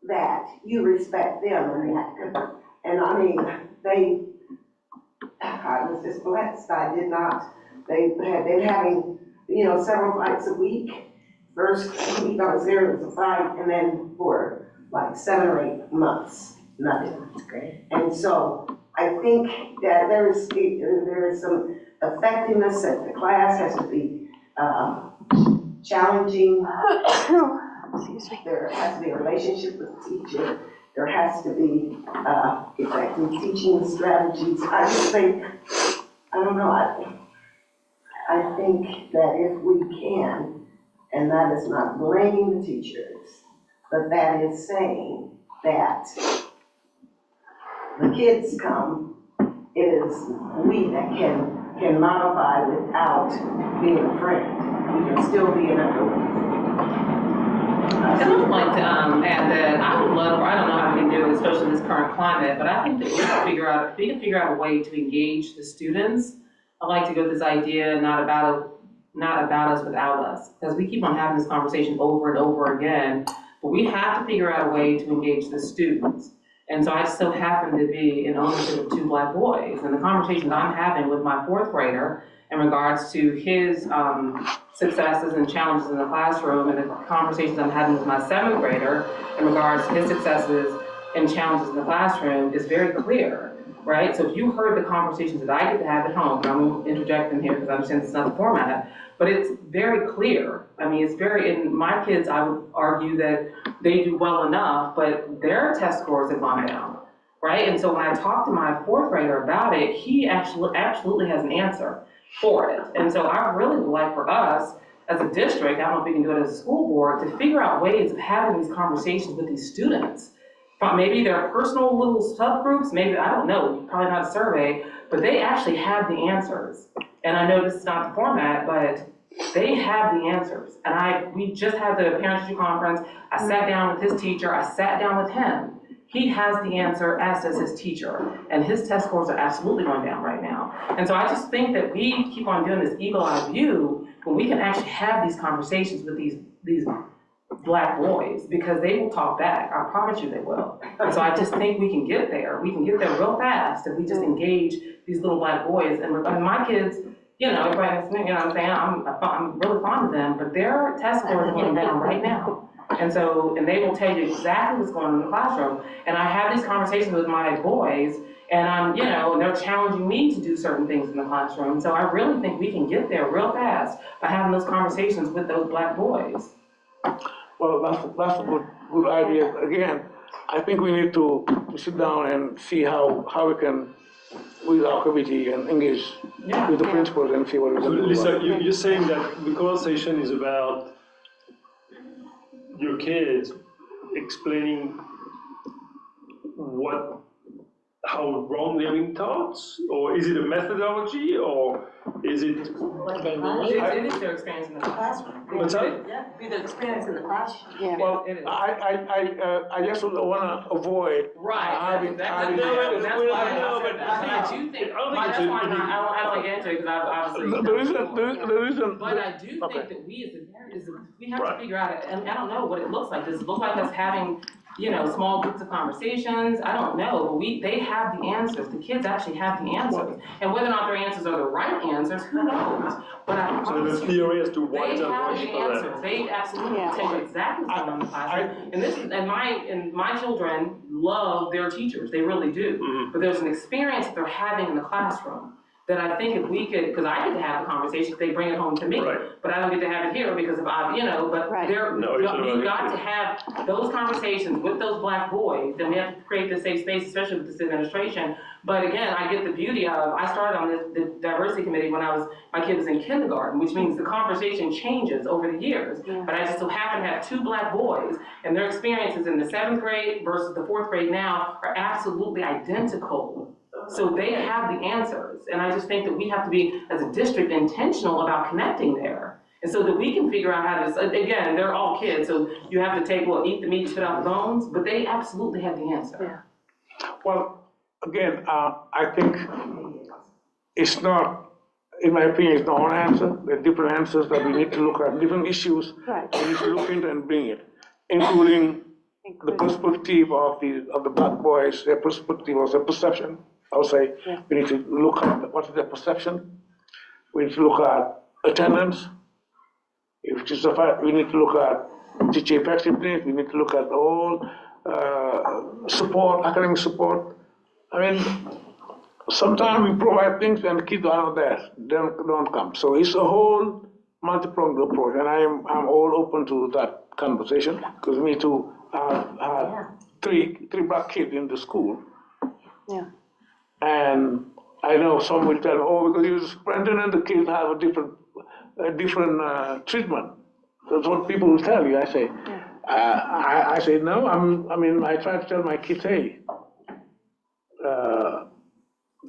that you respect them, and I mean, I was just blessed. They had been having, several fights a week. First week I was there, it was a fight, and then for like 7 or 8 months, nothing. That's great. And so I think that there is some effectiveness, that the class has to be challenging. There has to be a relationship with the teacher. There has to be effective teaching strategies. I just think, I think that if we can, and that is not blaming the teachers, but that is saying that the kids come, it is we that can modify without being afraid. We can still be in a And I would like to add that I don't know how we can do it, especially in this current climate, but I think that we can figure out a way to engage the students. I like to go with this idea, not about us, without us, because we keep on having this conversation over and over again, but we have to figure out a way to engage the students. And so I so happen to be in ownership of 2 Black boys, and the conversations I'm having with my 4th grader in regards to his successes and challenges in the classroom, and the conversations I'm having with my 7th grader in regards to his successes and challenges in the classroom is very clear, right? So if you heard the conversations that I get to have at home, and I'm going to interject them here because I understand it's not the format, but it's very clear. I mean, it's very, in my kids, I would argue that they do well enough, but their test scores have gone down, right? And so when I talked to my 4th grader about it, he absolutely has an answer for it. And so I really would like for us as a district, I don't know if we can do it as a school board, to figure out ways of having these conversations with these students. Maybe their personal little subgroups, maybe, I don't know, probably not a survey, but they actually have the answers. And I know this is not the format, but they have the answers. And we just had the parent-teacher conference. I sat down with his teacher. I sat down with him. He has the answer, as does his teacher. And his test scores are absolutely going down right now. And so I just think that we keep on doing this eagle-eye view when we can actually have these conversations with these Black boys, because they will talk back. I promise you they will. And so I just think we can get there. We can get there real fast if we just engage these little Black boys. And my kids, you know, everybody, you know what I'm saying? I'm really fond of them, but their test scores are going down right now. And so, and they will tell you exactly what's going on in the classroom. And I have these conversations with my boys, and I'm, you know, and they're challenging me to do certain things in the classroom. So I really think we can get there real fast by having those conversations with those Black boys. Well, that's a good idea. Again, I think we need to sit down and see how we can, with our committee, and engage with the principals and see what we can do. Lisa, you're saying that the conversation is about your kids explaining how wrong they're being taught, or is it a methodology, or is it? What they It is their experience in the classroom. What's that? Yeah, be the experience in the classroom. Yeah. Well, I just want to avoid having. That's why I do think, that's why I don't get into it, because I've obviously. The reason. But I do think that we have to figure out, and I don't know what it looks like. Does it look like us having, you know, small groups of conversations? I don't know, but they have the answers. The kids actually have the answers. And whether or not their answers are the right answers, who knows? But I So the theory as to why they have the answers. They absolutely tell you exactly what's going on in the classroom. And my children love their teachers. They really do. Mm-hmm. But there's an experience that they're having in the classroom that I think if we could, because I get to have the conversation, they bring it home to me, but I don't get to have it here because of, you know, but we've got to have those conversations with those Black boys, and we have to create this safe space, especially with this administration. But again, I get the beauty of, I started on the diversity committee when my kid was in kindergarten, which means the conversation changes over the years. But I just so happen to have 2 Black boys, and their experiences in the 7th grade versus the 4th grade now are absolutely identical. So they have the answers, and I just think that we have to be, as a district, intentional about connecting there. And so that we can figure out how to, again, they're all kids, so you have to eat the meat, spit out the bones, but they absolutely have the answer. Well, again, I think it's not, in my opinion, it's not one answer. There are different answers that we need to look at, different issues. We need to look into and bring it, including the perspective of the Black boys, their perspective or their perception. I would say we need to look at what is their perception. We need to look at attendance. Which is the fact, we need to look at teacher effectiveness. We need to look at all support, academic support. I mean, sometimes we provide things and kids are not there, they don't come. So it's a whole multi-pronged approach, and I'm all open to that conversation, because we need to have 3 Black kids in the school. Yeah. And I know some will tell, oh, because you're superintendent, the kids have a different treatment. That's what people will tell you. I say, I say no. I try to tell my kids, hey,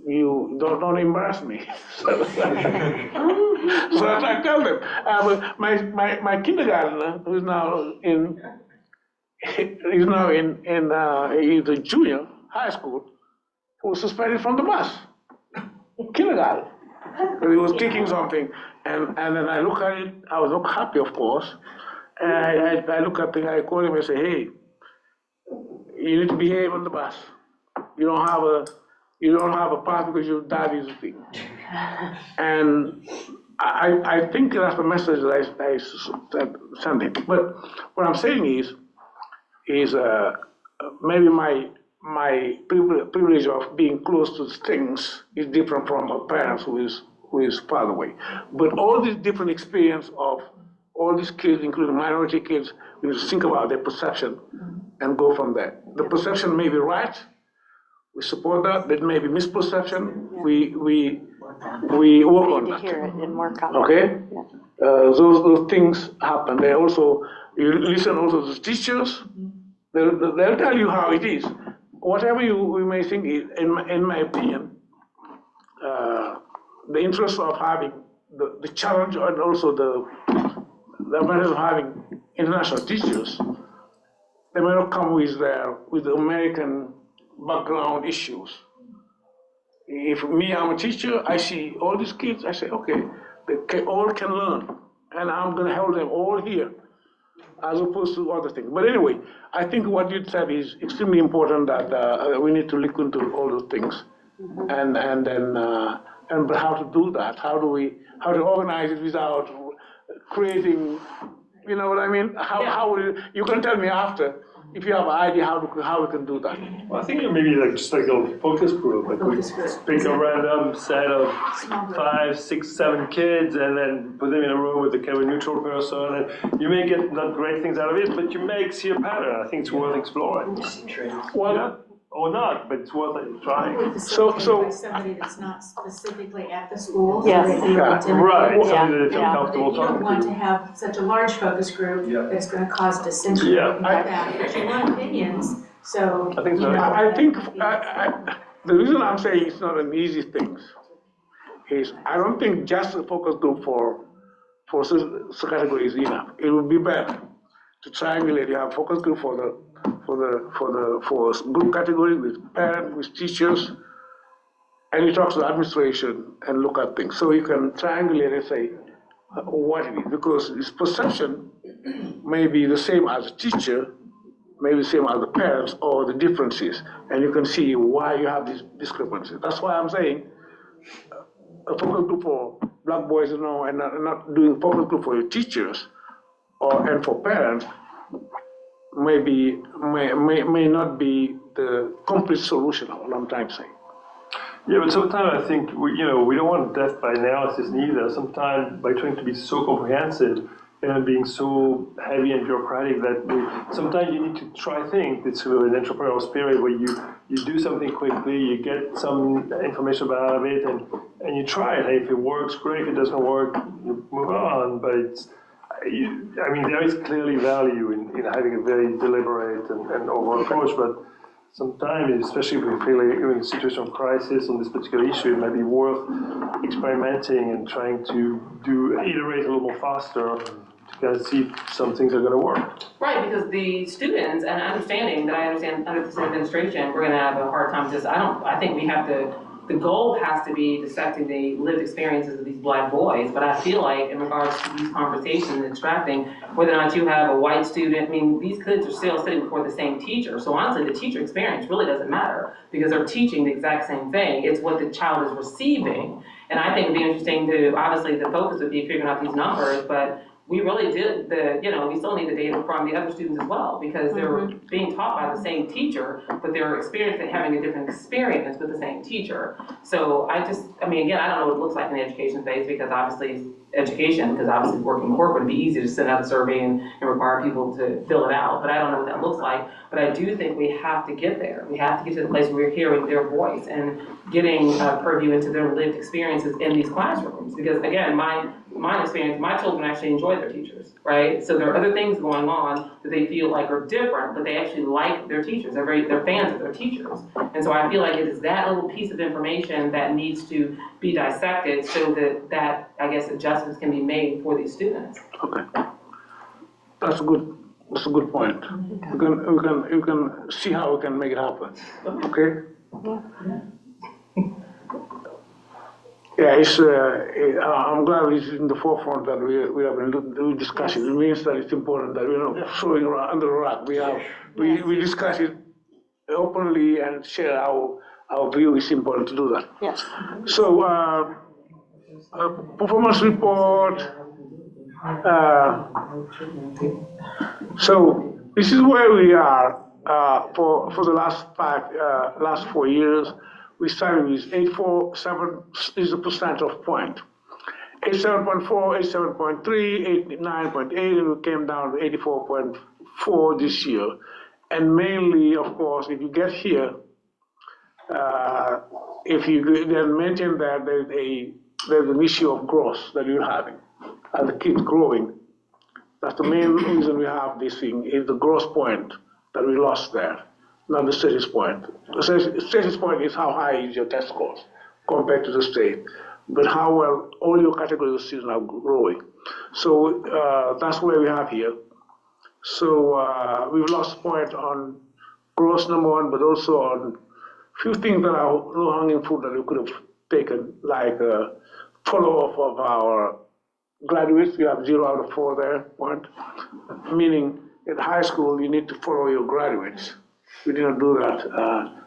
you don't embarrass me. So I tell them. My kindergartner, who's now he's a junior high school, who was suspended from the bus. Kindergarten. Because he was kicking something. And then I look at it, I was not happy, of course. And I look at the guy, I call him and say, hey, you need to behave on the bus. You don't have a pass because your dad is a thing. And I think that's the message that I sent him. But what I'm saying is maybe my privilege of being close to things is different from a parent who is far away. But all these different experience of all these kids, including minority kids, we need to think about their perception and go from there. The perception may be right. We support that. That may be misperception. We work on that. Hear it and work on it. Okay? Those things happen. They also, you listen also to teachers. They'll tell you how it is. Whatever you may think, in my opinion, the interest of having the challenge and also the advantage of having international teachers, they may not come with the American background issues. If me, I'm a teacher, I see all these kids, I say, okay, they all can learn, and I'm gonna help them all here, as opposed to other things. But anyway, I think what you said is extremely important, that we need to look into all those things, and then how to do that, how to organize it without creating, you know what I mean? How will you can tell me after, if you have an idea how we can do that. Well, I think maybe just like a focus group, like we pick a random set of 5, 6, 7 kids and then put them in a room with a kind of neutral person, and you may get not great things out of it, but you may see a pattern. I think it's worth exploring. Well, yeah. Or not, but it's worth trying. So by somebody that's not specifically at the school. Yes. So they feel intimidated. Right, somebody that they feel Yeah. comfortable You don't talking want to. to have such a large focus group that's going to cause dissension Yeah. like that. But you want opinions, so. I think so. you know, I think the reason I'm saying it's not an easy thing is I don't think just a focus group for category is enough. It would be better to triangulate. You have focus group for group category with parents, with teachers, and you talk to the administration and look at things. So you can triangulate and say what it is, because its perception may be the same as a teacher, maybe the same as the parents, or the differences, and you can see why you have these discrepancies. That's why I'm saying a focus group for black boys, and not doing focus group for your teachers and for parents may not be the complete solution. All I'm trying to say. Yeah, but sometimes I think we don't want death by analysis neither. Sometimes by trying to be so comprehensive and being so heavy and bureaucratic that sometimes you need to try things. It's sort of an entrepreneurial spirit where you do something quickly, you get some information about it, and you try it. Hey, if it works, great. If it doesn't work, you move on. But there is clearly value in having a very deliberate and overall approach. But sometimes, especially if we feel like you're in a situation of crisis on this particular issue, it might be worth experimenting and trying to iterate a little more faster to kind of see if some things are going to work. Right, because the students, and understand under this administration, we're going to have a hard time I think we have to, the goal has to be dissecting the lived experiences of these black boys, but I feel like in regards to these conversations, extracting whether or not you have a white student, these kids are still sitting before the same teacher, so honestly the teacher experience really doesn't matter because they're teaching the exact same thing. It's what the child is receiving, and I think it'd be interesting to, obviously the focus would be figuring out these numbers, but we really did we still need the data from the other students as well because they're being taught by the same teacher, but they're experiencing having a different experience with the same teacher. So again, I don't know what it looks like in the education space because obviously working corporate, it'd be easy to send out a survey and require people to fill it out, but I don't know what that looks like. But I do think we have to get there. We have to get to the place where we're hearing their voice and getting purview into their lived experiences in these classrooms. Because again, my experience, my children actually enjoy their teachers, right? So there are other things going on that they feel like are different, but they actually like their teachers. They're fans of their teachers. And so I feel like it is that little piece of information that needs to be dissected so that I guess adjustments can be made for these students. Okay, that's a good point. You can see how we can make it happen. Okay. Yeah, I'm glad it's in the forefront that we have been discussing. It means that it's important that we're not throwing under the rug. We discuss it openly and share our view. It's important to do that. Yes. So Performance report. So this is where we are for the last 4 years. We started with 847 is the percent of point. 87.4, 87.3, 89.8, and we came down to 84.4 this year. And mainly, of course, if you get here, if you then mention that there's an issue of growth that you're having, as the kids growing. That's the main reason we have this thing, is the growth point that we lost there, not the status point. The status point is how high is your test scores compared to the state, but how well all your categories of students are growing. So that's where we have here. So we've lost point on growth, number one, but also on few things that are low-hanging fruit that we could have taken, like follow-up of our graduates. We have 0 out of 4 there, point. Meaning, in high school, you need to follow your graduates. We didn't do that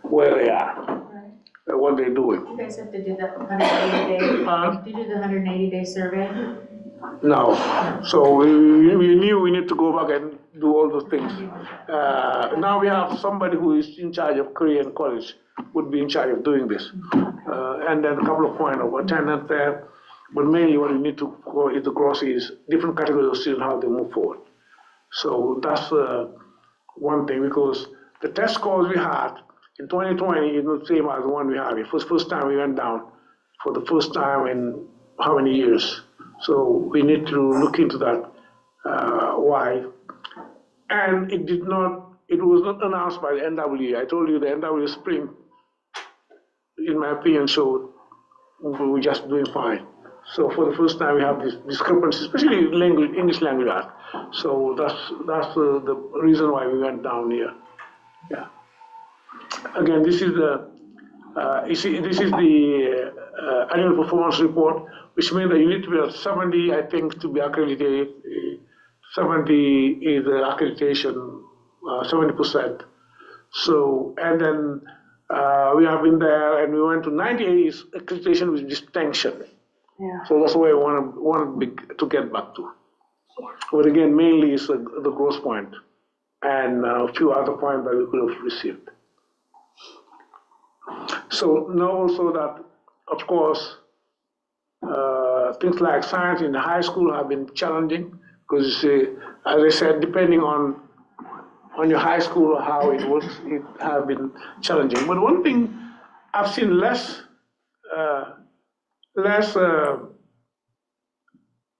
where they are, what they're doing. You guys have to do the 180-day, do you do the 180-day survey? No. So we knew we need to go back and do all those things. Now we have somebody who is in charge of career and college, would be in charge of doing this. And then a couple of points of attendance there. But mainly what we need to go is the growth is different categories of students, how they move forward. So that's one thing, because the test scores we had in 2020 is not the same as the one we have. It was the first time we went down for the first time in how many years. So we need to look into that, why. And it was not announced by the NWA. I told you the NWA spring, in my opinion, showed we're just doing fine. So for the first time we have this discrepancy, especially English language art. So that's the reason why we went down here. Yeah. Again, this is the annual performance report, which means that you need to be at 70, I think, to be accredited. 70 is the accreditation, 70%. So, and then we have been there, and we went to 98 is accreditation with distinction. Yeah. So that's where I want to get back to. But again, mainly is the growth point and a few other points that we could have received. So know also that, of course, things like science in the high school have been challenging because, you see, as I said, depending on your high school or how it works, it have been challenging. But one thing I've seen less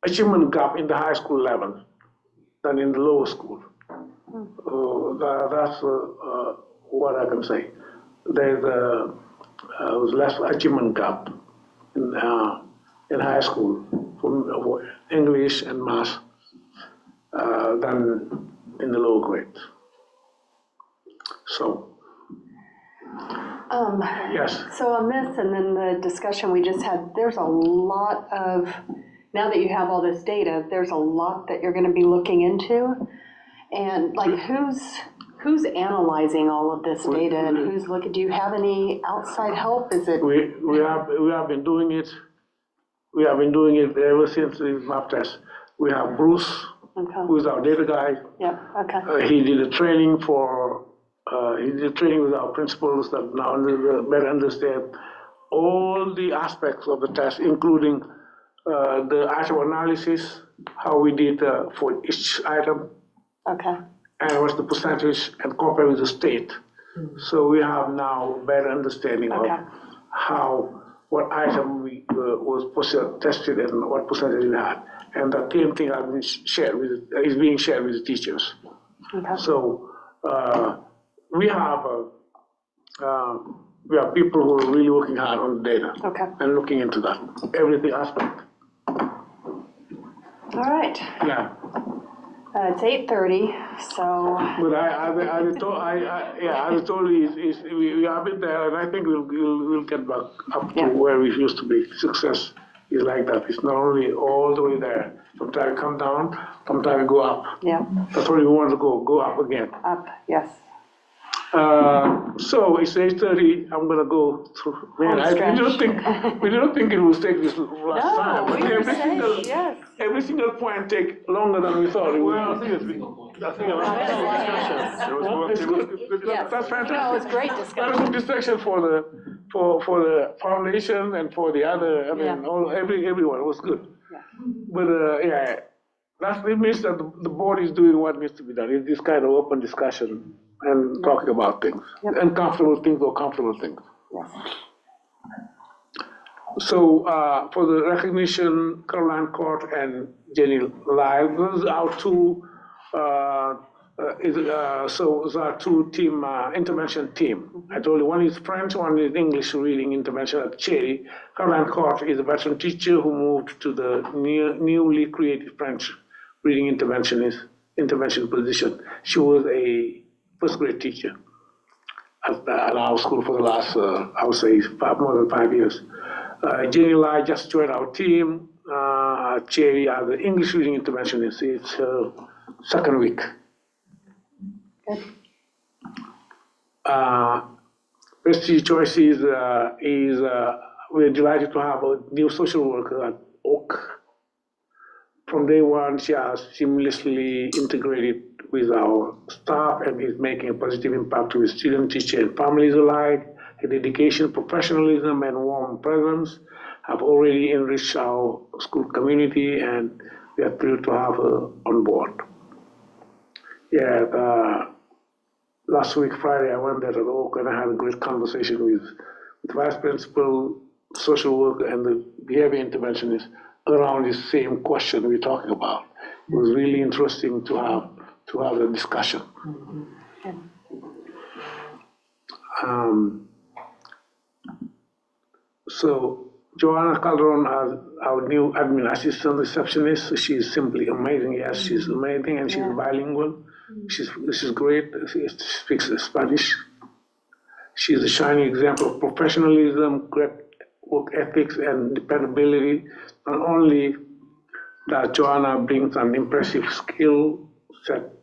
achievement gap in the high school level than in the lower school. That's what I can say. There's was less achievement gap in high school for English and math than in the lower grade. So. Yes. So on this and then the discussion we just had, there's a lot of, now that you have all this data, there's a lot that you're going to be looking into. And like who's analyzing all of this data and who's looking, do you have any outside help? Is it? We have been doing it. We have been doing it ever since the map test. We have Bruce, who is our data guy. Yeah, okay. He did a training with our principals that now better understand all the aspects of the test, including the item analysis, how we did for each item. Okay. And what's the percentage and compare with the state. So we have now better understanding of what item we was tested and what percentage we had. And the same thing is being shared with the teachers. Okay. So we have people who are really working hard on the data and looking into that, everything aspect. All right. Yeah. It's 8:30, so. But I told you we have been there, and I think we'll get back up to where we used to be. Success is like that. It's not only all the way there. Sometimes we come down, sometimes we go up. Yeah. That's where we want to go up again. Up, yes. So it's 8:30, I'm gonna go through, man, we didn't think it would take this last time. But we were every saying, single- yes. Every single point take longer than we thought it would. Well, I think it was a discussion. It was It's good. Yes. That's fantastic. No, it was great Very discussion. good discussion for the foundation and for the other, everyone, it was good. But, it means that the board is doing what needs to be done. It's this kind of open discussion and talking about things, uncomfortable things or comfortable things. So, for the recognition, Caroline Court and Jenny Lai, those are our two, those are two team, intervention team. I told you, one is French, one is English reading intervention at Cherry. Caroline Court is a veteran teacher who moved to the newly created French reading intervention position. She was a first grade teacher at our school for the last, I would say, more than 5 years. Jenny Lai just joined our team. Cherry, the English reading interventionist, it's her second week. Prestige Choices we're delighted to have a new social worker at Oak. From day one, she has seamlessly integrated with our staff and is making a positive impact with students, teachers, and families alike. Her dedication, professionalism, and warm presence have already enriched our school community, and we are thrilled to have her on board. Last week, Friday, I went there at Oak and I had a great conversation with vice principal, social worker, and the behavior interventionist around this same question we're talking about. It was really interesting to have a discussion. So Joanna Calderon, our new admin assistant receptionist, she's simply amazing. Yes, she's amazing, and she's bilingual. She's great. She speaks Spanish. She's a shining example of professionalism, great work ethics, and dependability. Not only does Joanna brings an impressive skill set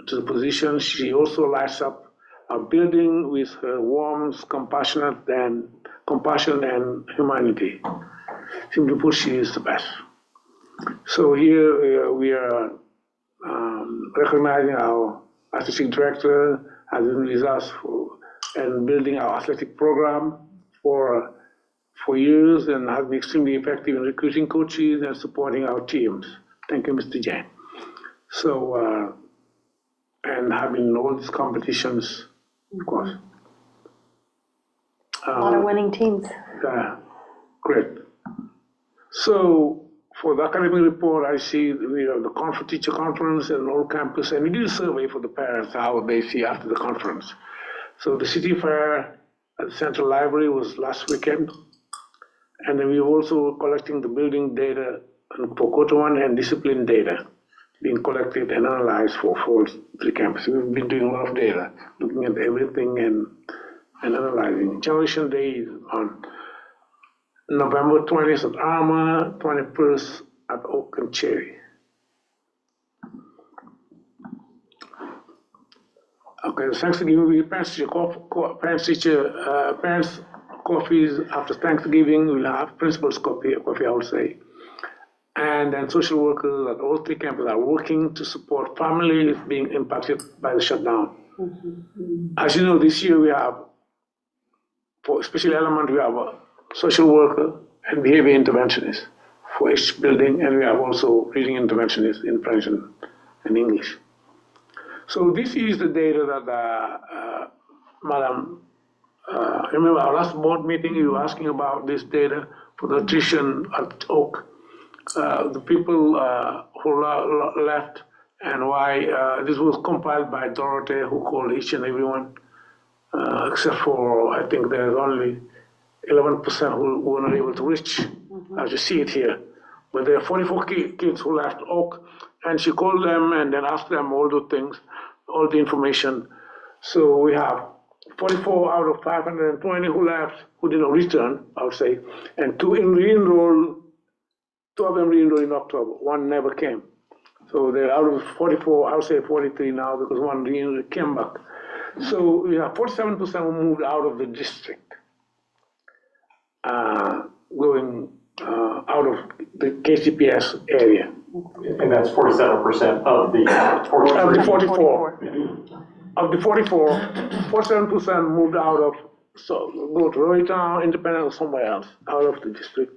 to the position, she also lights up our building with her warmth, compassion, and humanity. Simply put, she is the best. So here we are recognizing our artistic director has been with us and building our athletic program for years and has been extremely effective in recruiting coaches and supporting our teams. Thank you, Mr. Jain. So, and having all these competitions, of course. A lot of winning teams. Great. So for the academic report, I see we have the teacher conference and all campus, and we did a survey for the parents how they see after the conference. So the city fair at the Central Library was last weekend, and then we were also collecting the building data for Kotawan and discipline data being collected and analyzed for three campuses. We've been doing a lot of data, looking at everything and analyzing. Generation Day is on November 20th at Arma, 21st at Oak and Cherry. Okay, Thanksgiving, we parents coffees after Thanksgiving. We'll have principal's coffee, I would say. And then social workers at all three campuses are working to support families being impacted by the shutdown. As you know, this year we have, for special element, we have a social worker and behavior interventionist for each building, and we have also reading interventionists in French and English. So this is the data that, Madam, remember our last board meeting, you were asking about this data for the attrition at Oak. The people who left and why this was compiled by Dorothy, who called each and everyone, except for, I think there's only 11% who were not able to reach, as you see it here. But there are 44 kids who left Oak, and she called them and then asked them all the things, all the information. So we have 44 out of 520 who left, who did not return, I would say, and two of them re-enrolled in October, one never came. So they're out of 44, I would say 43 now, because one re-enrolled came back. So we have 47% who moved out of the district, going out of the KCPS area. And that's 47% of the 44. Of the 44. Of the 44, 47% moved out of, so go to Roytown, Independent, or somewhere else, out of the district.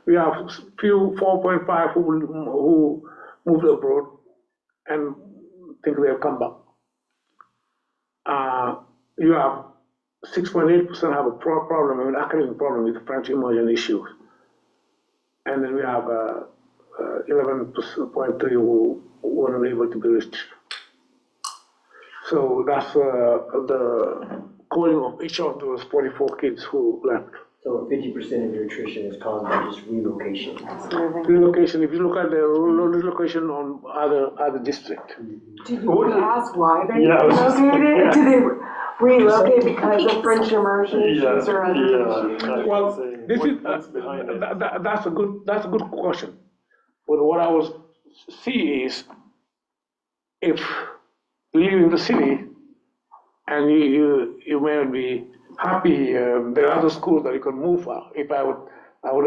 We have few, 4.5, who moved abroad and think they'll come back. You have 6.8% have a problem, an academic problem with French immersion issues. And then we have 11.3 who weren't able to be reached. So that's the calling of each of those 44 kids who left. So 50% of your attrition is caused by just relocation. Relocation, if you look at the relocation on other district. Did you ask why they relocated? Did they relocate because of French immersion issues or other issues? Well, this is, that's a good question. But what I was see is, if leaving the city and you may not be happy, there are other schools that you can move for. If I would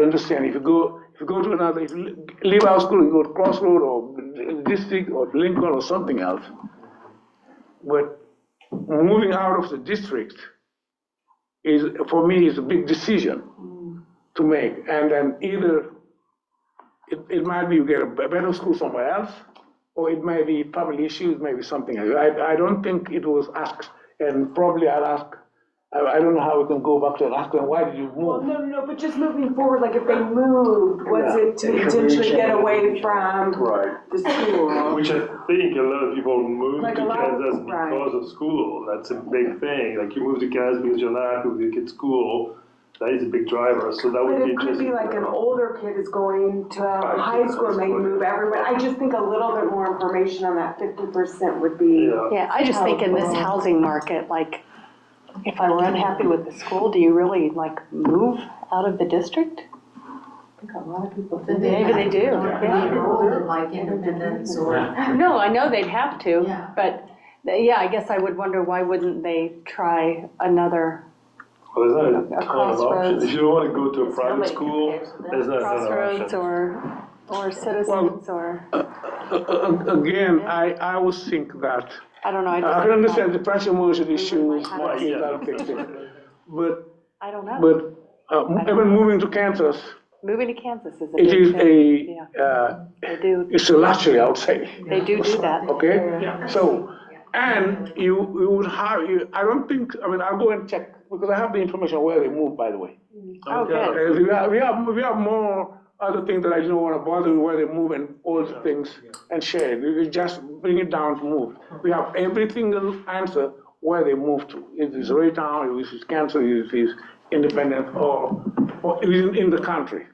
understand, if you go to another, if you leave our school and go to Crossroad or district or Lincoln or something else. But moving out of the district is, for me, is a big decision to make. And then either it might be you get a better school somewhere else, or it may be family issues, maybe something else. I don't think it was asked, and probably I'll ask, I don't know how we can go back to and ask them, why did you move? Well, no, but just moving forward, like if they moved, was it to potentially get away from the school? Which I think a lot of people move to Kansas because of school. That's a big thing. Like you move to Kansas because you're not happy with your kid's school. That is a big driver. So that would be interesting. But it could be like an older kid is going to high school and they move everywhere. I just think a little bit more information on that 50% would be. Yeah, I just think in this housing market, like, if I were unhappy with the school, do you really like move out of the district? I think a lot of people do. Maybe they do. Yeah. Like independence or. No, I know they'd have to, but yeah, I guess I would wonder why wouldn't they try another. Well, there's not a ton of Crossroads. options. If you don't want to go to a private school, there's not a ton of Crossroads options. or Citizens or. Again, I always think that. I don't know. I can understand the French immersion issues, but I don't know. But even moving to Kansas. Moving to Kansas is a it big is thing. they do. It's a luxury, I would say. They do that. Okay, so and you would have I don't think, I mean, I'll go and check because I have the information where they moved, by the way. Oh, good. We have more other things that I don't want to bother with where they move and all the things and share it. We just bring it down to move. We have every single answer where they move to. If it's Raytown, if it's Kansas, if it's Independent, or in the country.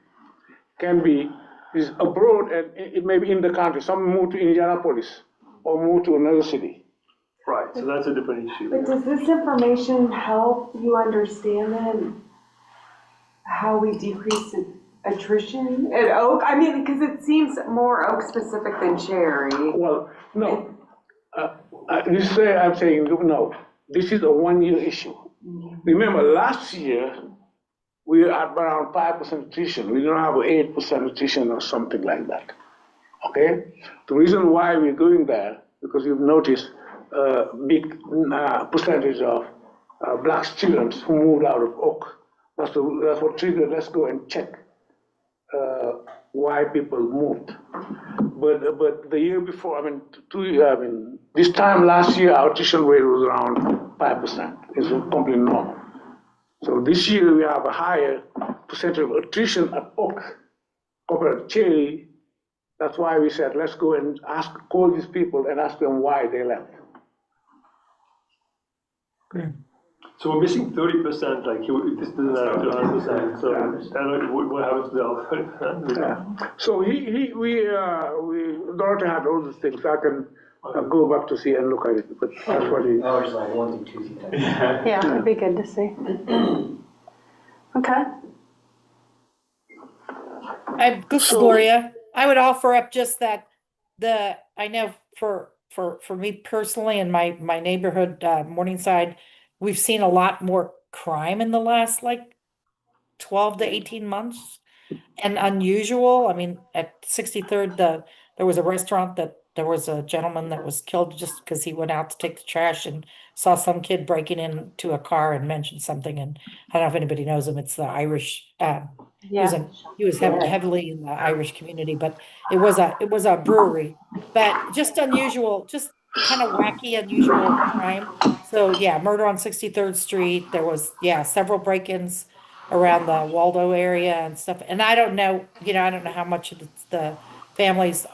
Can be is abroad and it may be in the country. Some move to Indianapolis or move to another city. Right, so that's a different issue. But does this information help you understand then how we decrease attrition at Oak? I mean, because it seems more Oak specific than Cherry. Well, no. I'm saying no. This is a 1 year issue. Remember, last year we were at around 5% attrition. We don't have 8% attrition or something like that. Okay? The reason why we're going there, because you've noticed a big percentage of black students who moved out of Oak. That's what triggered, let's go and check why people moved. But the year before, I mean, this time last year, our attrition rate was around 5%. It's completely normal. So this year we have a higher percentage of attrition at Oak compared to Cherry. That's why we said, let's go and call these people and ask them why they left. Okay. So we're missing 30%, like this doesn't add to 100%. So I don't know what happens to the other 30%. Yeah. So Dorothy had all these things. I can go back to see and look at it, but that's what he. Oh, it's like 1 to 2 seats. Yeah, it'd be good to see. Okay. Gloria, I would offer up just that I know for for me personally in my neighborhood, Morningside, we've seen a lot more crime in the last like 12 to 18 months. And unusual, I mean, at 63rd, there was a restaurant that there was a gentleman that was killed just because he went out to take the trash and saw some kid breaking into a car and mentioned something. And I don't know if anybody knows him. It's the Irish. He was heavily in the Irish community, but it was a brewery. But just unusual, just kind of wacky, unusual crime. So yeah, murder on 63rd Street. There was several break-ins around the Waldo area and stuff. And I don't know, I don't know how much of the families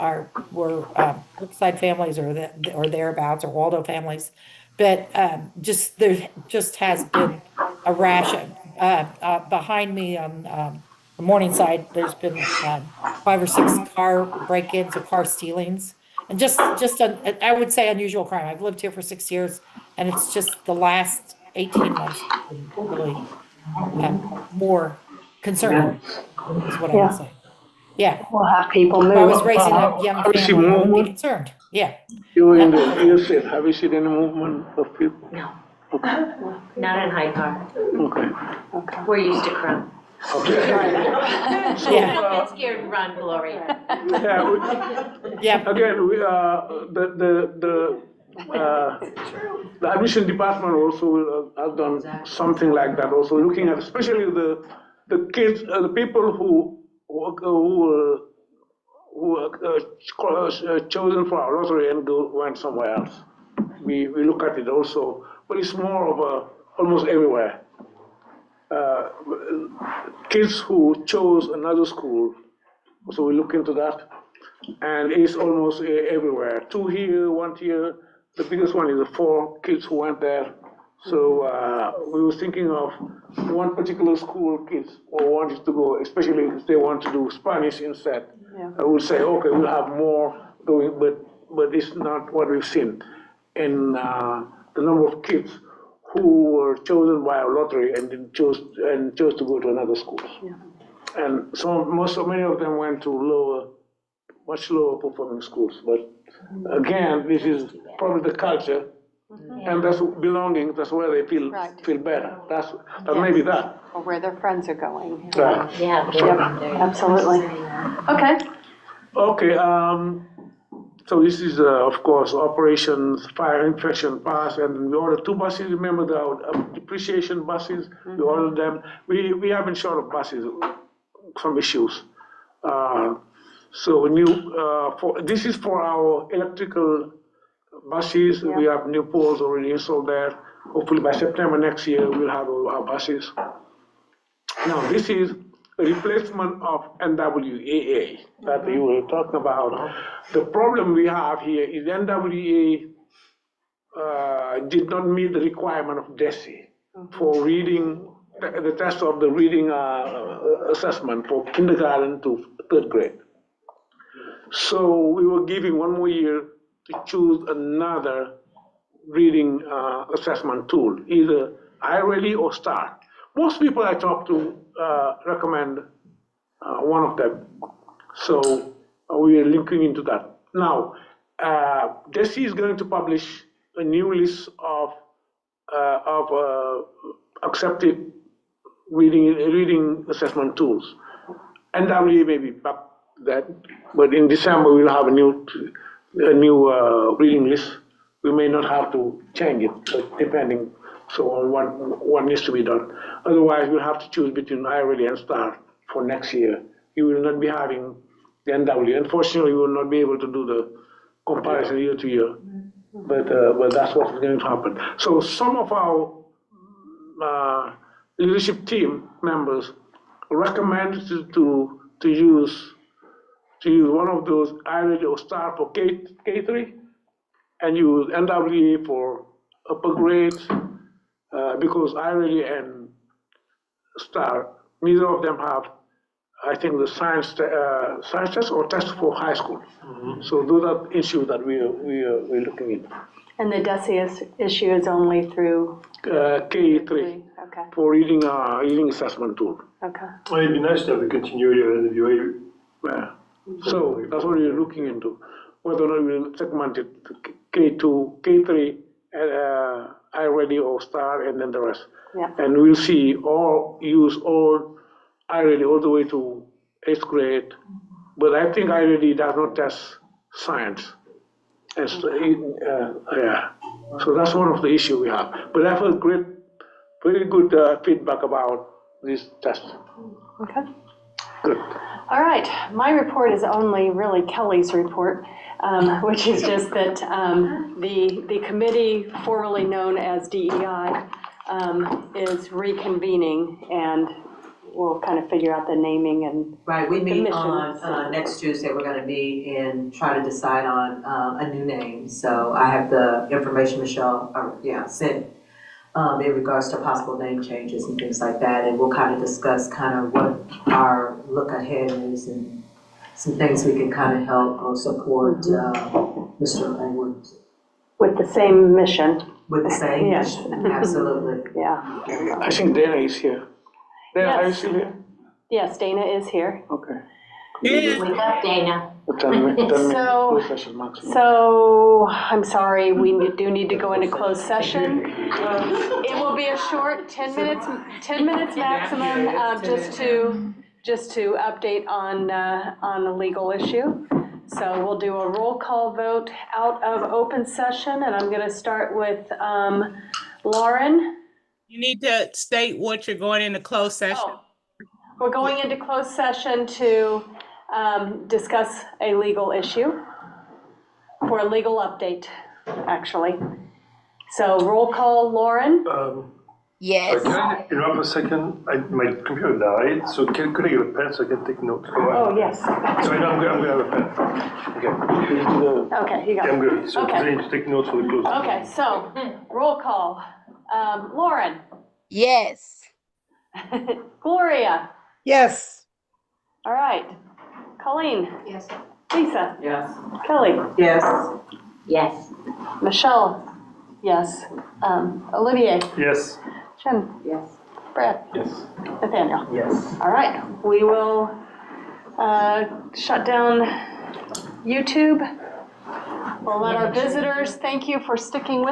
were Brookside families or thereabouts or Waldo families, but there just has been a rash behind me on the Morningside. There's been 5 or 6 car break-ins or car stealings, and I would say unusual crime. I've lived here for 6 years, and it's just the last 18 months has been really more concerning, is what I would say. Yeah. We'll have people move. If I was raising a young Have you seen family, I would be movement? concerned. Yeah. You're in the real estate. Have you seen any movement of people? No. Not in Hyde Park. Okay. We're used to crime. Okay. So, I don't get scared and run, Gloria. Yeah. Again, we the admission department also has done something like that. Also looking at especially the kids, the people who were chosen for our lottery and went somewhere else. We look at it also, but it's more of almost everywhere. Kids who chose another school, so we look into that, and it's almost everywhere. 2 here, 1 here. The biggest one is the 4 kids who went there. So we were thinking of one particular school kids or wanted to go, especially if they want to do Spanish instead. I would say, okay, we'll have more going, but it's not what we've seen in the number of kids who were chosen by a lottery and chose to go to another school. And many of them went to much lower performing schools. But again, this is probably the culture, and that's belonging. That's where they feel better. That may be that. Or where their friends are going. Right. Yeah. Absolutely. Okay. Okay. So this is, of course, operations, fire infection pass, and we ordered 2 buses. Remember the depreciation buses? We ordered them. We have been short of buses, some issues. So this is for our electrical buses. We have new poles already installed there. Hopefully by September next year, we'll have all our buses. Now, this is a replacement of NWAA that you were talking about. The problem we have here is NWAA did not meet the requirement of DESE for reading, the test of the reading assessment for kindergarten to 3rd grade. So we were giving 1 more year to choose another reading assessment tool, either iReady or STAR. Most people I talk to recommend one of them. So we are linking into that. Now, DESE is going to publish a new list of accepted reading assessment tools. NWA may be back that, but in December we'll have a new reading list. We may not have to change it, but depending. So one needs to be done. Otherwise, we'll have to choose between iReady and STAR for next year. You will not be having the NW. Unfortunately, we will not be able to do the comparison year to year. But that's what's going to happen. So some of our leadership team members recommend to use one of those iReady or STAR for K3, and use NWA for upper grades, because iReady and STAR, neither of them have, I think, the science test or test for high school. So those are issues that we're looking into. And the DESE issue is only through K3 for reading assessment tool. Okay. Well, it'd be nice to have the continuity of NWA. Yeah. So that's what we're looking into, whether or not we'll segment it to K2, K3, iReady or STAR, and then the rest. Yeah. And we'll see use all iReady all the way to 8th grade. But I think iReady does not test science. And yeah. So that's one of the issues we have. But I've heard very good feedback about this test. Okay. Good. All right, my report is only really Kelly's report, which is just that the committee formerly known as DEI is reconvening, and we'll kind of figure out the naming and Right, we the meet mission. on, next Tuesday, we're gonna meet and try to decide on, a new name. So I have the information Michelle, sent, in regards to possible name changes and things like that. And we'll kind of discuss kind of what our look ahead is and some things we can kind of help or support, Mr. Edwards. With the same mission. With the same Yes. mission, absolutely. Yeah. I think Dana is here. Dana, are you Yes. still here? Yes, Dana is here. Okay. Wake up, Dana. 10 minute So- closed session maximum. So, I'm sorry, we do need to go into closed session. It will be a short 10 minutes maximum, just to update on a legal issue. So we'll do a roll call vote out of open session, and I'm gonna start with Lauren. You need to state what you're going into closed session. Oh, we're going into closed session to discuss a legal issue, for a legal update, actually. So roll call, Lauren? Yes. Can I interrupt a second? My computer died, so could I get a pen so I can take notes? Oh, yes. So I know I'm gonna have a pen. Okay. Okay, you got Yeah, I'm it. good. So Okay. I need to take notes for the closing. Okay, so roll call. Lauren? Yes. Gloria? Yes. All right. Colleen? Yes. Lisa? Yes. Kelly? Yes. Yes. Michelle? Yes. Olivier? Yes. Jen? Yes. Brad? Yes. Nathaniel? Yes. All right, we will shut down YouTube. We'll let our visitors, thank you for sticking with